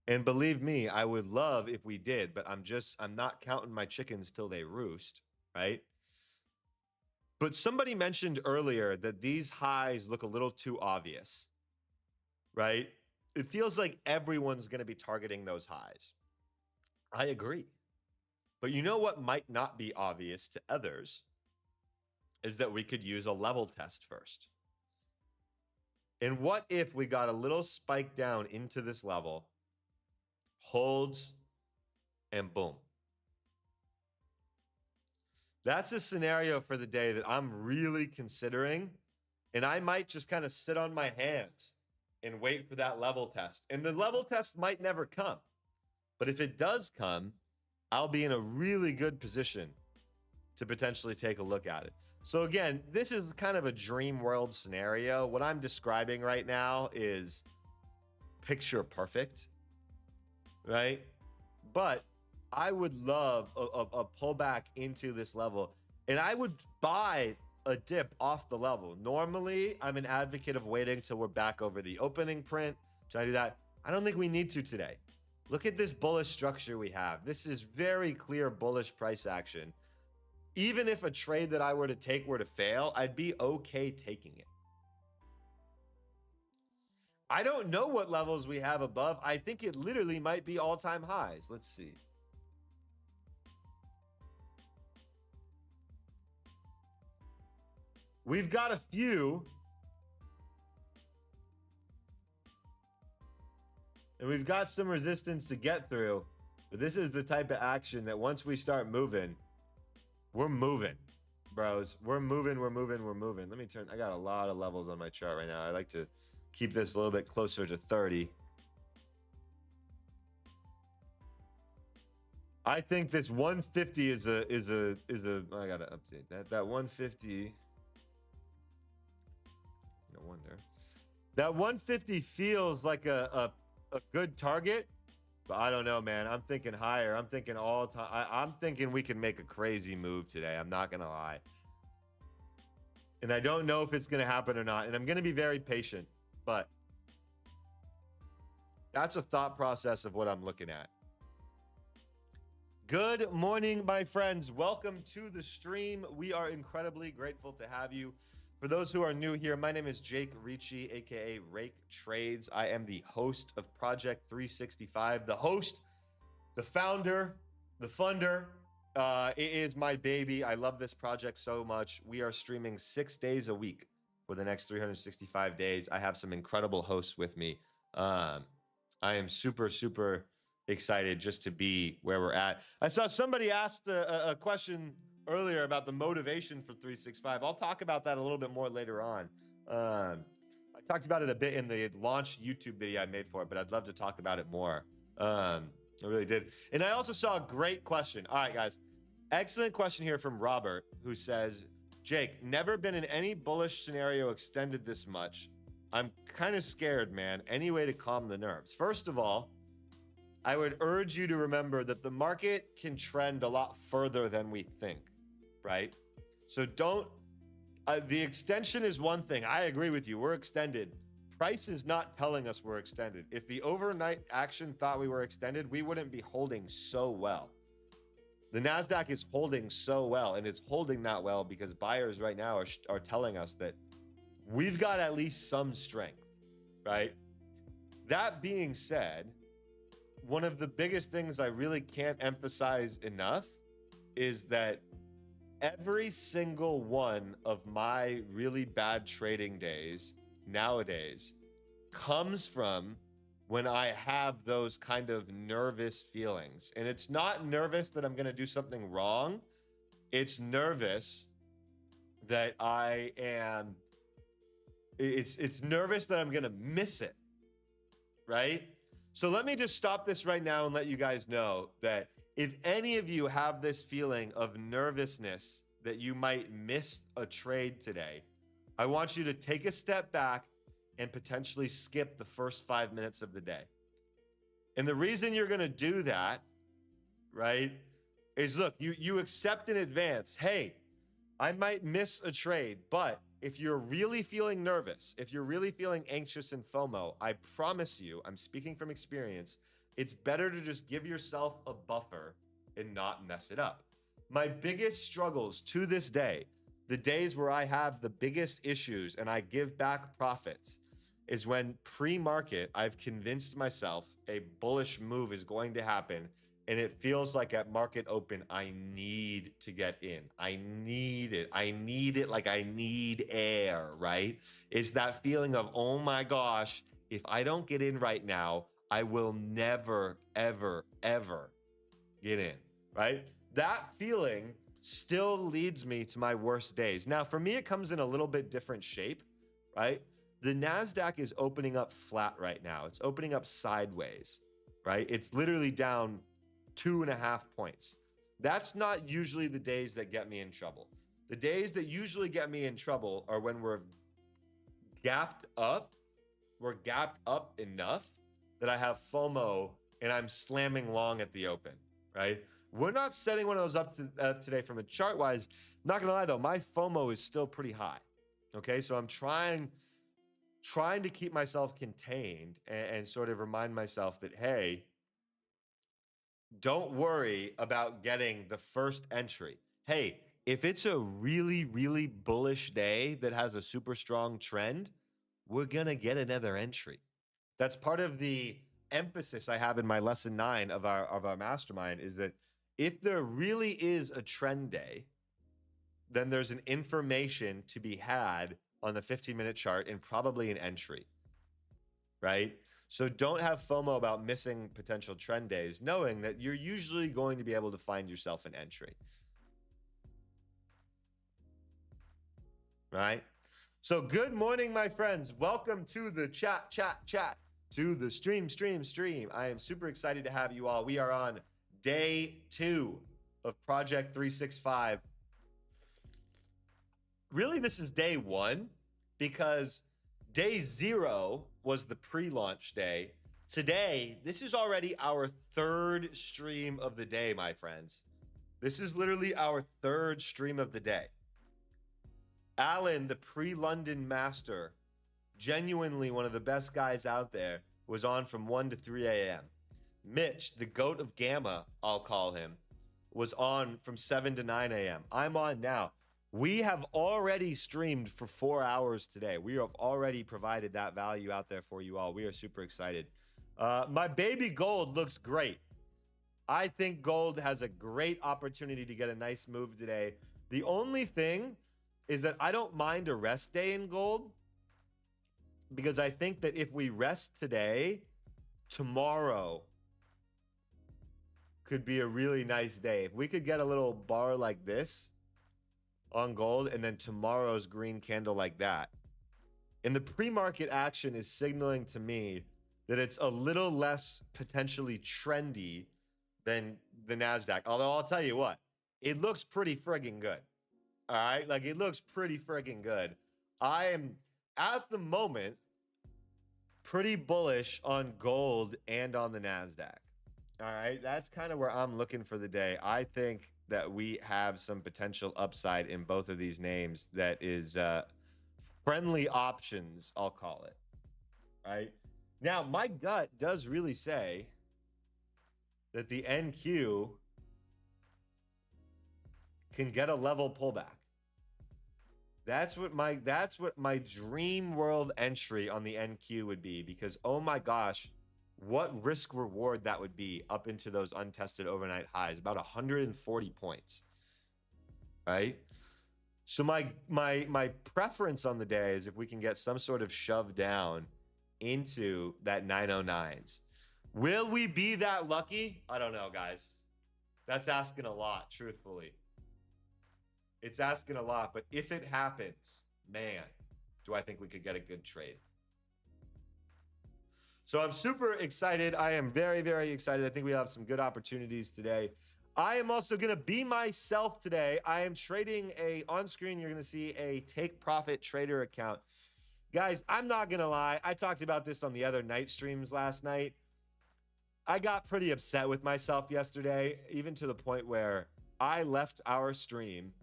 And believe me, I would love if we did, but I'm not counting my chickens till they roost, right? But somebody mentioned earlier that these highs look a little too obvious, right? It feels like everyone's going to be targeting those highs. I agree. But you know what might not be obvious to others is that we could use a level test first. And what if we got a little spike down into this level, holds, and boom? That's a scenario for the day that I'm really considering. And I might just kind of sit on my hands and wait for that level test. And the level test might never come. But if it does come, I'll be in a really good position to potentially take a look at it. So again, this is kind of a dream world scenario. What I'm describing right now is picture perfect, right? But I would love a pullback into this level, and I would buy a dip off the level. Normally, I'm an advocate of waiting till we're back over the opening print. Try to do that. I don't think we need to today. Look at this bullish structure we have. This is very clear bullish price action. Even if a trade that I were to take were to fail, I'd be okay taking it. I don't know what levels we have above. I think it literally might be all-time highs. Let's see. We've got a few. And we've got some resistance to get through. But this is the type of action that once we start moving, we're moving, bros. We're moving. Let me turn. I got a lot of levels on my chart right now. I like to keep this a little bit closer to 30. I think this 150 is a I gotta update that 150. No wonder. That 150 feels like a good target, but I don't know, man. I'm thinking higher. I'm thinking all time. I'm thinking we can make a crazy move today. I'm not gonna lie. And I don't know if it's gonna happen or not. And I'm gonna be very patient, but that's a thought process of what I'm looking at. Good morning, my friends. Welcome to the stream. We are incredibly grateful to have you. For those who are new here, my name is Jake Ricci, aka Rake Trades. I am the host of Project 365, the host, the founder, the funder. It is my baby. I love this project so much. We are streaming 6 days a week for the next 365 days. I have some incredible hosts with me. I am super excited just to be where we're at. I saw somebody asked a question earlier about the motivation for 365. I'll talk about that a little bit more later on. I talked about it a bit in the launch YouTube video I made for it, but I'd love to talk about it more. I really did. And I also saw a great question. All right, guys. Excellent question here from Robert, who says, Jake, never been in any bullish scenario extended this much. I'm kind of scared, man. Any way to calm the nerves? First of all, I would urge you to remember that the market can trend a lot further than we think, right? So don't, the extension is one thing. I agree with you. We're extended. Price is not telling us we're extended. If the overnight action thought we were extended, we wouldn't be holding so well. The NASDAQ is holding so well, and it's holding that well because buyers right now are telling us that we've got at least some strength, right? That being said, one of the biggest things I really can't emphasize enough is that every single one of my really bad trading days nowadays comes from when I have those kind of nervous feelings. And it's not nervous that I'm going to do something wrong. It's nervous that it's nervous that I'm going to miss it, right? So let me just stop this right now and let you guys know that if any of you have this feeling of nervousness that you might miss a trade today, I want you to take a step back and potentially skip the first 5 minutes of the day. And the reason you're going to do that, right, is look, you accept in advance, hey, I might miss a trade, but if you're really feeling nervous, if you're really feeling anxious and FOMO, I promise you, I'm speaking from experience, it's better to just give yourself a buffer and not mess it up. My biggest struggles to this day, the days where I have the biggest issues and I give back profits, is when pre-market, I've convinced myself a bullish move is going to happen. And it feels like at market open, I need to get in. I need it. I need it like I need air, right? It's that feeling of, oh my gosh, if I don't get in right now, I will never, ever, ever get in, right? That feeling still leads me to my worst days. Now, for me, it comes in a little bit different shape, right? The NASDAQ is opening up flat right now. It's opening up sideways, right? It's literally down 2.5 points. That's not usually the days that get me in trouble. The days that usually get me in trouble are when we're gapped up enough that I have FOMO and I'm slamming long at the open, right? We're not setting one of those up today from a chart wise. Not gonna lie though, my FOMO is still pretty high. Okay, so I'm trying to keep myself contained and sort of remind myself that, hey, don't worry about getting the first entry. Hey, if it's a really, really bullish day that has a super strong trend, we're going to get another entry. That's part of the emphasis I have in my lesson 9 of our mastermind is that if there really is a trend day, then there's an information to be had on the 15-minute chart and probably an entry, right? So don't have FOMO about missing potential trend days, knowing that you're usually going to be able to find yourself an entry, right? So good morning, my friends. Welcome to the chat, to the stream. I am super excited to have you all. We are on day 2 of Project 365. Really, this is day 1 because day 0 was the pre-launch day. Today, this is already our 3rd stream of the day, my friends. This is literally our 3rd stream of the day. Alan, the pre-London master, genuinely one of the best guys out there, was on from 1 to 3 a.m. Mitch, the goat of Gamma, I'll call him, was on from 7 to 9 a.m. I'm on now. We have already streamed for 4 hours today. We have already provided that value out there for you all. We are super excited. My baby gold looks great. I think gold has a great opportunity to get a nice move today. The only thing is that I don't mind a rest day in gold because I think that if we rest today, tomorrow could be a really nice day. If we could get a little bar like this on gold and then tomorrow's green candle like that. And the pre-market action is signaling to me that it's a little less potentially trendy than the NASDAQ. Although I'll tell you what, it looks pretty friggin' good. All right. Like it looks pretty friggin' good. I am at the moment pretty bullish on gold and on the NASDAQ. All right. That's kind of where I'm looking for the day. I think that we have some potential upside in both of these names that is friendly options, I'll call it. Right. Now, my gut does really say that the NQ can get a level pullback. That's what my dream world entry on the NQ would be, because oh my gosh, what risk reward that would be up into those untested overnight highs, about 140 points. Right? So my preference on the day is if we can get some sort of shove down into that 909s. Will we be that lucky? I don't know, guys. That's asking a lot, truthfully. It's asking a lot, but if it happens, man, do I think we could get a good trade. So I'm super excited. I am very, very excited. I think we have some good opportunities today. I am also going to be myself today. I am trading on screen, you're going to see a take profit trader account. Guys, I'm not going to lie. I talked about this on the other night streams last night. I got pretty upset with myself yesterday, even to the point where I left our stream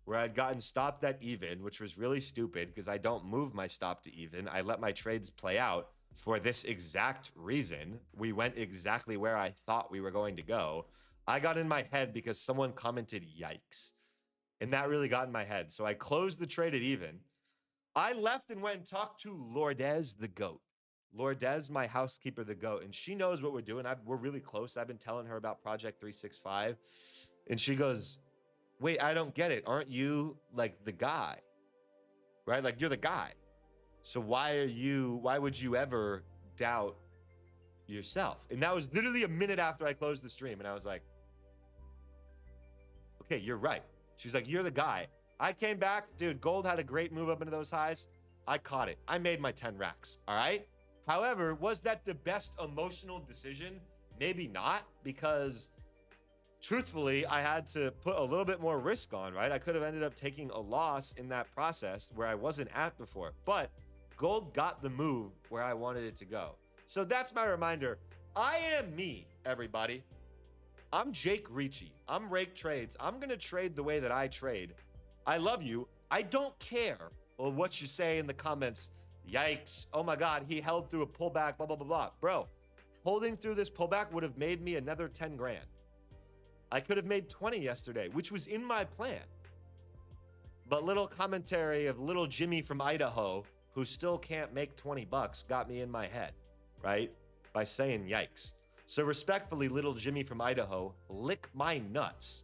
where I'd gotten stopped at even, which was really stupid because I don't move my stop to even. I let my trades play out for this exact reason. We went exactly where I thought we were going to go. I got in my head because someone commented, yikes. And that really got in my head. So I closed the trade at even. I left and went and talked to Lourdes the goat. Lourdes, my housekeeper, the goat. And she knows what we're doing. We're really close. I've been telling her about Project 365. And she goes, wait, I don't get it. Aren't you like the guy? Right? Like you're the guy. So why would you ever doubt yourself? And that was literally a minute after I closed the stream. And I was like, okay, you're right. She's like, you're the guy. I came back, dude, gold had a great move up into those highs. I caught it. I made my 10 racks. All right. However, was that the best emotional decision? Maybe not, because truthfully, I had to put a little bit more risk on, right? I could have ended up taking a loss in that process where I wasn't at before, but gold got the move where I wanted it to go. So that's my reminder. I am me, everybody. I'm Jake Ricci. I'm Rake Trades. I'm going to trade the way that I trade. I love you. I don't care what you say in the comments. Yikes. Oh my God, he held through a pullback, blah, blah, blah, blah. Bro, holding through this pullback would have made me another 10 grand. I could have made 20 yesterday, which was in my plan. But little commentary of little Jimmy from Idaho, who still can't make 20 bucks, got me in my head, right? By saying yikes. So respectfully, little Jimmy from Idaho, lick my nuts.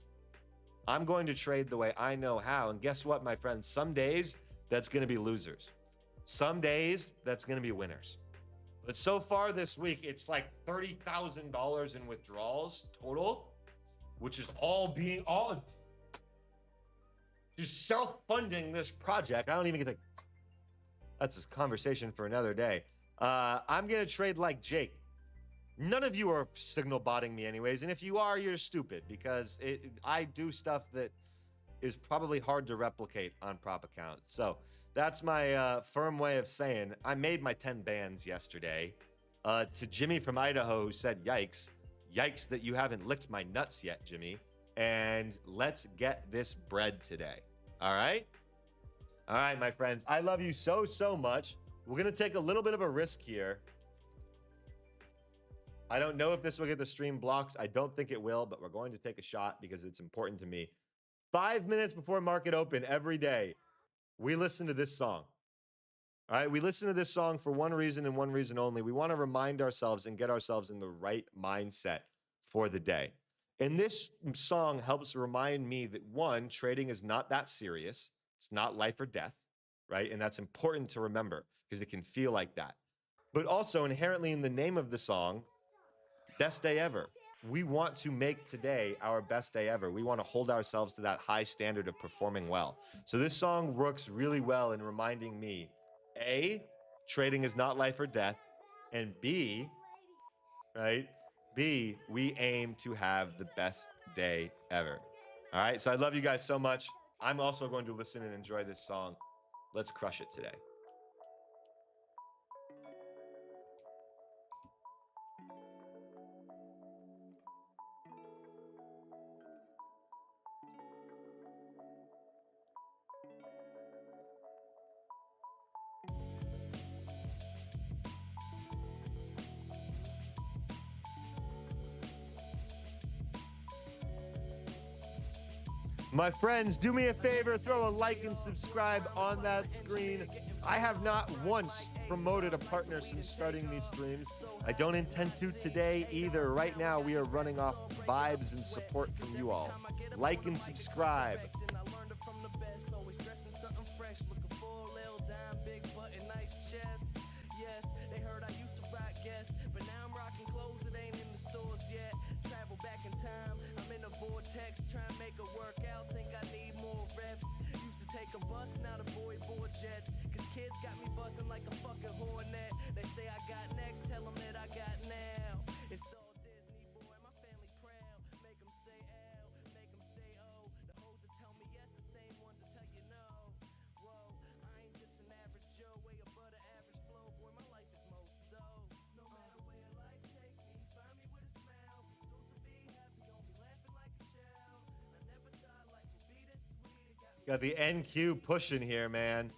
I'm going to trade the way I know how. And guess what, my friends? Some days that's going to be losers. Some days that's going to be winners. But so far this week, it's like $30,000 in withdrawals total, which is all just self-funding this project. I don't even get to, that's a conversation for another day. I'm going to trade like Jake. None of you are signal botting me anyways. And if you are, you're stupid, because I do stuff that is probably hard to replicate on prop accounts. So that's my firm way of saying I made my 10 bands yesterday. To Jimmy from Idaho, who said, yikes. Yikes that you haven't licked my nuts yet, Jimmy. And let's get this bread today. All right? All right, my friends. I love you so, so much. We're going to take a little bit of a risk here. I don't know if this will get the stream blocked. I don't think it will, but we're going to take a shot because it's important to me. 5 minutes before market open every day, we listen to this song. All right, we listen to this song for one reason and one reason only. We want to remind ourselves and get ourselves in the right mindset for the day. And this song helps remind me that, one, trading is not that serious. It's not life or death, right? And that's important to remember because it can feel like that. But also inherently in the name of the song, best day ever. we want to make today our best day ever. We want to hold ourselves to that high standard of performing well. So this song works really well in reminding me, A, trading is not life or death, and B, right? B, we aim to have the best day ever. All right, so I love you guys so much. I'm also going to listen and enjoy this song. Let's crush it today. My friends, do me a favor, throw a like and subscribe on that screen. I have not once promoted a partner since starting these streams. I don't intend to today either. Right now, we are running off vibes and support from you all. Like and subscribe. Got the NQ pushing here, man.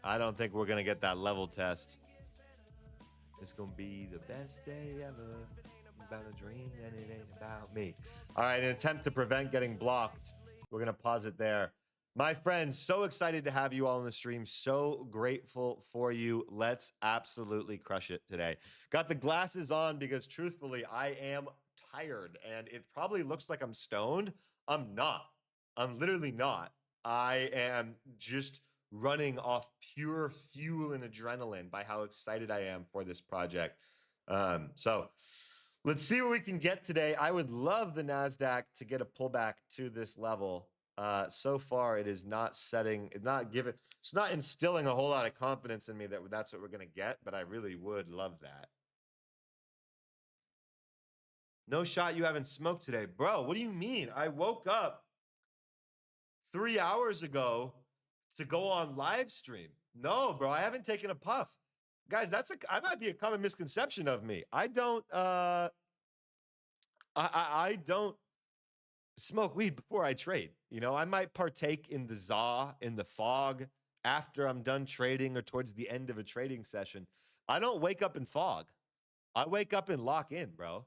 I don't think we're going to get that level test. It's going to be the best day ever. About a dream and it ain't about me. All right, in an attempt to prevent getting blocked, we're going to pause it there. My friends, so excited to have you all in the stream. So grateful for you. Let's absolutely crush it today. Got the glasses on because truthfully, I am tired and it probably looks like I'm stoned. I'm not. I'm literally not. I am just running off pure fuel and adrenaline by how excited I am for this project. So let's see what we can get today. I would love the NASDAQ to get a pullback to this level. So far, it is not setting, it's not instilling a whole lot of confidence in me that that's what we're going to get, but I really would love that. No shot you haven't smoked today. Bro, what do you mean? I woke up 3 hours ago to go on live stream. No, bro, I haven't taken a puff. Guys, I might be a common misconception of me. I don't smoke weed before I trade. You know, I might partake in the za, in the fog after I'm done trading or towards the end of a trading session. I don't wake up in fog. I wake up and lock in, bro.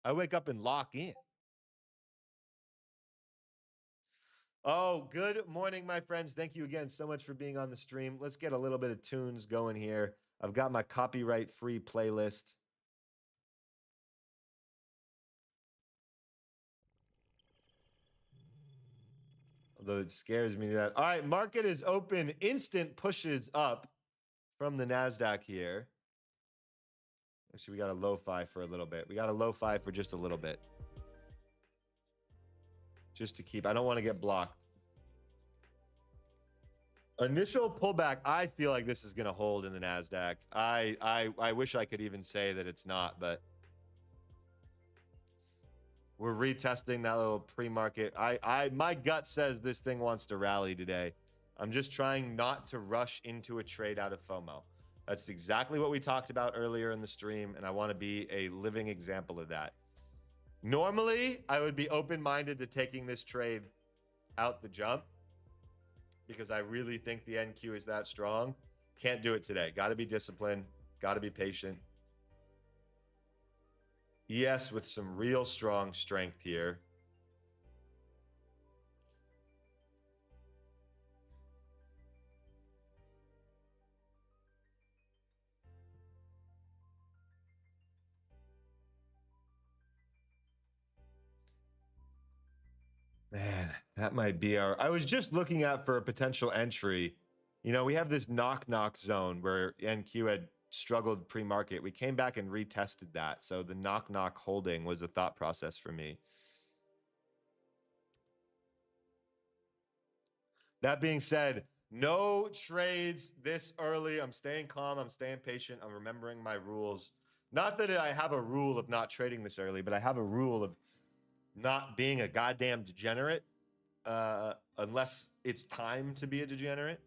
I wake up and lock in. Oh, good morning, my friends. Thank you again so much for being on the stream. Let's get a little bit of tunes going here. I've got my copyright-free playlist. Although it scares me that. All right, market is open. Instant pushes up from the NASDAQ here. Actually, we got a lo-fi for a little bit. We got a lo-fi for just a little bit. Just to keep, I don't want to get blocked. Initial pullback, I feel like this is going to hold in the NASDAQ. I wish I could even say that it's not, but we're retesting that little pre-market. My gut says this thing wants to rally today. I'm just trying not to rush into a trade out of FOMO. That's exactly what we talked about earlier in the stream, and I want to be a living example of that. Normally, I would be open-minded to taking this trade out the jump because I really think the NQ is that strong. Can't do it today. Got to be disciplined. Got to be patient. Yes, with some real strong strength here. Man, that might be our... I was just looking at for a potential entry, You know, we have this knock zone where NQ had struggled pre-market. We came back and retested that. So the knock holding was a thought process for me. That being said, no trades this early. I'm staying calm. I'm staying patient. I'm remembering my rules. Not that I have a rule of not trading this early, but I have a rule of not being a goddamn degenerate unless it's time to be a degenerate.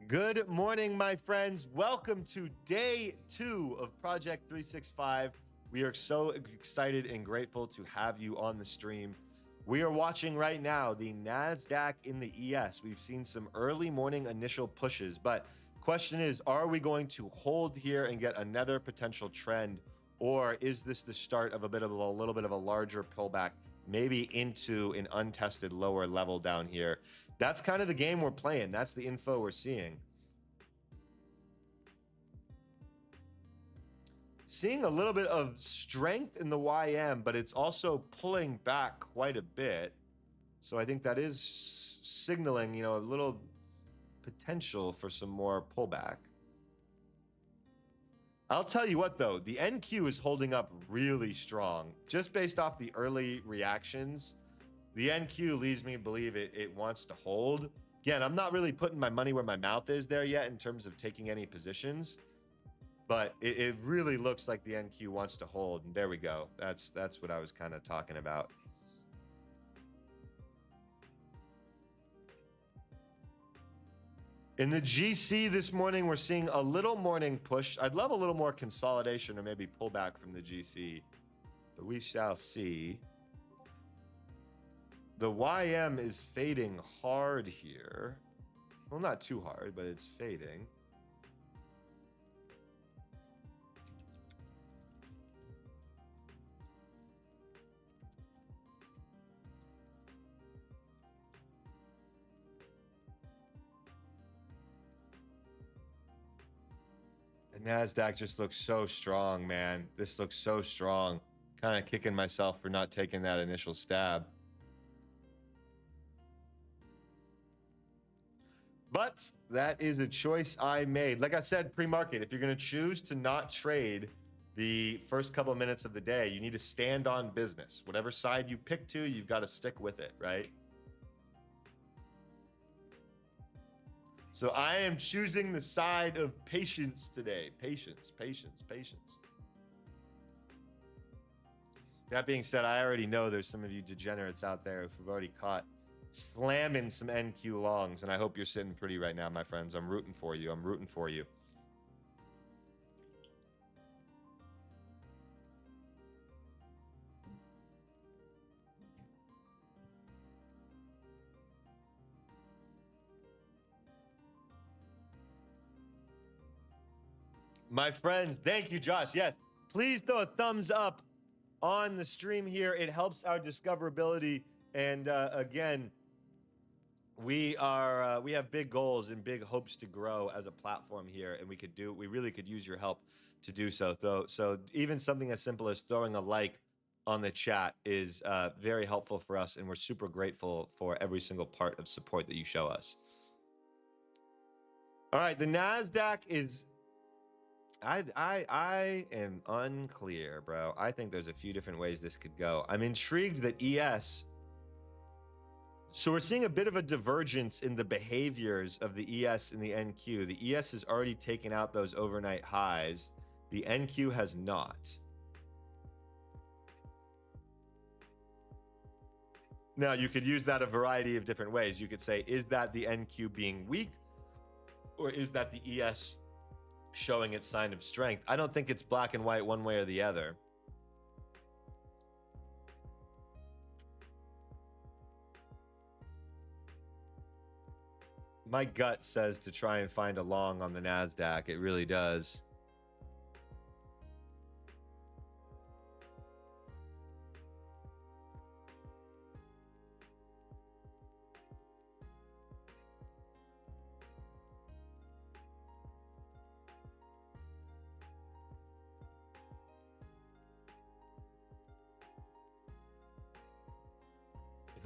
Good morning, my friends. Welcome to day 2 of Project 365. We are so excited and grateful to have you on the stream. We are watching right now the NASDAQ in the ES. We've seen some early morning initial pushes, but question is, are we going to hold here and get another potential trend, or is this the start of a little bit of a larger pullback, maybe into an untested lower level down here? That's kind of the game we're playing. That's the info we're seeing. Seeing a little bit of strength in the YM, but it's also pulling back quite a bit. So I think that is signaling, you know, a little potential for some more pullback. I'll tell you what, though, the NQ is holding up really strong. Just based off the early reactions, the NQ leads me to believe it wants to hold. Again, I'm not really putting my money where my mouth is there yet in terms of taking any positions, but it really looks like the NQ wants to hold. And there we go. That's what I was kind of talking about. In the GC this morning, we're seeing a little morning push. I'd love a little more consolidation or maybe pullback from the GC, but we shall see. The YM is fading hard here. Well, not too hard, but it's fading. The NASDAQ just looks so strong, man. This looks so strong. Kind of kicking myself for not taking that initial stab. But that is a choice I made. Like I said, pre-market, if you're going to choose to not trade the first couple of minutes of the day, you need to stand on business. Whatever side you pick to, you've got to stick with it, right? So I am choosing the side of patience today. Patience, patience, patience. That being said, I already know there's some of you degenerates out there who've already caught slamming some NQ longs, and I hope you're sitting pretty right now, my friends. I'm rooting for you. I'm rooting for you. My friends, thank you, Josh. Yes, please throw a thumbs up on the stream here. It helps our discoverability. And again, we have big goals and big hopes to grow as a platform here, and we really could use your help to do so. So even something as simple as throwing a like on the chat is very helpful for us, and we're super grateful for every single part of support that you show us. All right, the NASDAQ is. I am unclear, bro. I think there's a few different ways this could go. I'm intrigued that ES. So we're seeing a bit of a divergence in the behaviors of the ES and the NQ. The ES has already taken out those overnight highs. The NQ has not. Now, you could use that a variety of different ways. You could say, is that the NQ being weak, or is that the ES showing its sign of strength? I don't think it's black and white one way or the other. My gut says to try and find a long on the NASDAQ. It really does.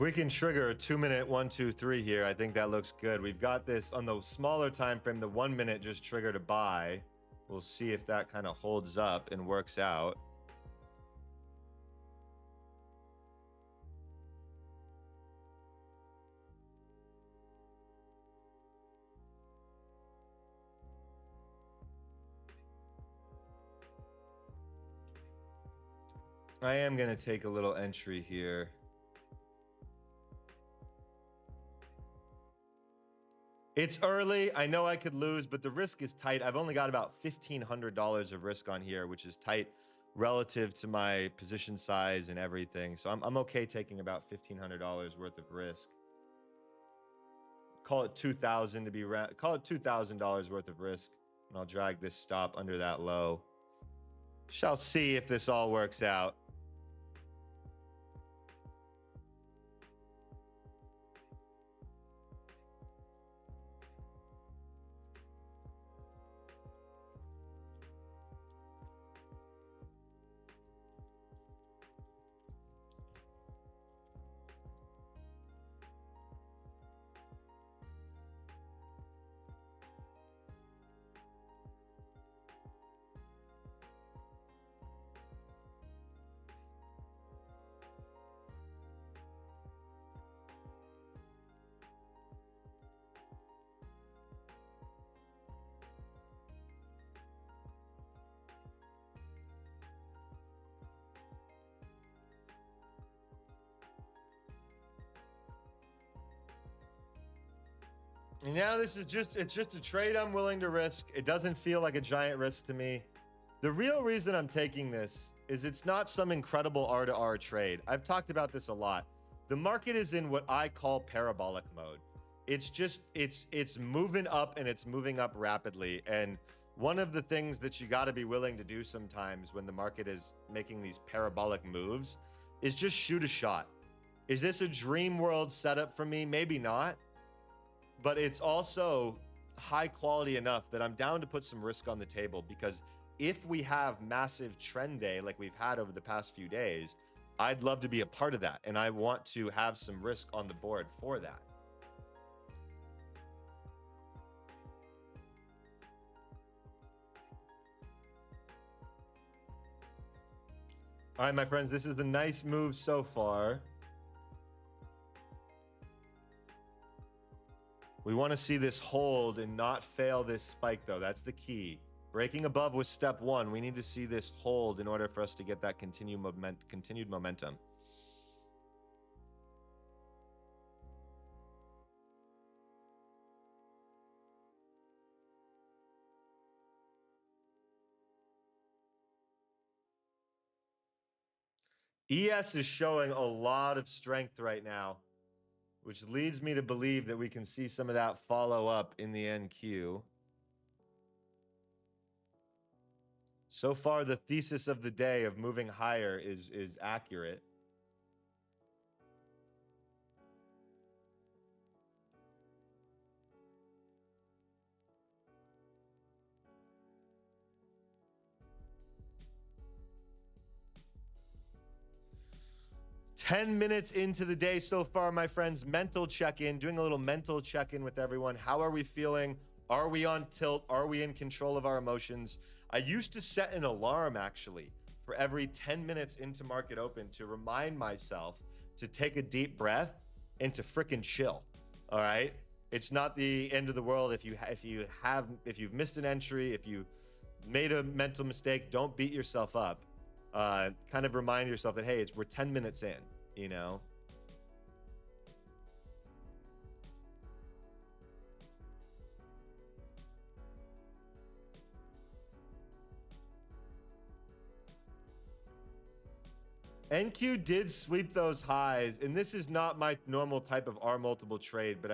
we can trigger a 2-minute 1, 2, 3 here, I think that looks good. We've got this on the smaller time frame. The 1 minute just triggered a buy. We'll see if that kind of holds up and works out. I am going to take a little entry here. It's early. I know I could lose, but the risk is tight. I've only got about $1,500 of risk on here, which is tight relative to my position size and everything. So I'm okay taking about $1,500 worth of risk. Call it $2,000 to be call it $2,000 worth of risk, and I'll drag this stop under that low. Shall see if this all works out. And now this is it's just a trade I'm willing to risk. It doesn't feel like a giant risk to me. The real reason I'm taking this is it's not some incredible R2R trade. I've talked about this a lot. The market is in what I call parabolic mode. It's just, it's moving up, and it's moving up rapidly. And one of the things that you got to be willing to do sometimes when the market is making these parabolic moves is just shoot a shot. Is this a dream world setup for me? Maybe not. But it's also high quality enough that I'm down to put some risk on the table, because if we have massive trend day like we've had over the past few days, I'd love to be a part of that. And I want to have some risk on the board for that. All right, my friends, this is the nice move so far. We want to see this hold and not fail this spike, though. That's the key. Breaking above was step one. We need to see this hold in order for us to get that continued momentum. ES is showing a lot of strength right now, which leads me to believe that we can see some of that follow up in the NQ. So far, the thesis of the day of moving higher is accurate. Ten minutes into the day so far, my friends. Mental check-in, doing a little mental check-in with everyone. How are we feeling? Are we on tilt? Are we in control of our emotions? I used to set an alarm, actually, for every 10 minutes into market open to remind myself to take a deep breath and to frickin' chill. All right? It's not the end of the world if you've missed an entry, if you made a mental mistake. Don't beat yourself up. Kind of remind yourself that, hey, we're 10 minutes in, you know? NQ did sweep those highs, and this is not my normal type of R multiple trade, but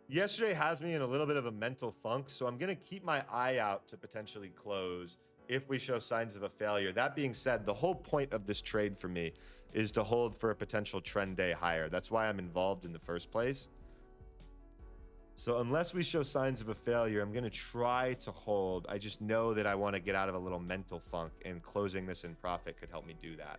yesterday has me in a little bit of a mental funk, so I'm going to keep my eye out to potentially close if we show signs of a failure. That being said, the whole point of this trade for me is to hold for a potential trend day higher. That's why I'm involved in the first place. So unless we show signs of a failure, I'm going to try to hold. I just know that I want to get out of a little mental funk, and closing this in profit could help me do that.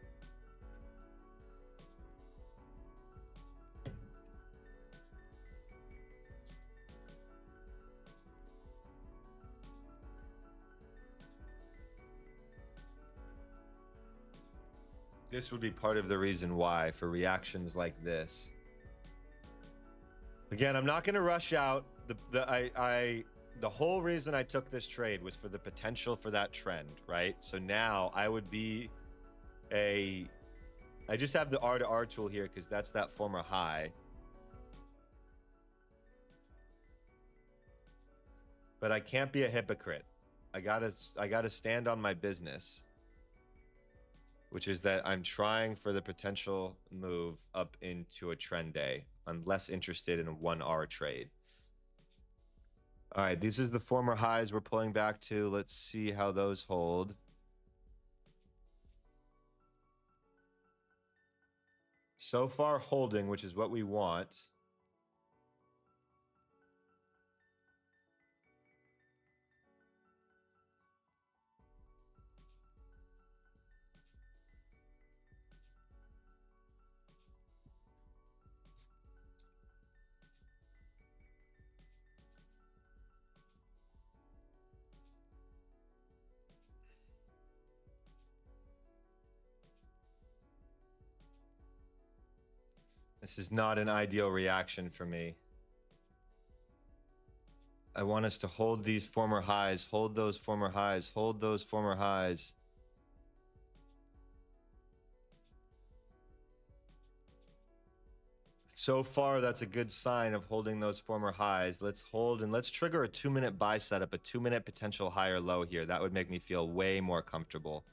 This would be part of the reason why for reactions like this. Again, I'm not going to rush out. The whole reason I took this trade was for the potential for that trend, right? So now I would be I just have the R to R tool here because that's that former high. But I can't be a hypocrite. I gotta stand on my business, which is that I'm trying for the potential move up into a trend day. I'm less interested in a 1R trade. All right, these are the former highs we're pulling back to. Let's see how those hold. So far holding, which is what we want. This is not an ideal reaction for me. I want us to hold these former highs, hold those former highs, hold those former highs. So far, that's a good sign of holding those former highs. Let's hold and let's trigger a 2-minute buy setup, a 2-minute potential higher low here. That would make me feel way more comfortable.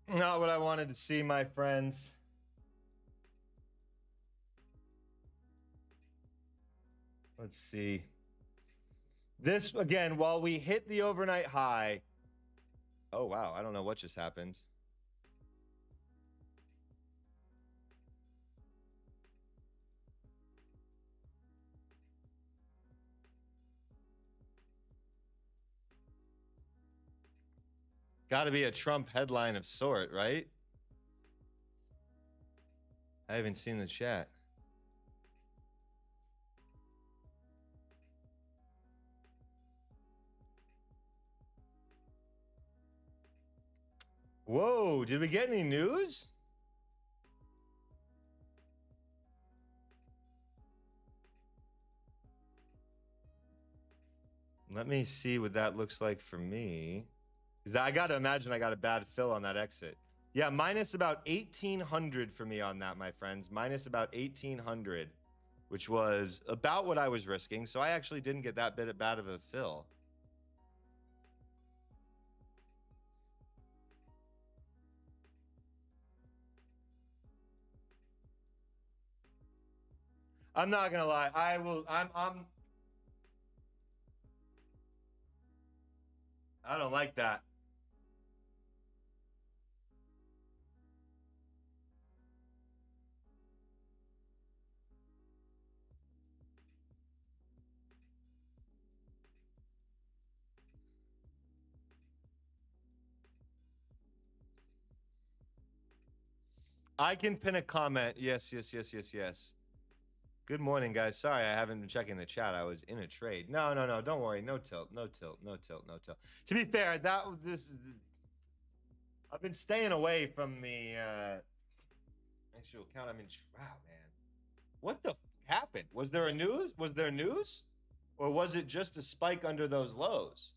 Not what I wanted to see, my friends. Let's see. This, again, while we hit the overnight high. Oh, wow. I don't know what just happened. Got to be a Trump headline of sort, right? I haven't seen the chat. Whoa, did we get any news? Let me see what that looks like for me. Because I got to imagine I got a bad fill on that exit. Yeah, minus about 1,800 for me on that, my friends. Minus about 1,800, which was about what I was risking. So I actually didn't get that bad of a fill. I'm not gonna lie. I don't like that. I can pin a comment. Yes, yes, yes, yes, yes. Good morning, guys. Sorry, I haven't been checking the chat. I was in a trade. No, no, no. Don't worry. No tilt. No tilt. No tilt. No tilt. To be fair, I've been staying away from the actual account. I'm in. Wow, man. What the happened? Was there a news? Was there news, or was it just a spike under those lows?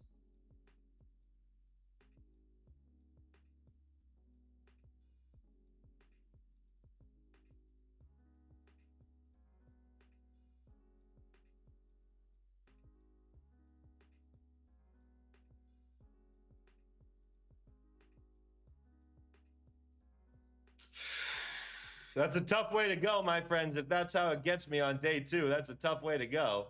That's a tough way to go, my friends. If that's how it gets me on day 2, that's a tough way to go.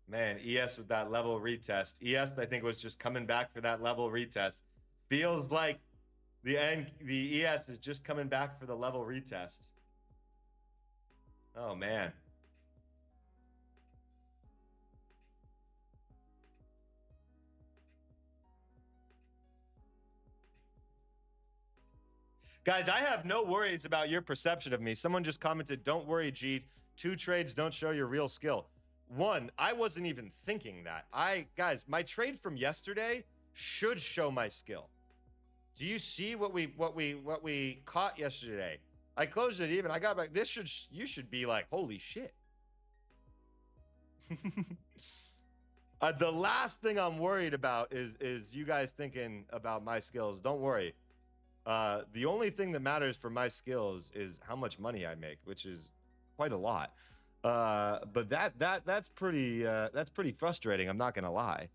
Man, ES with that level retest. ES, I think, was just coming back for that level retest. Feels like the ES is just coming back for the level retest. Oh, man. Guys, I have no worries about your perception of me. Someone just commented, don't worry, Jeet. 2 trades don't show your real skill. 1, I wasn't even thinking that. Guys, my trade from yesterday should show my skill. Do you see what we caught yesterday? I closed it even. I got back. You should be like, holy shit. The last thing I'm worried about is you guys thinking about my skills. Don't worry. The only thing that matters for my skills is how much money I make, which is quite a lot. But that's pretty frustrating. I'm not gonna lie.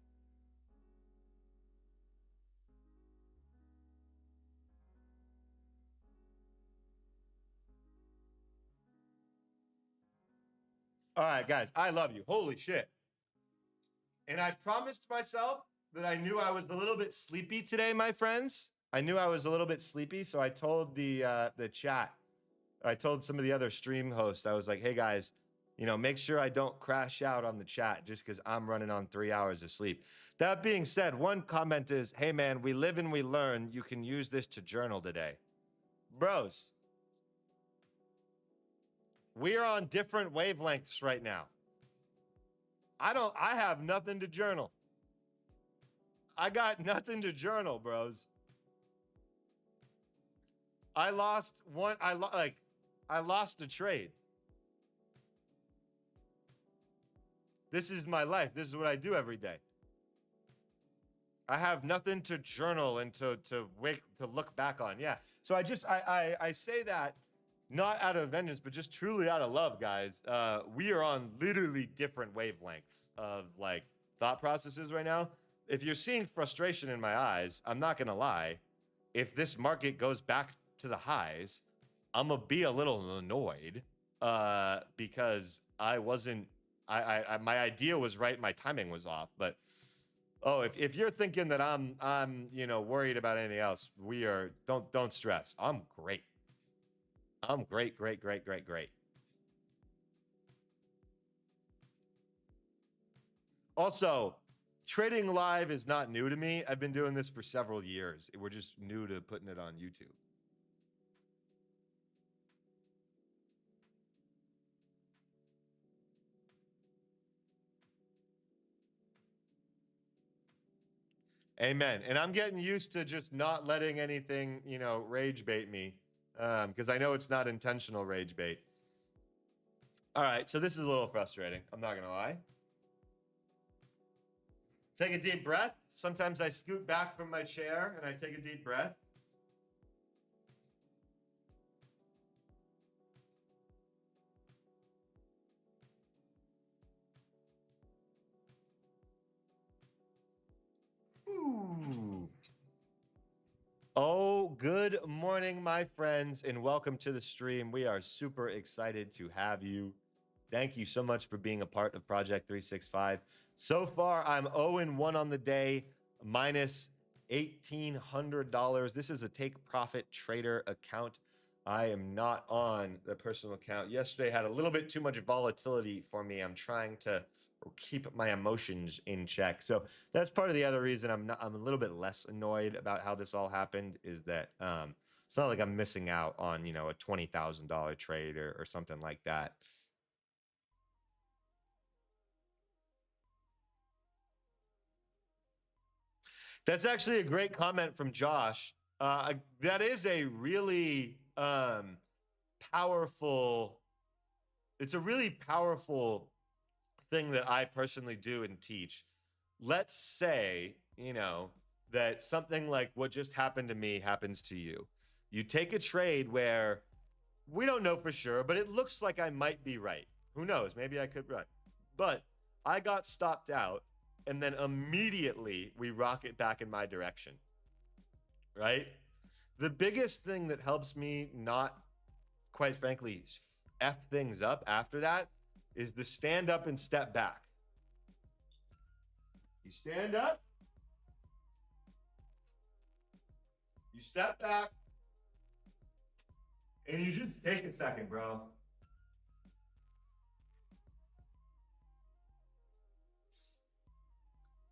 All right, guys, I love you. Holy shit. And I promised myself that I knew I was a little bit sleepy today, my friends. I knew I was a little bit sleepy, so I told the chat. I told some of the other stream hosts, I was like, hey guys, make sure I don't crash out on the chat just because I'm running on 3 hours of sleep. That being said, one comment is, hey man, we live and we learn. You can use this to journal today. Bros, we are on different wavelengths right now. I have nothing to journal. I got nothing to journal, bros. I lost a trade. This is my life. This is what I do every day. I have nothing to journal and to look back on. Yeah. So I say that not out of vengeance, but just truly out of love, guys. We are on literally different wavelengths of like thought processes right now. If you're seeing frustration in my eyes, I'm not gonna lie. If this market goes back to the highs, I'm gonna be a little annoyed because I wasn't. My idea was right, my timing was off. But if you're thinking that I'm worried about anything else, we are. Don't stress. I'm great. I'm great. Also, trading live is not new to me. I've been doing this for several years. We're just new to putting it on YouTube. Amen. And I'm getting used to just not letting anything, rage bait me, because I know it's not intentional rage bait. All right, so this is a little frustrating. I'm not gonna lie. Take a deep breath. Sometimes I scoot back from my chair and I take a deep breath. Ooh. Oh, good morning, my friends, and welcome to the stream. We are super excited to have you. Thank you so much for being a part of Project 365. So far, I'm 0-1 on the day, minus $1,800. This is a take profit trader account. I am not on the personal account. Yesterday had a little bit too much volatility for me. I'm trying to keep my emotions in check. So that's part of the other reason I'm a little bit less annoyed about how this all happened, is that it's not like I'm missing out on, you know, a $20,000 trade or something like that. That's actually a great comment from Josh. That is a really powerful, it's a really powerful thing that I personally do and teach. Let's say, you know, that something like what just happened to me happens to you. You take a trade where we don't know for sure, but it looks like I might be right. Who knows? Maybe I could be right. But I got stopped out, and then immediately we rocket back in my direction. Right? The biggest thing that helps me not, quite frankly, F things up after that is the stand up and step back. You stand up, you step back, and you just take a second, bro.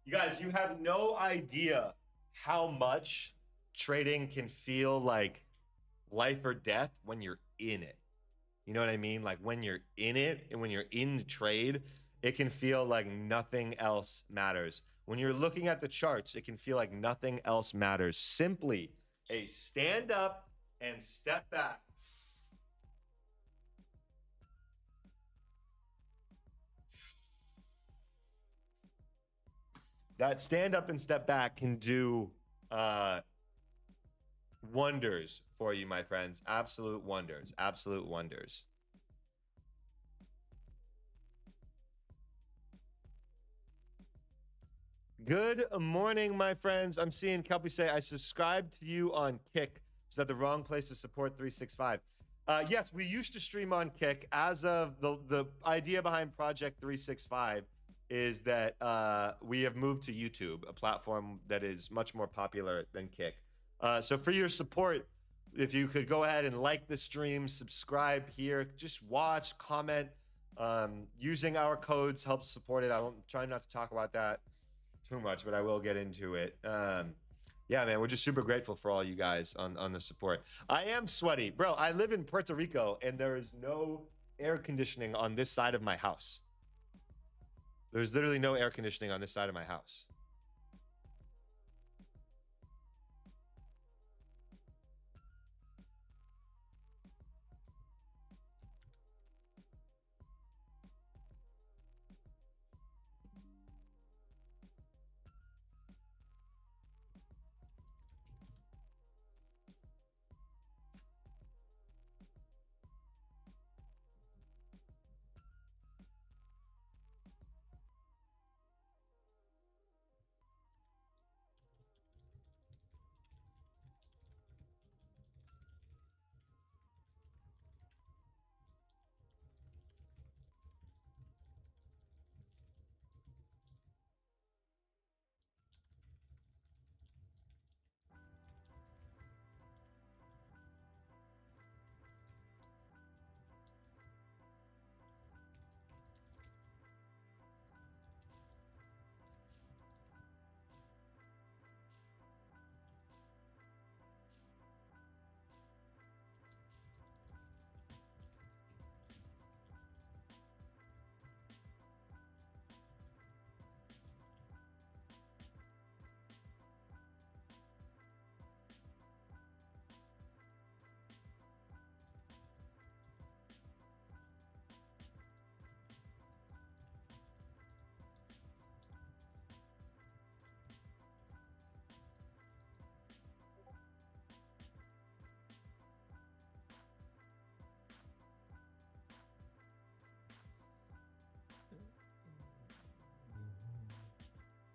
You guys, you have no idea how much trading can feel like life or death when you're in it. You know what I mean? Like when you're in it and when you're in the trade, it can feel like nothing else matters. When you're looking at the charts, it can feel like nothing else matters. Simply a stand up and step back. That stand up and step back can do wonders for you, my friends. Absolute wonders. Absolute wonders. Good morning, my friends. I'm seeing Kelpie say, I subscribed to you on Kick. Is that the wrong place to support 365? Yes, we used to stream on Kick. As of the idea behind Project 365 is that we have moved to YouTube, a platform that is much more popular than Kick. So for your support, if you could go ahead and like the stream, subscribe here, just watch, comment. Using our codes helps support it. I won't try not to talk about that too much, but I will get into it. Yeah, man, we're just super grateful for all you guys on the support. I am sweaty, bro. I live in Puerto Rico, and there is no air conditioning on this side of my house. There's literally no air conditioning on this side of my house.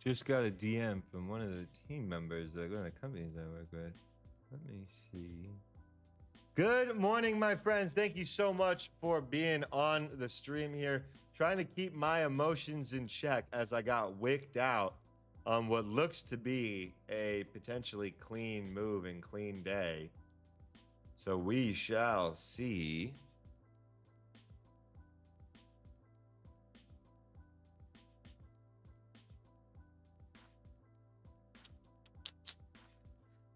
Just got a DM from one of the team members, one of the companies I work with. Let me see. Good morning, my friends. Thank you so much for being on the stream here. Trying to keep my emotions in check as I got wicked out on what looks to be a potentially clean move and clean day. So we shall see.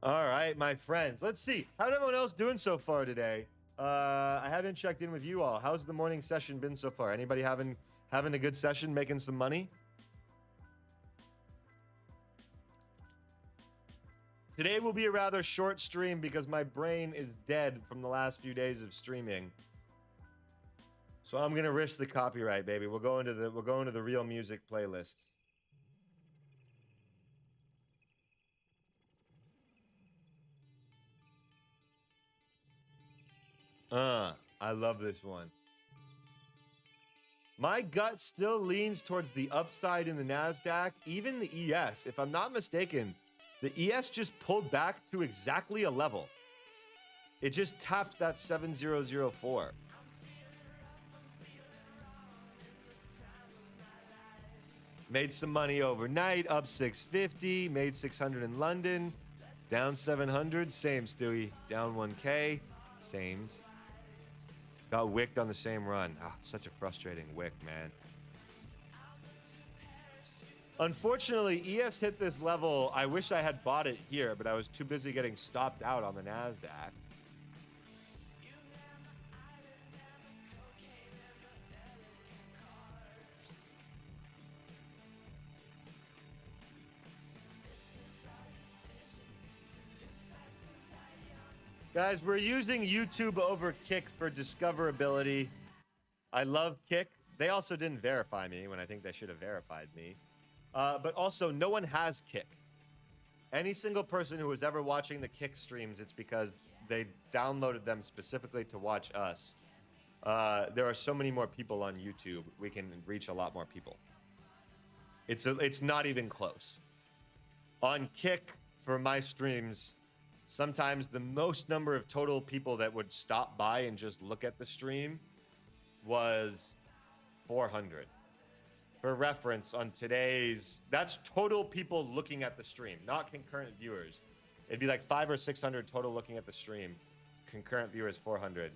All right, my friends. Let's see. How's everyone else doing so far today? I haven't checked in with you all. How's the morning session been so far? Anybody having a good session, making some money? Today will be a rather short stream because my brain is dead from the last few days of streaming. So I'm gonna risk the copyright, baby. We'll go into the real music playlist. I love this one. My gut still leans towards the upside in the NASDAQ, even the ES. If I'm not mistaken, the ES just pulled back to exactly a level. It just tapped that 7004. Made some money overnight, up 650, made 600 in London, down 700, same Stewie, down 1K, sames. Got wicked on the same run. Such a frustrating wick, man. Unfortunately, ES hit this level. I wish I had bought it here, but I was too busy getting stopped out on the NASDAQ. Guys, we're using YouTube over Kick for discoverability. I love Kick. They also didn't verify me when I think they should have verified me. But also, no one has Kick. Any single person who was ever watching the Kick streams, it's because they downloaded them specifically to watch us. There are so many more people on YouTube. We can reach a lot more people. It's not even close. On Kick, for my streams, sometimes the most number of total people that would stop by and just look at the stream was 400. For reference, on today's, that's total people looking at the stream, not concurrent viewers. It'd be like 500 or 600 total looking at the stream. Concurrent viewers 400,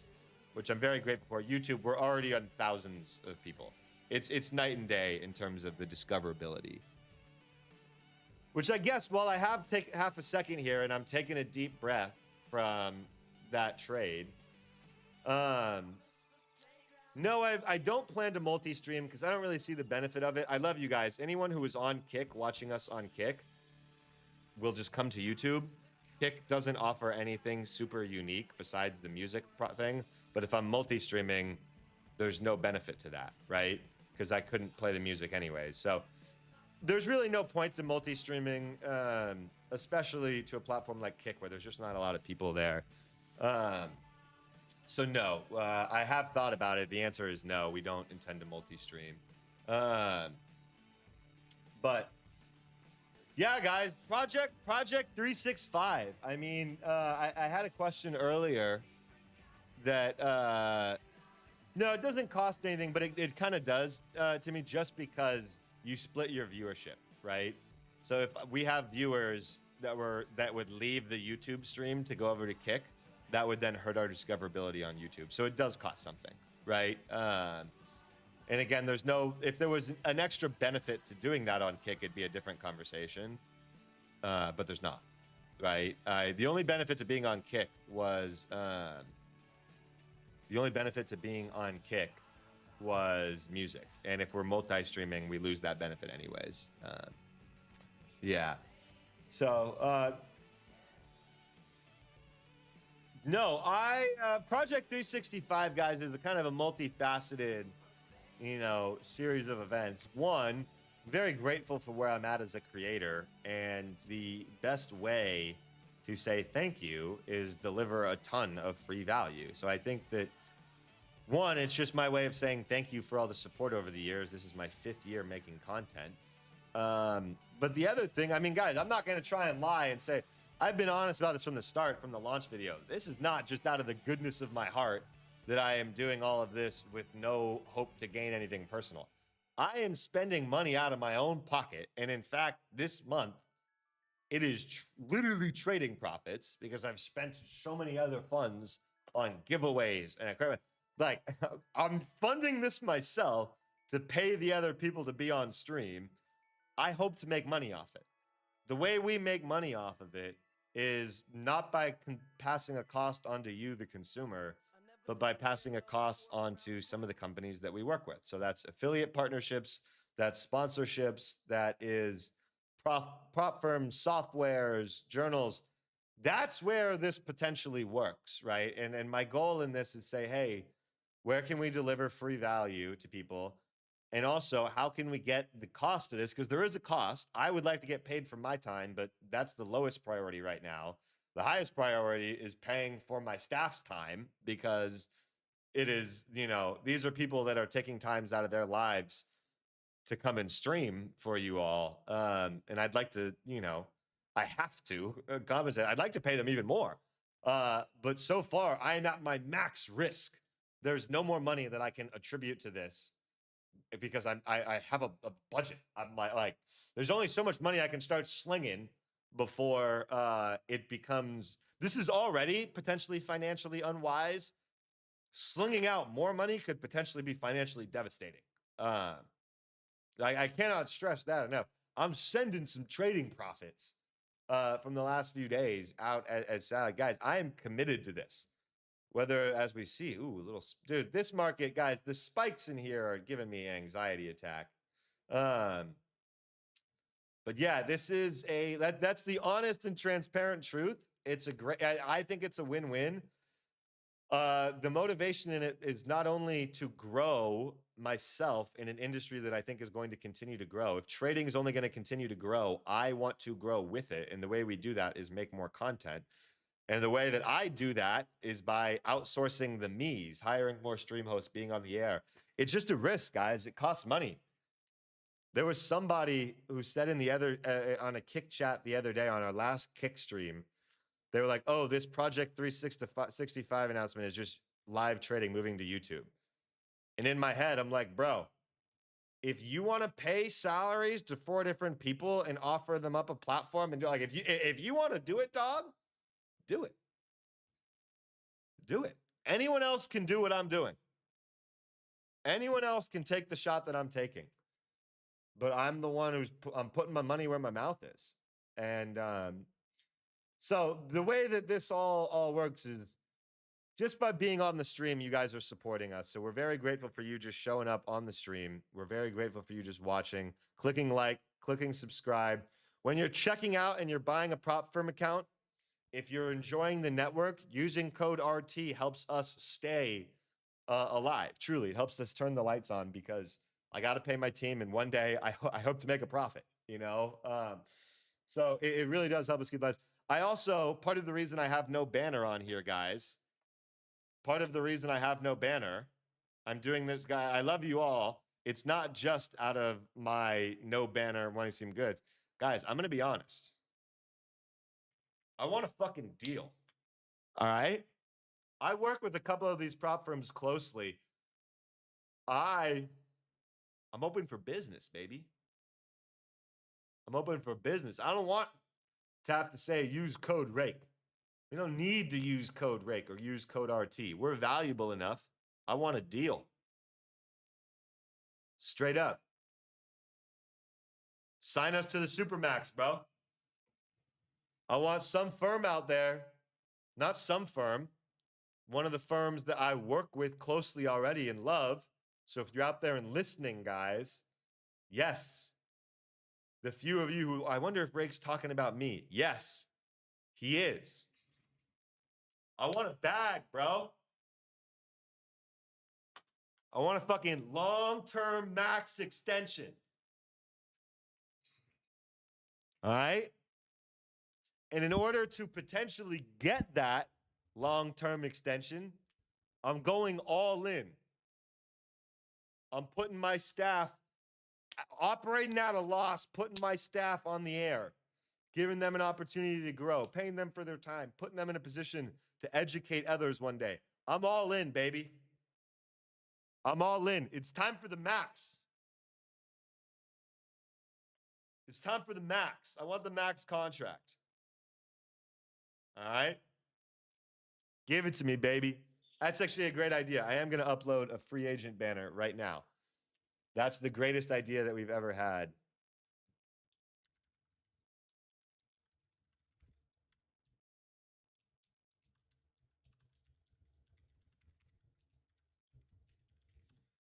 which I'm very grateful for. YouTube, we're already on thousands of people. It's night and day in terms of the discoverability. Which I guess, while I have taken half a second here and I'm taking a deep breath from that trade, no, I don't plan to multi-stream because I don't really see the benefit of it. I love you guys. Anyone who is on Kick, watching us on Kick, will just come to YouTube. Kick doesn't offer anything super unique besides the music thing. But if I'm multi-streaming, there's no benefit to that, right? Because I couldn't play the music anyways. So there's really no point to multi-streaming, especially to a platform like Kick where there's just not a lot of people there. So no, I have thought about it. The answer is no, we don't intend to multi-stream. But yeah, guys, Project 365. I mean, I had a question earlier that, no, it doesn't cost anything, but it kind of does to me, just because you split your viewership, right? So if we have viewers that would leave the YouTube stream to go over to Kick, that would then hurt our discoverability on YouTube. So it does cost something, right? And again, if there was an extra benefit to doing that on Kick, it'd be a different conversation. But there's not, right? The only benefit to being on Kick was music. And if we're multi-streaming, we lose that benefit anyways. Yeah. So, no, Project 365, guys, is a kind of a multifaceted, series of events. One, I'm very grateful for where I'm at as a creator, and the best way to say thank you is deliver a ton of free value. So I think that, one, it's just my way of saying thank you for all the support over the years. This is my 5th year making content. But the other thing, I mean, guys, I'm not going to try and lie and say, I've been honest about this from the start, from the launch video. This is not just out of the goodness of my heart that I am doing all of this with no hope to gain anything personal. I am spending money out of my own pocket. And in fact, this month, it is literally trading profits because I've spent so many other funds on giveaways and equipment. Like, I'm funding this myself to pay the other people to be on stream. I hope to make money off it. The way we make money off of it is not by passing a cost onto you, the consumer, but by passing a cost onto some of the companies that we work with. So that's affiliate partnerships, that's sponsorships, that is prop firms, softwares, journals. That's where this potentially works, right? And my goal in this is say, hey, where can we deliver free value to people? And also, how can we get the cost of this? Because there is a cost. I would like to get paid for my time, but that's the lowest priority right now. The highest priority is paying for my staff's time because it is, these are people that are taking times out of their lives to come and stream for you all. And I'd like to, I have to compensate. I'd like to pay them even more. But so far, I am at my max risk. There's no more money that I can attribute to this because I have a budget. I'm like, there's only so much money I can start slinging before it becomes. This is already potentially financially unwise. Slinging out more money could potentially be financially devastating. I cannot stress that enough. I'm sending some trading profits from the last few days out as salad. Guys, I am committed to this. Whether, as we see, dude, this market, guys, the spikes in here are giving me anxiety attack. But yeah, this is that's the honest and transparent truth. It's a great, I think it's a win-win. The motivation in it is not only to grow myself in an industry that I think is going to continue to grow. If trading is only going to continue to grow, I want to grow with it. And the way we do that is make more content. And the way that I do that is by outsourcing the me's, hiring more stream hosts, being on the air. It's just a risk, guys. It costs money. There was somebody who said in the other on a Kick chat the other day on our last Kick stream, they were like, "Oh, this Project 365 announcement is just live trading moving to YouTube." And in my head, I'm like, "Bro, if you want to pay salaries to 4 different people and offer them up a platform and do like if you want to do it, dog, do it. Do it. Anyone else can do what I'm doing. Anyone else can take the shot that I'm taking. But I'm the one I'm putting my money where my mouth is." And so the way that this all works is just by being on the stream, you guys are supporting us. So we're very grateful for you just showing up on the stream. We're very grateful for you just watching, clicking like, clicking subscribe. When you're checking out and you're buying a prop firm account, if you're enjoying the network, using code RT helps us stay alive. Truly, it helps us turn the lights on because I got to pay my team, and one day I hope to make a profit. So it really does help us keep lives. I also, part of the reason I have no banner on here, guys. Part of the reason I have no banner, I'm doing this, guy. I love you all. It's not just out of my no banner wanting to seem good, guys. I'm gonna be honest. I want a fucking deal. All right. I work with a couple of these prop firms closely. I'm open for business, baby. I'm open for business. I don't want to have to say use code RAKE. We don't need to use code RAKE or use code RT. We're valuable enough. I want a deal. Straight up. Sign us to the Supermax, bro. I want some firm out there, not some firm, one of the firms that I work with closely already and love. So if you're out there and listening, guys, yes. The few of you who, I wonder if Rake's talking about me. Yes, he is. I want a bag, bro. I want a fucking long-term max extension. All right? And in order to potentially get that long-term extension, I'm going all in. I'm putting my staff, operating at a loss, putting my staff on the air, giving them an opportunity to grow, paying them for their time, putting them in a position to educate others one day. I'm all in, baby. I'm all in. It's time for the max. It's time for the max. I want the max contract. All right? Give it to me, baby. That's actually a great idea. I am going to upload a free agent banner right now. That's the greatest idea that we've ever had.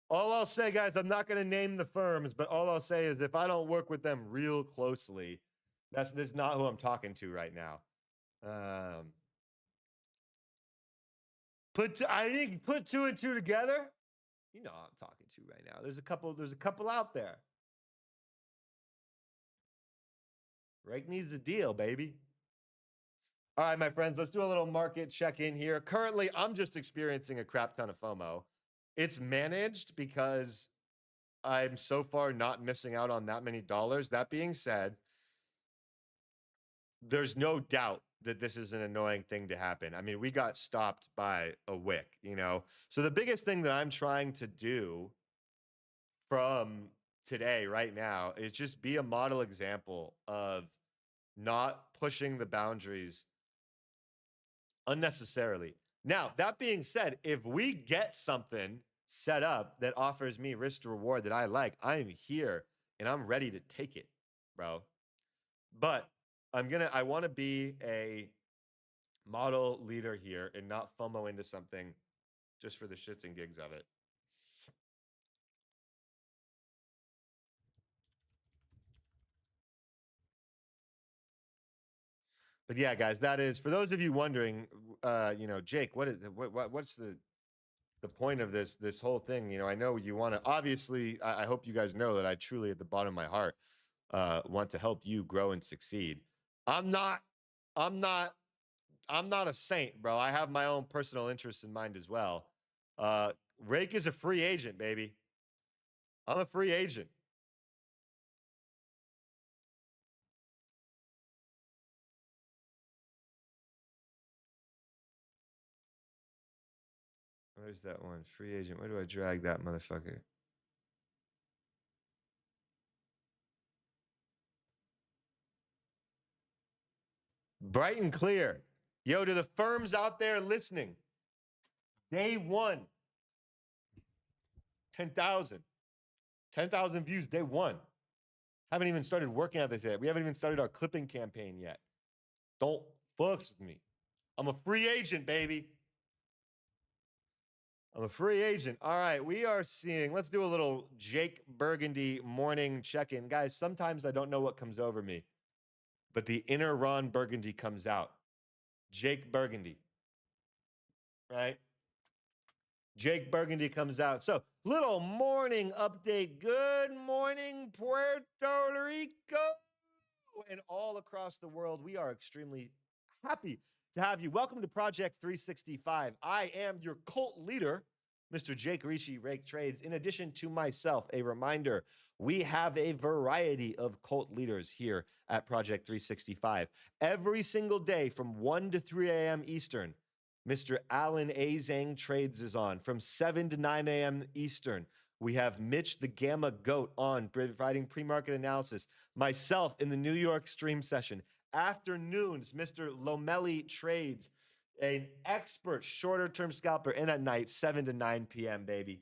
All I'll say, guys, I'm not going to name the firms, but all I'll say is if I don't work with them real closely, this is not who I'm talking to right now. I think put two and two together. You know who I'm talking to right now. There's a couple out there. Rake needs a deal, baby. All right, my friends, let's do a little market check-in here. Currently, I'm just experiencing a crap ton of FOMO. It's managed because I'm so far not missing out on that many dollars. That being said, there's no doubt that this is an annoying thing to happen. I mean, we got stopped by a wick, you know? So the biggest thing that I'm trying to do from today, right now, is just be a model example of not pushing the boundaries unnecessarily. Now, that being said, if we get something set up that offers me risk to reward that I like, I am here and I'm ready to take it, bro. But I want to be a model leader here and not FOMO into something just for the shits and gigs of it. But yeah, guys, that is for those of you wondering, Jake, what's the point of this whole thing? You know, I know you want to obviously I hope you guys know that I truly at the bottom of my heart want to help you grow and succeed. I'm not I'm not I'm not a saint, bro. I have my own personal interests in mind as well. Rake is a free agent, baby. I'm a free agent. Where's that one? Free agent. Where do I drag that motherfucker? Bright and clear. Yo, to the firms out there listening, day one, 10,000. 10,000 views day one. Haven't even started working on this yet. We haven't even started our clipping campaign yet. Don't fuck with me. I'm a free agent, baby. I'm a free agent. All right, we are seeing, let's do a little Jake Burgundy morning check-in. Guys, sometimes I don't know what comes over me, but the inner Ron Burgundy comes out. Jake Burgundy, right? Jake Burgundy comes out. So, little morning update. Good morning, Puerto Rico. And all across the world, we are extremely happy to have you. Welcome to Project 365. I am your cult leader, Mr. Jake Ricci, Rake Trades. In addition to myself, a reminder, we have a variety of cult leaders here at Project 365. Every single day from 1 to 3 a.m. Eastern, Mr. Alan Azang Trades is on. From 7 to 9 a.m. Eastern, we have Mitch the Gamma Goat on, providing pre-market analysis. Myself in the New York stream session. Afternoons, Mr. Lomelli Trades, an expert shorter-term scalper. And at night, 7 to 9 p.m., baby,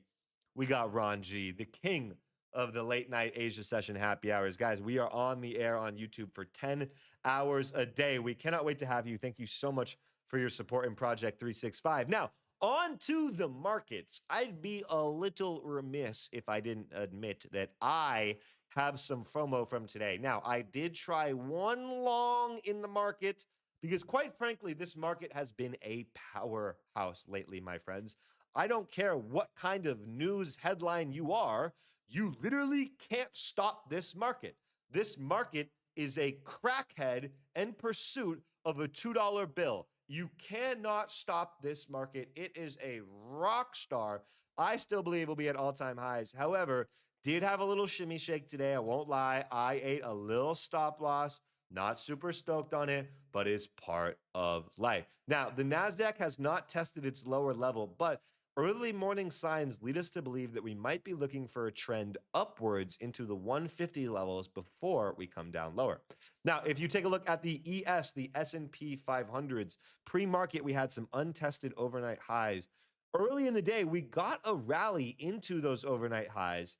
we got Ron G, the king of the late-night Asia session happy hours. Guys, we are on the air on YouTube for 10 hours a day. We cannot wait to have you. Thank you so much for your support in Project 365. Now, on to the markets. I'd be a little remiss if I didn't admit that I have some FOMO from today. Now, I did try one long in the market because, quite frankly, this market has been a powerhouse lately, my friends. I don't care what kind of news headline you are, you literally can't stop this market. This market is a crackhead in pursuit of a $2 bill. You cannot stop this market. It is a rock star. I still believe will be at all-time highs. However, did have a little shimmy shake today. I won't lie. I ate a little stop loss. Not super stoked on it, but it's part of life. Now, the NASDAQ has not tested its lower level, but early morning signs lead us to believe that we might be looking for a trend upwards into the 150 levels before we come down lower. Now, if you take a look at the ES, the S&P 500s, pre-market, we had some untested overnight highs. Early in the day, we got a rally into those overnight highs,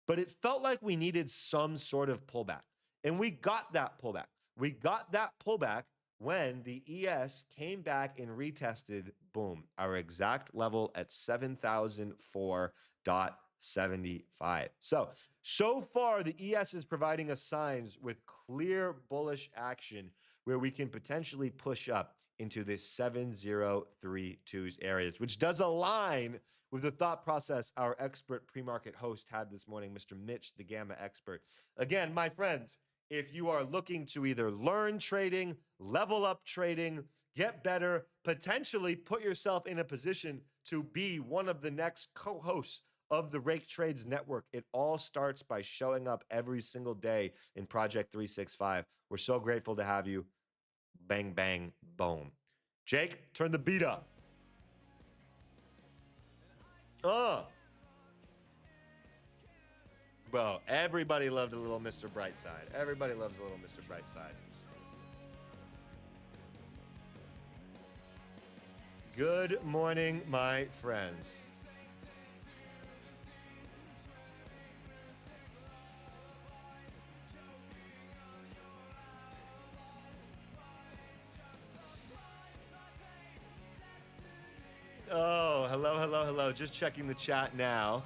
but it felt like we needed some sort of pullback. And we got that pullback. We got that pullback when the ES came back and retested, boom, our exact level at 7,004.8. 75. So far, the ES is providing us signs with clear bullish action where we can potentially push up into this 7032's areas, which does align with the thought process our expert pre-market host had this morning, Mr. Mitch, the Gamma expert. Again, my friends, if you are looking to either learn trading, level up trading, get better, potentially put yourself in a position to be one of the next co-hosts of the Rake Trades Network, it all starts by showing up every single day in Project 365. We're so grateful to have you. Bang, bang, boom. Jake, turn the beat up. Bro, everybody loved a little Mr. Brightside. Everybody loves a little Mr. Brightside. Good morning, my friends. Oh, hello. Just checking the chat now.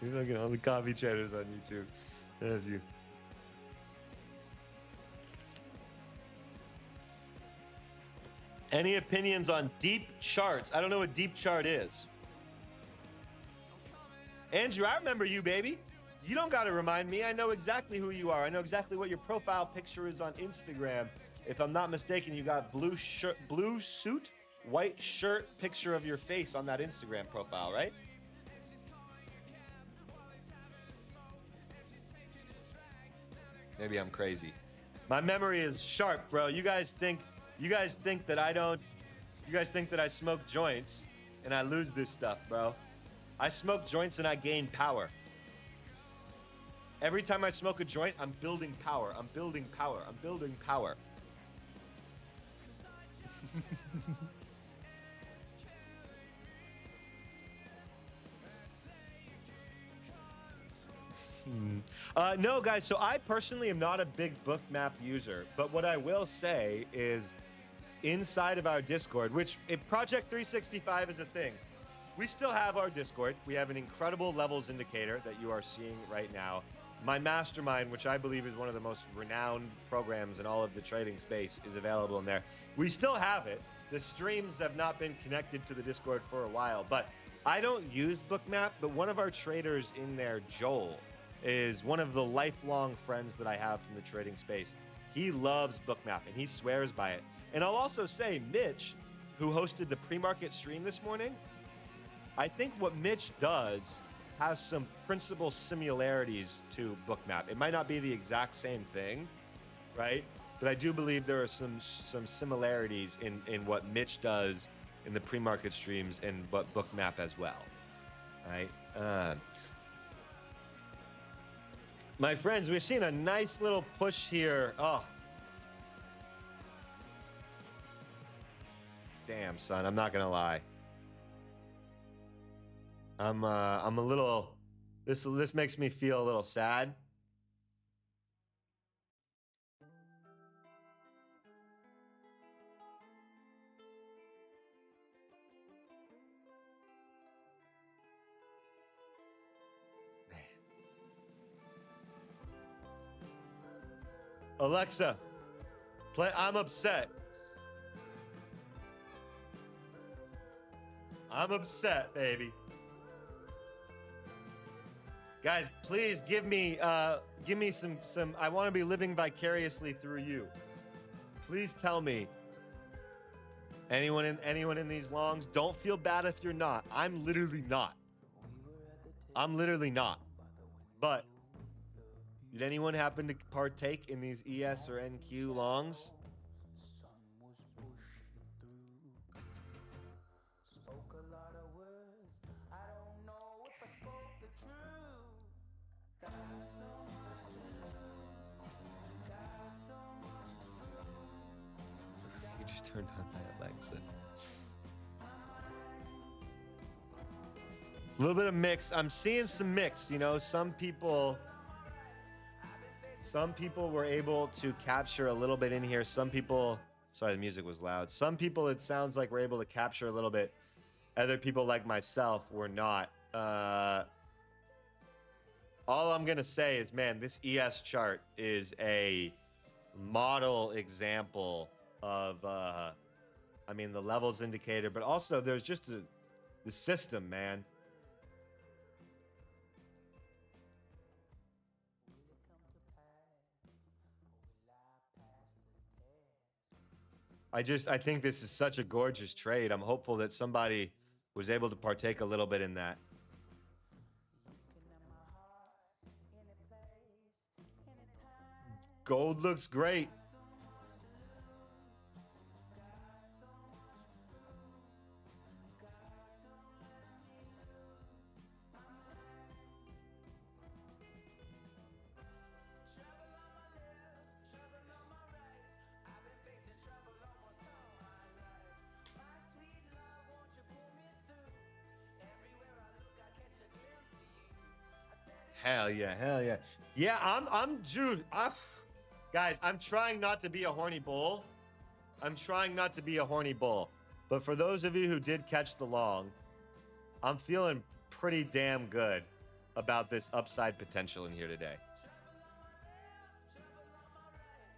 You're looking at all the coffee chatters on YouTube. That's you. Any opinions on deep charts? I don't know what deep chart is. Andrew, I remember you, baby. You don't got to remind me. I know exactly who you are. I know exactly what your profile picture is on Instagram. If I'm not mistaken, you got blue shirt, blue suit, white shirt, picture of your face on that Instagram profile, right? Maybe I'm crazy. My memory is sharp, bro. You guys think that I don't, you guys think that I smoke joints and I lose this stuff, bro. I smoke joints and I gain power. Every time I smoke a joint, I'm building power. I'm building power. I'm building power. No, guys, so I personally am not a big bookmap user, but what I will say is inside of our Discord, which if Project 365 is a thing, we still have our Discord. We have an incredible levels indicator that you are seeing right now. My mastermind, which I believe is one of the most renowned programs in all of the trading space, is available in there. We still have it. The streams have not been connected to the Discord for a while, but I don't use bookmap, but one of our traders in there, Joel, is one of the lifelong friends that I have from the trading space. He loves bookmap and he swears by it. And I'll also say Mitch, who hosted the pre-market stream this morning, I think what Mitch does has some principal similarities to bookmap. It might not be the exact same thing, right? But I do believe there are some similarities in what Mitch does in the pre-market streams and what bookmap as well, right? My friends, we're seeing a nice little push here. Oh. Damn, son, I'm not gonna lie. I'm a little, this makes me feel a little sad. Alexa, play I'm Upset. I'm upset, baby. Guys, please give me some I want to be living vicariously through you. Please tell me. Anyone in these longs, don't feel bad if you're not. I'm literally not. I'm literally not. But did anyone happen to partake in these ES or NQ longs? You just turned on my Alexa. A little bit of mix. I'm seeing some mix, you know, some people were able to capture a little bit in here. Some people Sorry, the music was loud. Some people, it sounds like we're able to capture a little bit. Other people like myself were not. All I'm going to say is, man, this ES chart is a model example of, I mean, the levels indicator, but also there's just the system, man. I think this is such a gorgeous trade. I'm hopeful that somebody was able to partake a little bit in that. Gold looks great. Hell yeah, hell yeah. Yeah, dude, guys, I'm trying not to be a horny bull. I'm trying not to be a horny bull. But for those of you who did catch the long, I'm feeling pretty damn good about this upside potential in here today.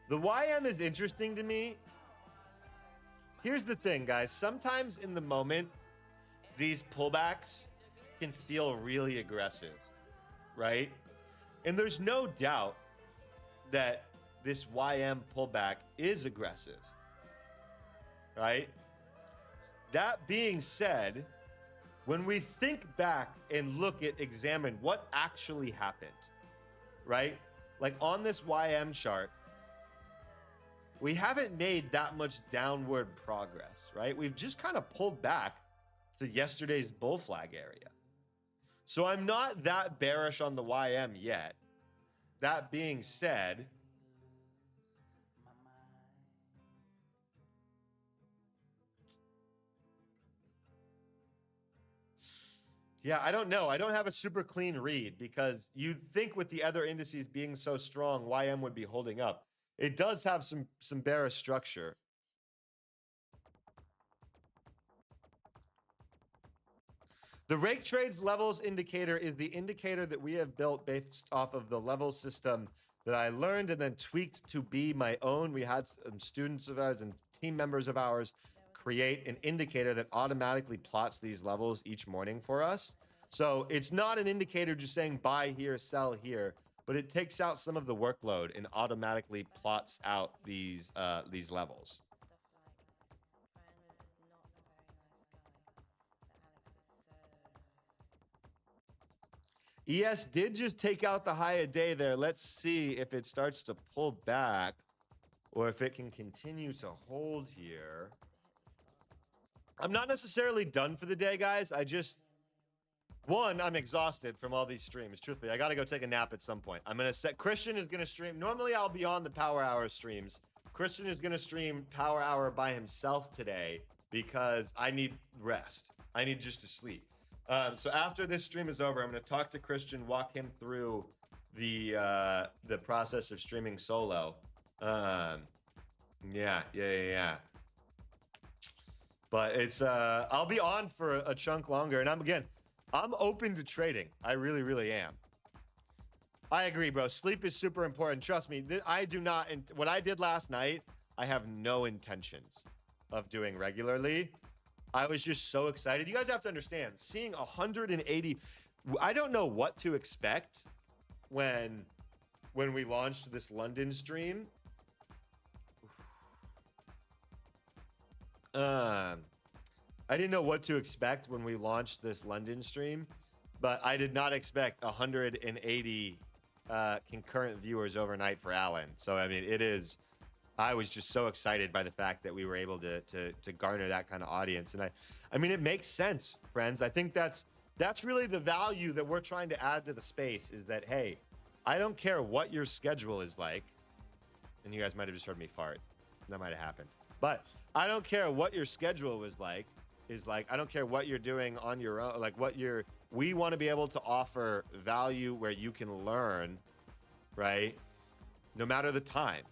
The YM is interesting to me. Here's the thing, guys. Sometimes in the moment, these pullbacks can feel really aggressive, right? And there's no doubt that this YM pullback is aggressive, right? That being said, when we think back and examine what actually happened, right? Like on this YM chart, we haven't made that much downward progress, right? We've just kind of pulled back to yesterday's bull flag area. So I'm not that bearish on the YM yet. That being said, yeah, I don't know. I don't have a super clean read because you'd think with the other indices being so strong, YM would be holding up. It does have some bearish structure. The rake trades levels indicator is the indicator that we have built based off of the level system that I learned and then tweaked to be my own. We had some students of ours and team members of ours create an indicator that automatically plots these levels each morning for us. So it's not an indicator just saying buy here, sell here, but it takes out some of the workload and automatically plots out these levels. ES did just take out the high a day there. Let's see if it starts to pull back or if it can continue to hold here. I'm not necessarily done for the day, guys. I'm exhausted from all these streams. Truthfully, I got to go take a nap at some point. Christian is going to stream. Normally, I'll be on the Power Hour streams. Christian is going to stream Power Hour by himself today because I need rest. I need just to sleep. So after this stream is over, I'm going to talk to Christian, walk him through the process of streaming solo. Yeah. But it's I'll be on for a chunk longer, and I'm open to trading. I really, really am. I agree, bro. Sleep is super important. Trust me. I do not. What I did last night, I have no intentions of doing regularly. I was just so excited. You guys have to understand, seeing 180. I don't know what to expect when we launched this London stream. I didn't know what to expect when we launched this London stream, but I did not expect 180 concurrent viewers overnight for Alan. So, I mean, I was just so excited by the fact that we were able to garner that kind of audience. And I mean, it makes sense, friends. I think that's really the value that we're trying to add to the space is that, hey, I don't care what your schedule is like. And you guys might have just heard me fart. That might have happened. But I don't care what your schedule was like. I don't care what you're doing on your own. We want to be able to offer value where you can learn, right? No matter the time.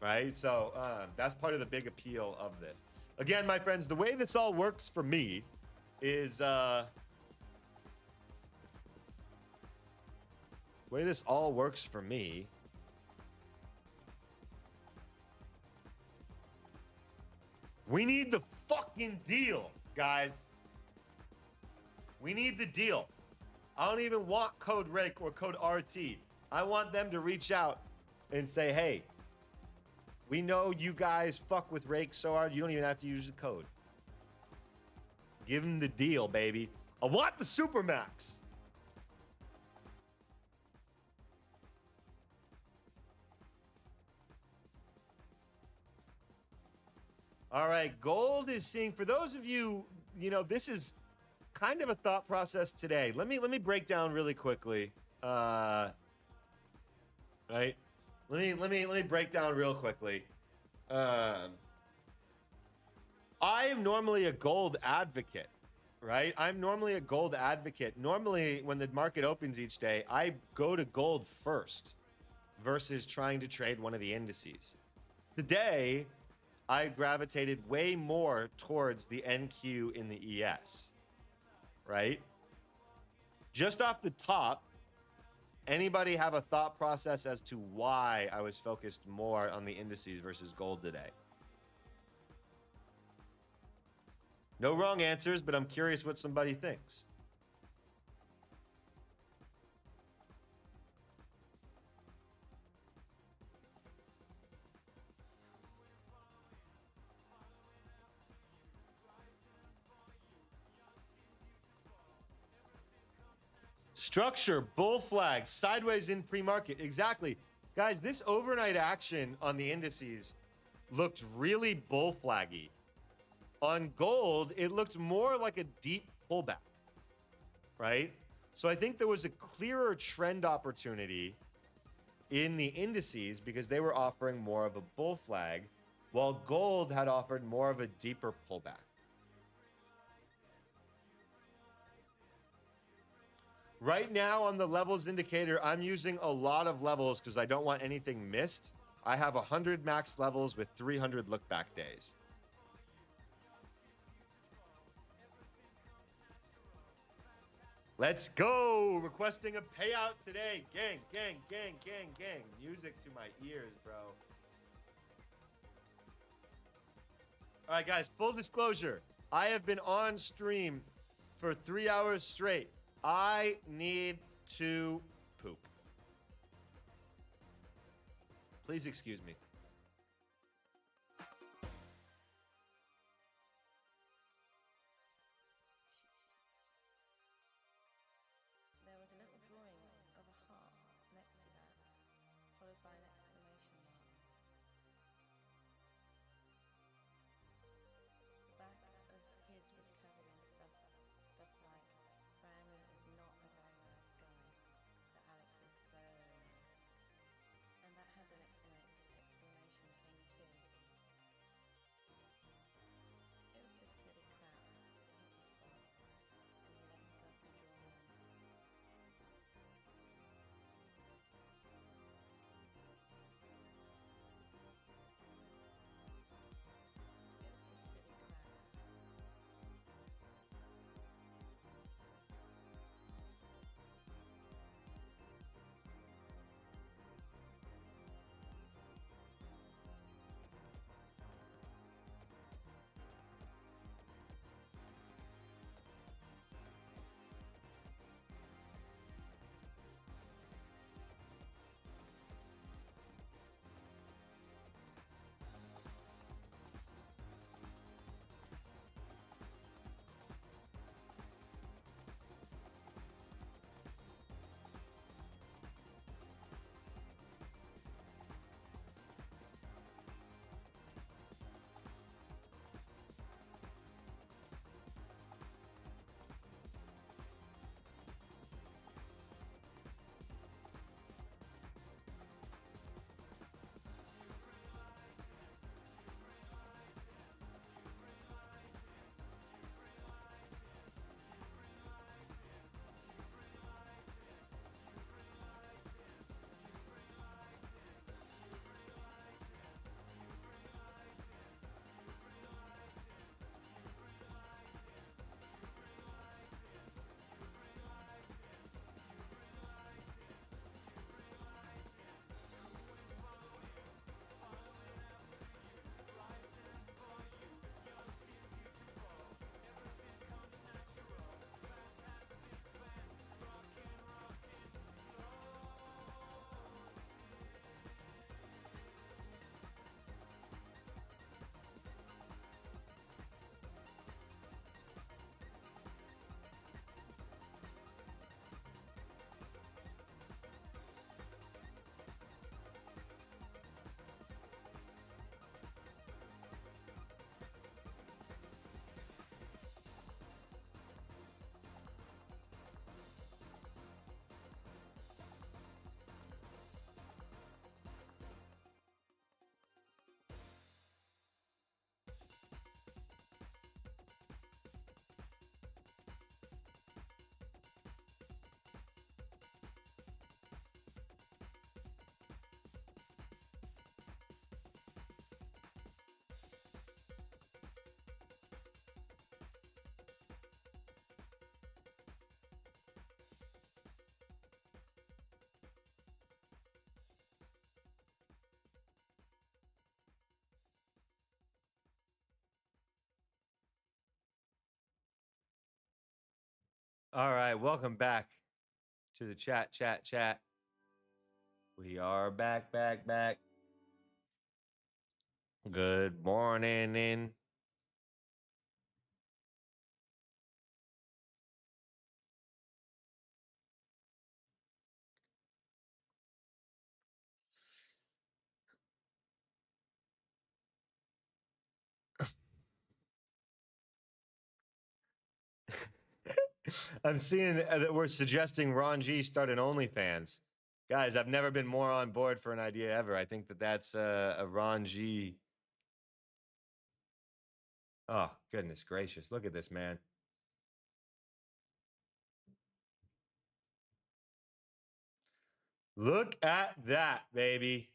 right? So that's part of the big appeal of this. Again, my friends, the way this all works for me is way this all works for me. We need the fucking deal, guys. We need the deal. I don't even want code RAKE or code RT. I want them to reach out and say, hey, we know you guys fuck with RAKE so hard, you don't even have to use the code. Give them the deal, baby. I want the Supermax. All right, gold is seeing, for those of you, this is kind of a thought process today. Let me break down really quickly. Right? Let me break down real quickly. I am normally a gold advocate, right? I'm normally a gold advocate. Normally, when the market opens each day, I go to gold first versus trying to trade one of the indices. Today, I gravitated way more towards the NQ in the ES, right? Just off the top, anybody have a thought process as to why I was focused more on the indices versus gold today? No wrong answers, but I'm curious what somebody thinks. Structure, bull flag, sideways in pre-market. Exactly. Guys, this overnight action on the indices looked really bull flaggy. On gold, it looked more like a deep pullback, right? So I think there was a clearer trend opportunity in the indices because they were offering more of a bull flag, while gold had offered more of a deeper pullback. Right now on the levels indicator, I'm using a lot of levels because I don't want anything missed. I have 100 max levels with 300 look back days. Let's go. Requesting a payout today. Gang, gang, gang, gang, gang. Music to my ears, bro. All right, guys, full disclosure. I have been on stream for 3 hours straight. I need to poop. Please excuse me. There was a little drawing of a heart next to that, followed by an exclamation mark. The back of his was covered in stuff like, Brownie is not a very nice guy, but Alex is so nice. And that had an exclamation thing too. It was just silly crap that hit the spot, and he let himself be drawn in. All right, welcome back to the chat. We are back. Good morning. I'm seeing that we're suggesting Ron G start an OnlyFans. Guys, I've never been more on board for an idea ever. I think that that's a Ron G. Oh, goodness gracious. Look at this, man. Look at that, baby.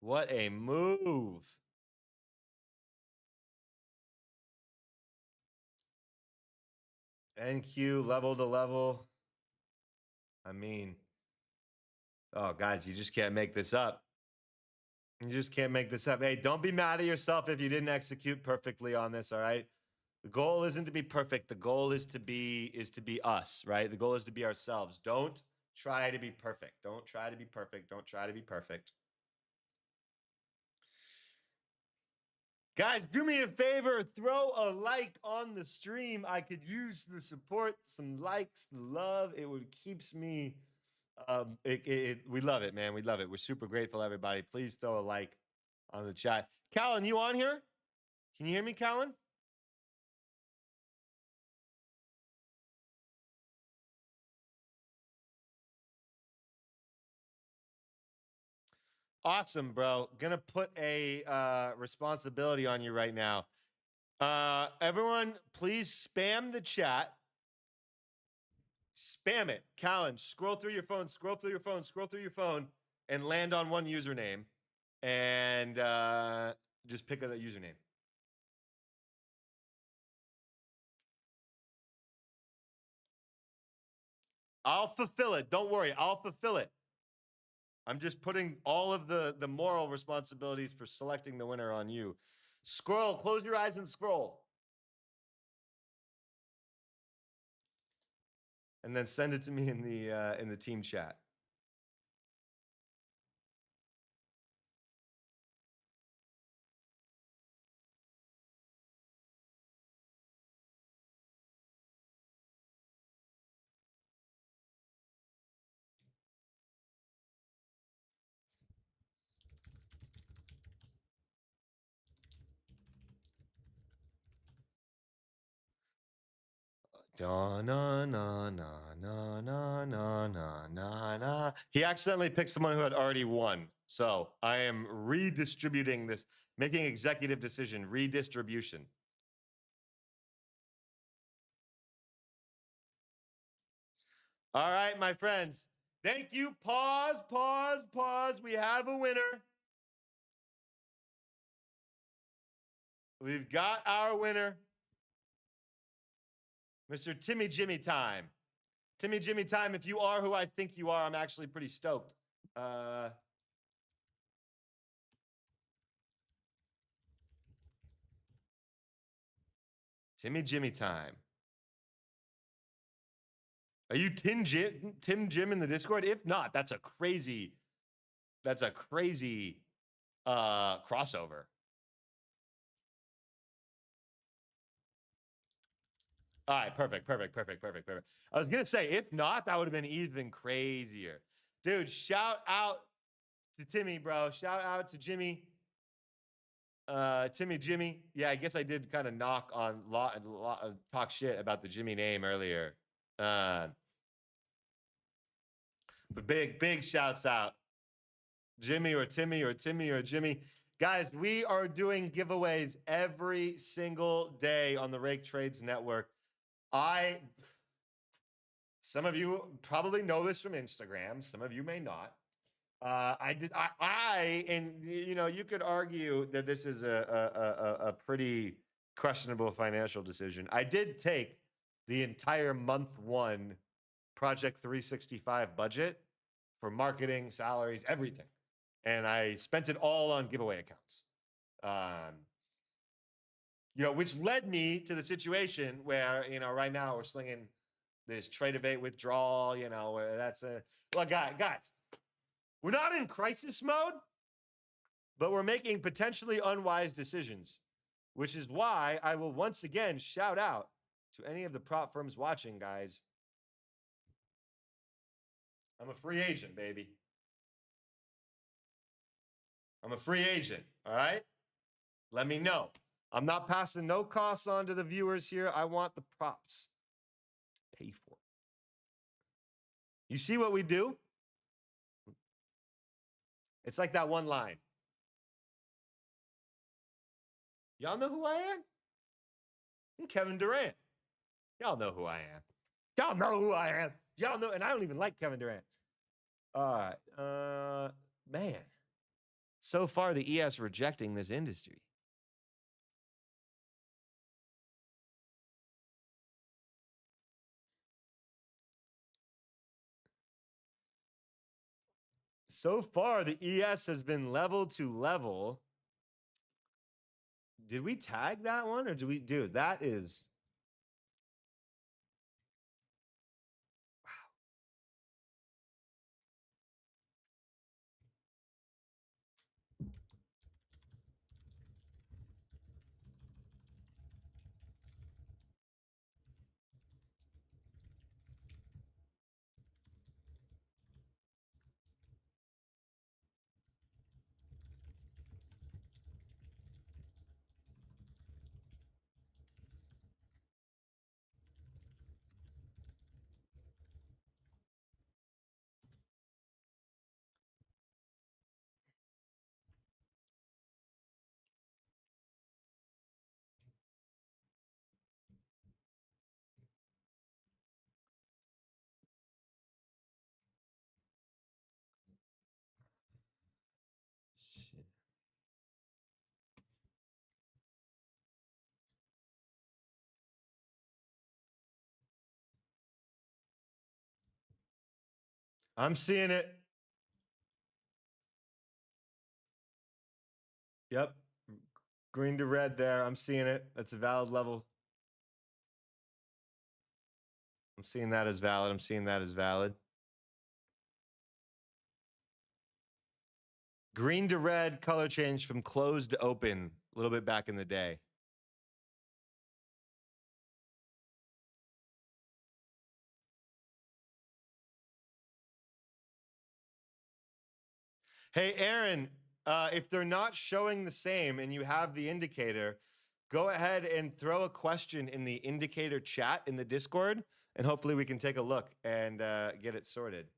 What a move. NQ level to level. I mean, oh, guys, you just can't make this up. You just can't make this up. Hey, don't be mad at yourself if you didn't execute perfectly on this, all right? The goal isn't to be perfect. The goal is to be us, right? The goal is to be ourselves. Don't try to be perfect. Don't try to be perfect. Don't try to be perfect. Guys, do me a favor, throw a like on the stream. I could use the support, some likes, the love. It would keeps me we love it, man. We love it. We're super grateful, everybody. Please throw a like on the chat. Callan, you on here? Can you hear me, Callan? Awesome, bro. Gonna put a responsibility on you right now. Everyone, please spam the chat. Spam it. Callan, scroll through your phone, and land on one username. And just pick up that username. I'll fulfill it. Don't worry. I'll fulfill it. I'm just putting all of the moral responsibilities for selecting the winner on you. Scroll. Close your eyes and scroll. And then send it to me in the team chat. Da, na, na, na, na, na, na, na, na, na. He accidentally picked someone who had already won. So I am redistributing this, making executive decision, redistribution. All right, my friends. Thank you. Pause. We have a winner. We've got our winner. Mr. Timmy Jimmy Time. Timmy Jimmy Time, if you are who I think you are, I'm actually pretty stoked. Timmy Jimmy Time. Are you Tim Jim in the Discord? If not, that's a crazy crossover. All right, perfect. I was gonna say, if not, that would have been even crazier. Dude, shout out to Timmy, bro. Shout out to Jimmy. Timmy Jimmy. Yeah, I guess I did kind of knock on talk shit about the Jimmy name earlier. But big shouts out. Jimmy or Timmy or Timmy or Jimmy. Guys, we are doing giveaways every single day on the Rake Trades Network. Some of you probably know this from Instagram. Some of you may not. And you know, you could argue that this is a pretty questionable financial decision. I did take the entire month one Project 365 budget for marketing, salaries, everything. And I spent it all on giveaway accounts. Which led me to the situation where, right now we're slinging this trade evade withdrawal, where that's guys, we're not in crisis mode, but we're making potentially unwise decisions, which is why I will once again shout out to any of the prop firms watching, guys. I'm a free agent, baby. I'm a free agent, all right? Let me know. I'm not passing no costs on to the viewers here. I want the props to pay for. You see what we do? It's like that one line. Y'all know who I am? I'm Kevin Durant. Y'all know who I am. Y'all know who I am. Y'all know, and I don't even like Kevin Durant. All right. Man. So far, the ES rejecting this industry. So far, the ES has been level to level. Did we tag that one or dude, that is. Shit. I'm seeing it. Yep. Green to red there. I'm seeing it. That's a valid level. I'm seeing that as valid. I'm seeing that as valid. Green to red color change from closed to open a little bit back in the day. Hey, Aaron, if they're not showing the same and you have the indicator, go ahead and throw a question in the indicator chat in the Discord, and hopefully we can take a look and get it sorted.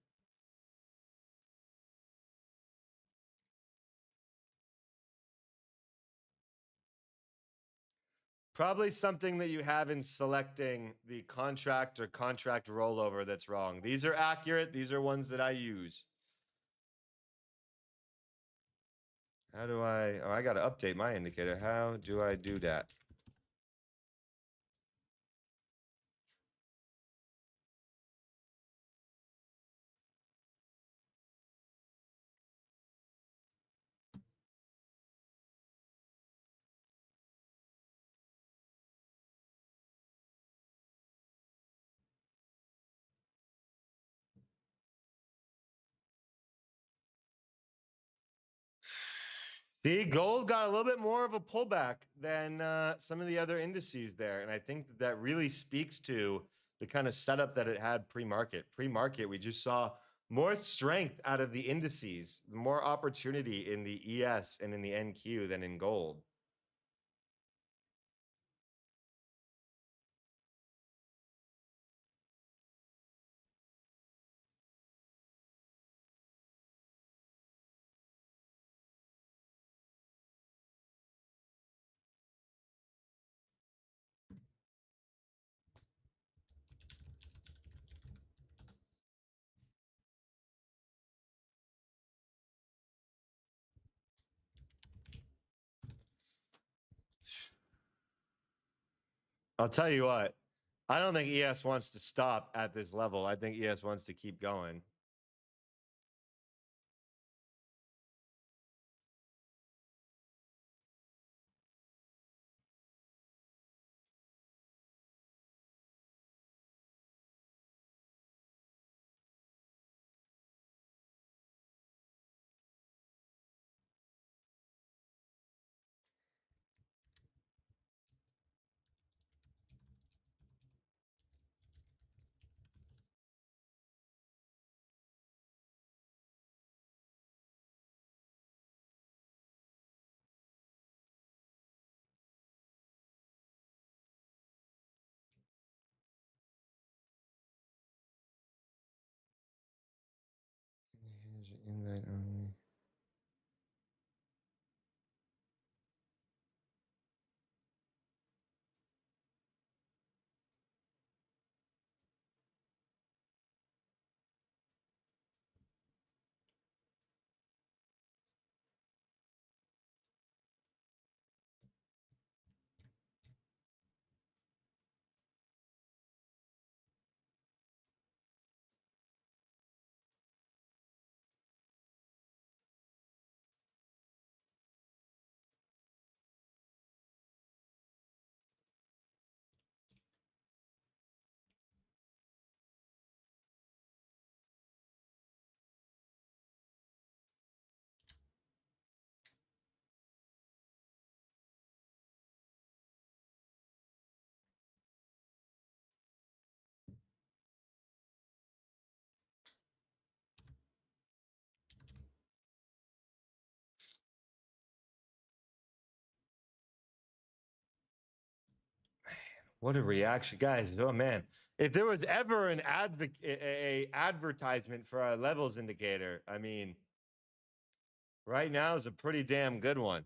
Probably something that you have in selecting the contract or contract rollover that's wrong. These are accurate. These are ones that I use. How do I, oh, I got to update my indicator. How do I do that? See, gold got a little bit more of a pullback than some of the other indices there. And I think that really speaks to the kind of setup that it had pre-market. Pre-market, we just saw more strength out of the indices, more opportunity in the ES and in the NQ than in gold. I'll tell you what, I don't think ES wants to stop at this level. I think ES wants to keep going. Invite only. What a reaction, guys. Oh man. If there was ever an advertisement for our levels indicator, I mean, right now is a pretty damn good one.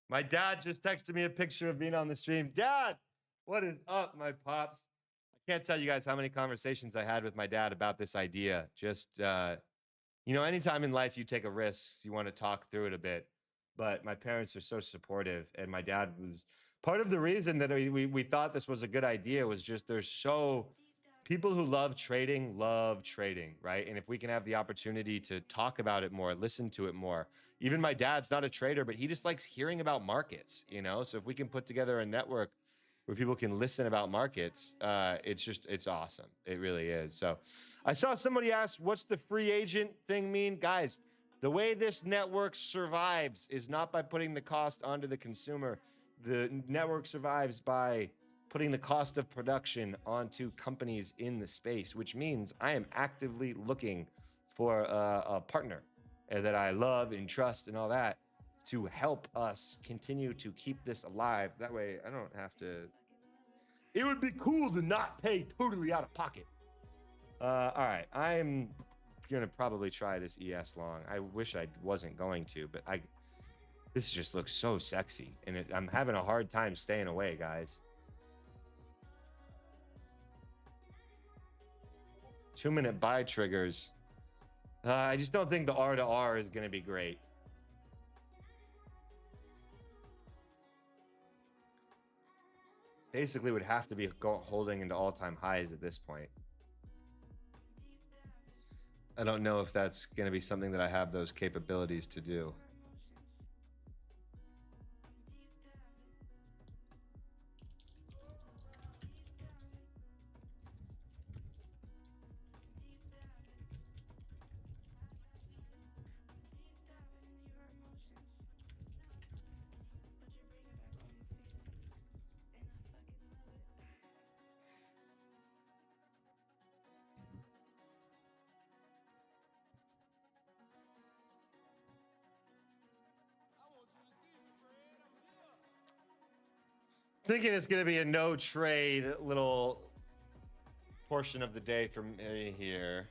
My dad just texted me a picture of being on the stream. Dad, what is up, my pops? I can't tell you guys how many conversations I had with my dad about this idea. Just, you know, anytime in life you take a risk, you want to talk through it a bit. But my parents are so supportive, and my dad was part of the reason that we thought this was a good idea was just there's so people who love trading, right? And if we can have the opportunity to talk about it more, listen to it more. Even my dad's not a trader, but he just likes hearing about markets, you know? So if we can put together a network where people can listen about markets, it's awesome. It really is. So I saw somebody ask, what's the free agent thing mean? Guys, the way this network survives is not by putting the cost onto the consumer. The network survives by putting the cost of production onto companies in the space, which means I am actively looking for a partner that I love and trust and all that to help us continue to keep this alive. That way I don't have to. It would be cool to not pay totally out of pocket. All right, I'm gonna probably try this ES long. I wish I wasn't going to, but this just looks so sexy, and I'm having a hard time staying away, guys. 2-minute buy triggers. I just don't think the R to R is going to be great. Basically would have to be holding into all-time highs at this point. I don't know if that's going to be something that I have those capabilities to do. Thinking it's going to be a no trade little portion of the day for me here.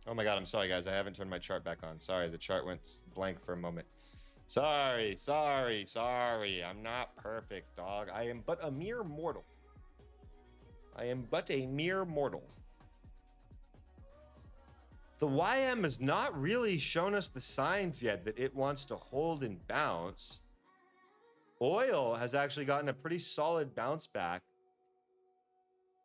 Oh my God, I'm sorry, guys. I haven't turned my chart back on. Sorry, the chart went blank for a moment. Sorry. I'm not perfect, dog. I am but a mere mortal. The YM has not really shown us the signs yet that it wants to hold and bounce. Oil has actually gotten a pretty solid bounce back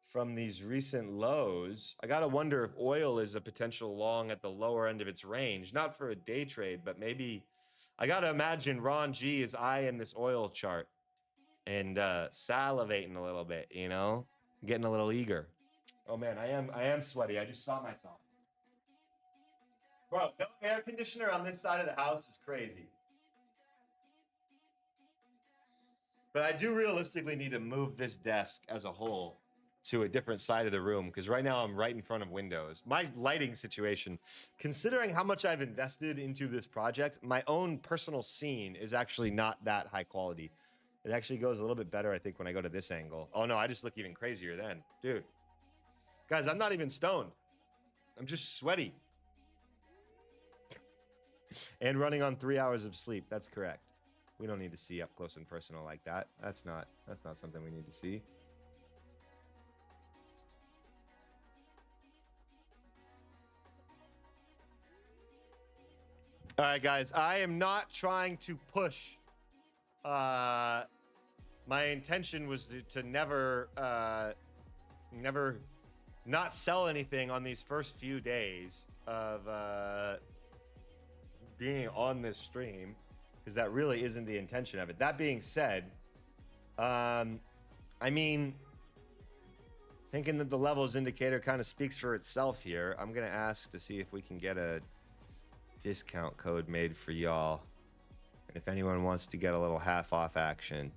from these recent lows. I gotta wonder if oil is a potential long at the lower end of its range, not for a day trade, but maybe I gotta imagine Ron G is eyeing this oil chart and salivating a little bit, you know, getting a little eager. Oh man, I am sweaty. I just saw myself. Bro, no air conditioner on this side of the house is crazy. But I do realistically need to move this desk as a whole to a different side of the room because right now I'm right in front of windows. My lighting situation, considering how much I've invested into this project, my own personal scene is actually not that high quality. It actually goes a little bit better, I think, when I go to this angle. Oh no, I just look even crazier then. Dude. Guys, I'm not even stoned. I'm just sweaty. And running on 3 hours of sleep. That's correct. We don't need to see up close and personal like that. That's not something we need to see. All right, guys. I am not trying to push. My intention was to never not sell anything on these first few days of being on this stream, because that really isn't the intention of it. That being said, I mean, thinking that the levels indicator kind of speaks for itself here, I'm going to ask to see if we can get a discount code made for y'all. And if anyone wants to get a little half off action.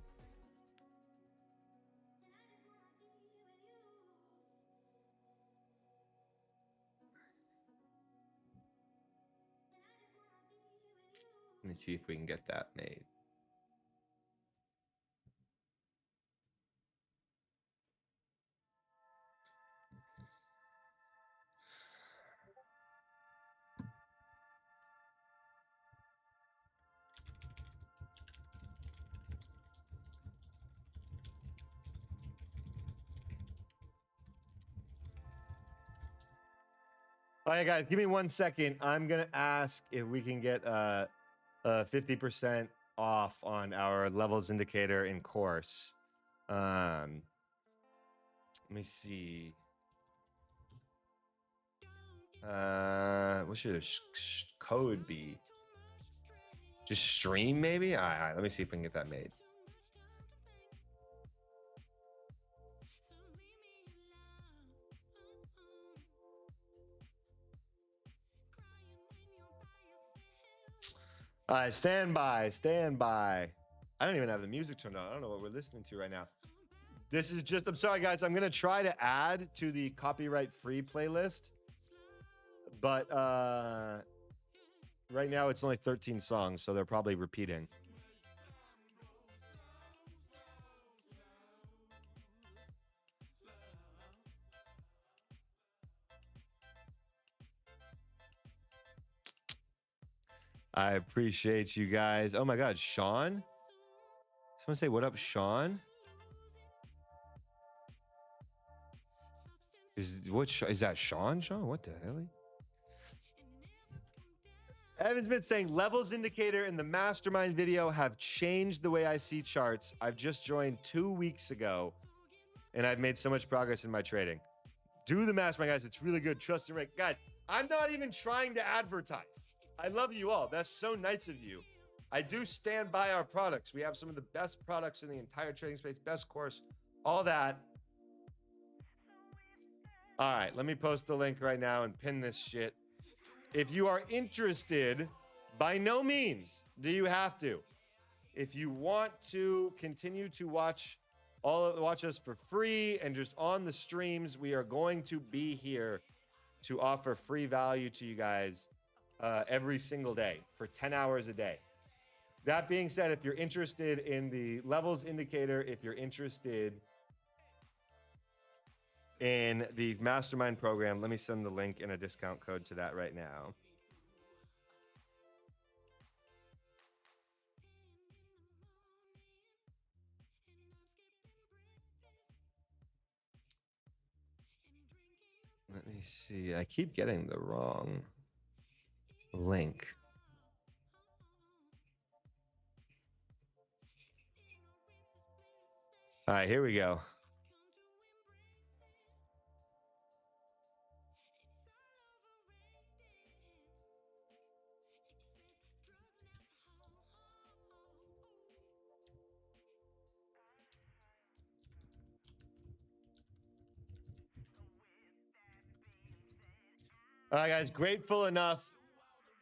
Let me see if we can get that made. All right, guys, give me 1 second. I'm going to ask if we can get 50% off on our levels indicator in course. Let me see. What should a code be? Just stream, maybe? All right, let me see if we can get that made. All right, stand by. I don't even have the music turned on. I don't know what we're listening to right now. This is just, I'm sorry, guys. I'm going to try to add to the copyright-free playlist. But right now it's only 13 songs, so they're probably repeating. I appreciate you guys. Oh my God, Sean? Someone say, what up, Sean? Is that Sean? Sean? What the hell? Evan Smith saying, levels indicator and the mastermind video have changed the way I see charts. I've just joined 2 weeks ago, and I've made so much progress in my trading. Do the mastermind, guys. It's really good. Trust and Rick. Guys, I'm not even trying to advertise. I love you all. That's so nice of you. I do stand by our products. We have some of the best products in the entire trading space, best course, all that. All right, let me post the link right now and pin this shit. If you are interested, by no means do you have to. If you want to continue to watch us for free and just on the streams, we are going to be here to offer free value to you guys every single day for 10 hours a day. That being said, if you're interested in the levels indicator, if you're interested in the mastermind program, let me send the link and a discount code to that right now. Let me see. I keep getting the wrong link. All right, here we go. All right, guys, grateful enough.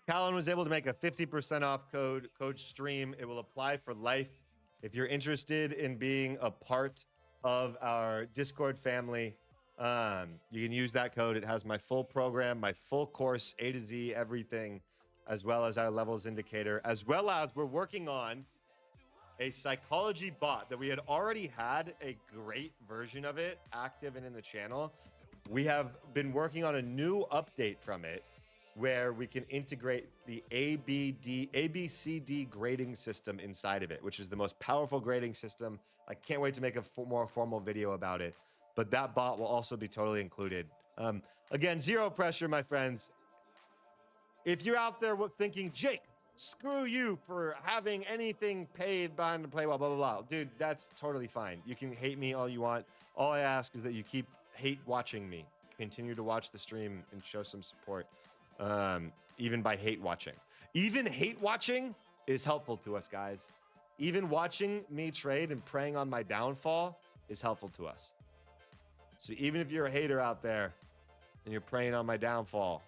Callan was able to make a 50% off code stream. It will apply for life. If you're interested in being a part of our Discord family. You can use that code. It has my full program, my full course, A to Z, everything, as well as our levels indicator, as well as we're working on a psychology bot that we had already had a great version of it active and in the channel. We have been working on a new update from it where we can integrate the ABCD grading system inside of it, which is the most powerful grading system. I can't wait to make a more formal video about it, but that bot will also be totally included. Again, zero pressure, my friends. If you're out there thinking, Jake, screw you for having anything paid behind the paywall, blah, blah, blah. Dude, that's totally fine. You can hate me all you want. All I ask is that you keep hate watching me. Continue to watch the stream and show some support, even by hate watching. Even hate watching is helpful to us, guys. Even watching me trade and preying on my downfall is helpful to us. So even if you're a hater out there and you're preying on my downfall,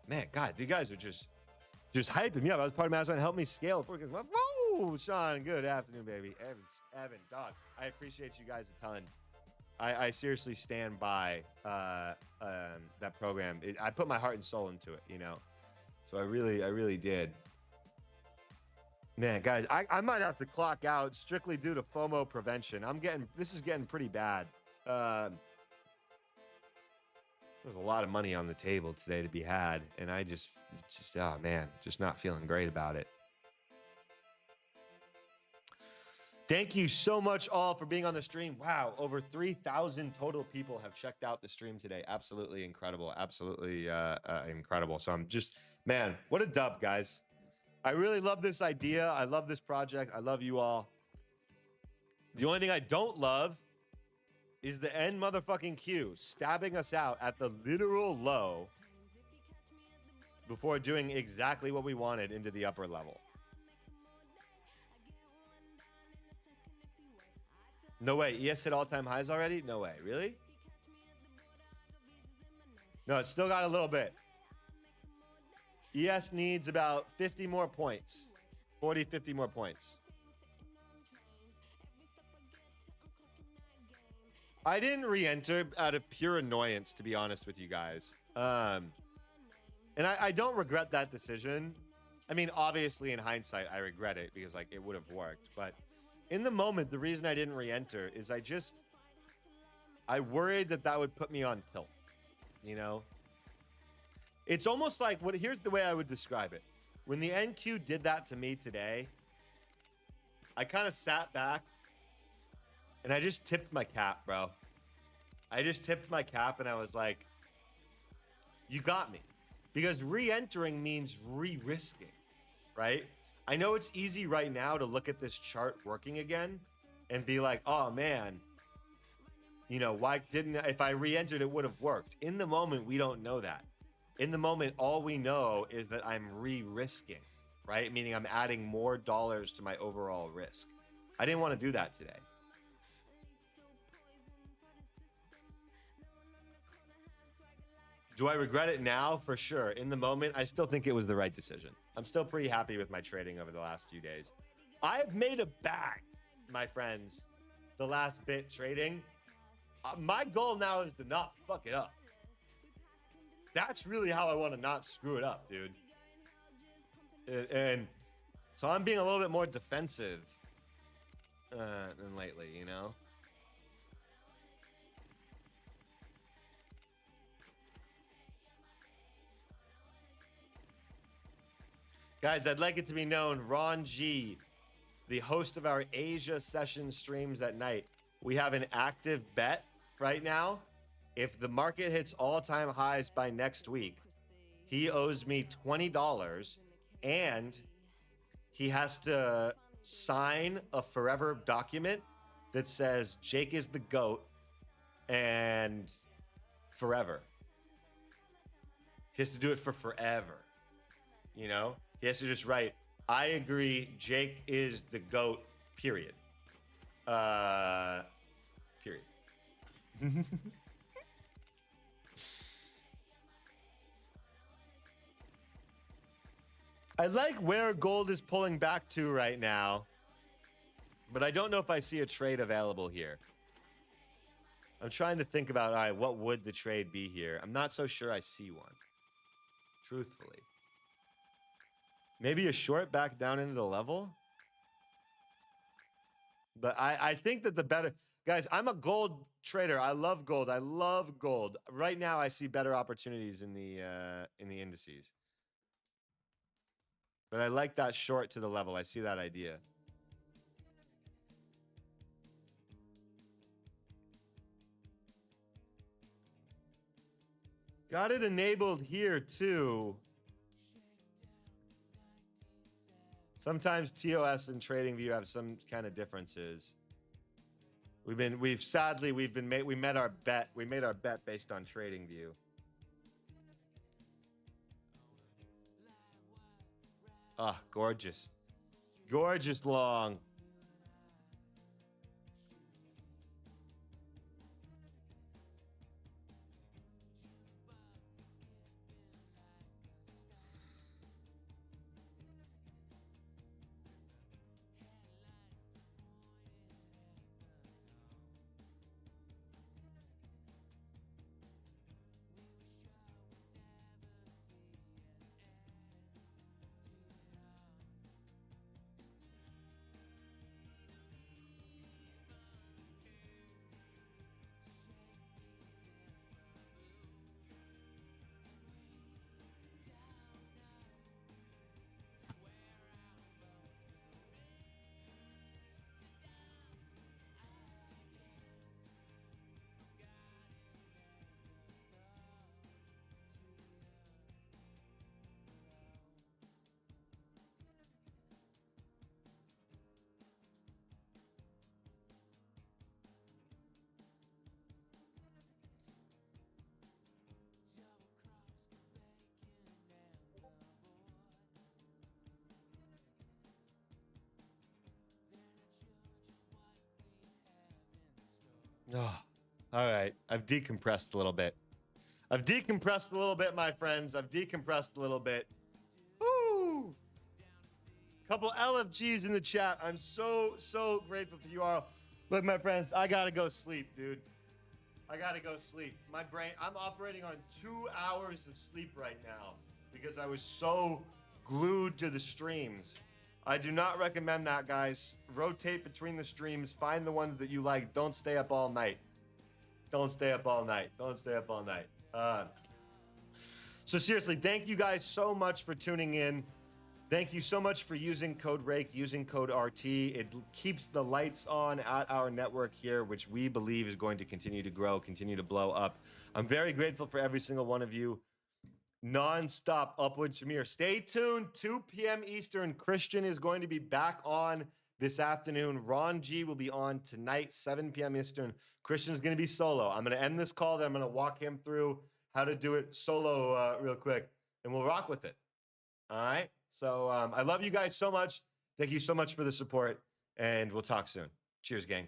man, God, you guys are just hyping me up. I was part of Mastermind. Help me scale. Whoa, Sean, good afternoon, baby. Evan, dog, I appreciate you guys a ton. I seriously stand by that program. I put my heart and soul into it, you know. So I really did. Man, guys, I might have to clock out strictly due to FOMO prevention. This is getting pretty bad. There's a lot of money on the table today to be had, and I just oh man, just not feeling great about it. Thank you so much all for being on the stream. Wow, over 3,000 total people have checked out the stream today. Absolutely incredible. Absolutely incredible. So I'm just, man, what a dub, guys. I really love this idea. I love this project. I love you all. The only thing I don't love is the end motherfucking Q stabbing us out at the literal low before doing exactly what we wanted into the upper level. No way. ES hit all-time highs already? No way. Really? No, it's still got a little bit. ES needs about 50 more points. 40, 50 more points. I didn't re-enter out of pure annoyance, to be honest with you guys. And I don't regret that decision. I mean, obviously, in hindsight, I regret it because, like, it would have worked. But in the moment, the reason I didn't re-enter is I worried that would put me on tilt, you know? It's almost like, here's the way I would describe it. When the NQ did that to me today, I kind of sat back and I just tipped my cap, bro. I just tipped my cap and I was like, you got me. Because re-entering means re-risking, right? I know it's easy right now to look at this chart working again and be like, oh man, you know, if I re-entered, it would have worked. In the moment, we don't know that. In the moment, all we know is that I'm re-risking, right? Meaning I'm adding more dollars to my overall risk. I didn't want to do that today. Do I regret it now? For sure. In the moment, I still think it was the right decision. I'm still pretty happy with my trading over the last few days. I've made a bag, my friends, the last bit trading. My goal now is to not fuck it up. That's really how I want to not screw it up, dude. And so I'm being a little bit more defensive than lately, you know? Guys, I'd like it to be known, Ron G, the host of our Asia session streams at night, we have an active bet right now. If the market hits all-time highs by next week, he owes me $20 and he has to sign a forever document that says Jake is the GOAT and forever. He has to do it for forever, you know? He has to just write, I agree, Jake is the GOAT, period. Period. I like where gold is pulling back to right now, but I don't know if I see a trade available here. I'm trying to think about, all right, what would the trade be here? I'm not so sure I see one, truthfully. Maybe a short back down into the level? But I think that the better... Guys, I'm a gold trader. I love gold. I love gold. Right now, I see better opportunities in the indices. But I like that short to the level. I see that idea. Got it enabled here too. Sometimes TOS and TradingView have some kind of differences. We met our bet. We made our bet based on TradingView. Ah, gorgeous. Gorgeous long. Oh, all right. I've decompressed a little bit. I've decompressed a little bit, my friends. I've decompressed a little bit. Woo! Couple LFGs in the chat. I'm so grateful for you all. Look, my friends, I gotta go sleep, dude. I gotta go sleep. My brain, I'm operating on 2 hours of sleep right now because I was so glued to the streams. I do not recommend that, guys. Rotate between the streams. Find the ones that you like. Don't stay up all night. Don't stay up all night. Don't stay up all night. So seriously, thank you guys so much for tuning in. Thank you so much for using code RAKE, using code RT. It keeps the lights on at our network here, which we believe is going to continue to grow, continue to blow up. I'm very grateful for every single one of you. Non-stop upwards from here. Stay tuned. 2 p.m. Eastern. Christian is going to be back on this afternoon. Ron G will be on tonight, 7 p.m. Eastern. Christian is going to be solo. I'm going to end this call. Then I'm going to walk him through how to do it solo real quick, and we'll rock with it. All right? So I love you guys so much. Thank you so much for the support, and we'll talk soon. Cheers, gang.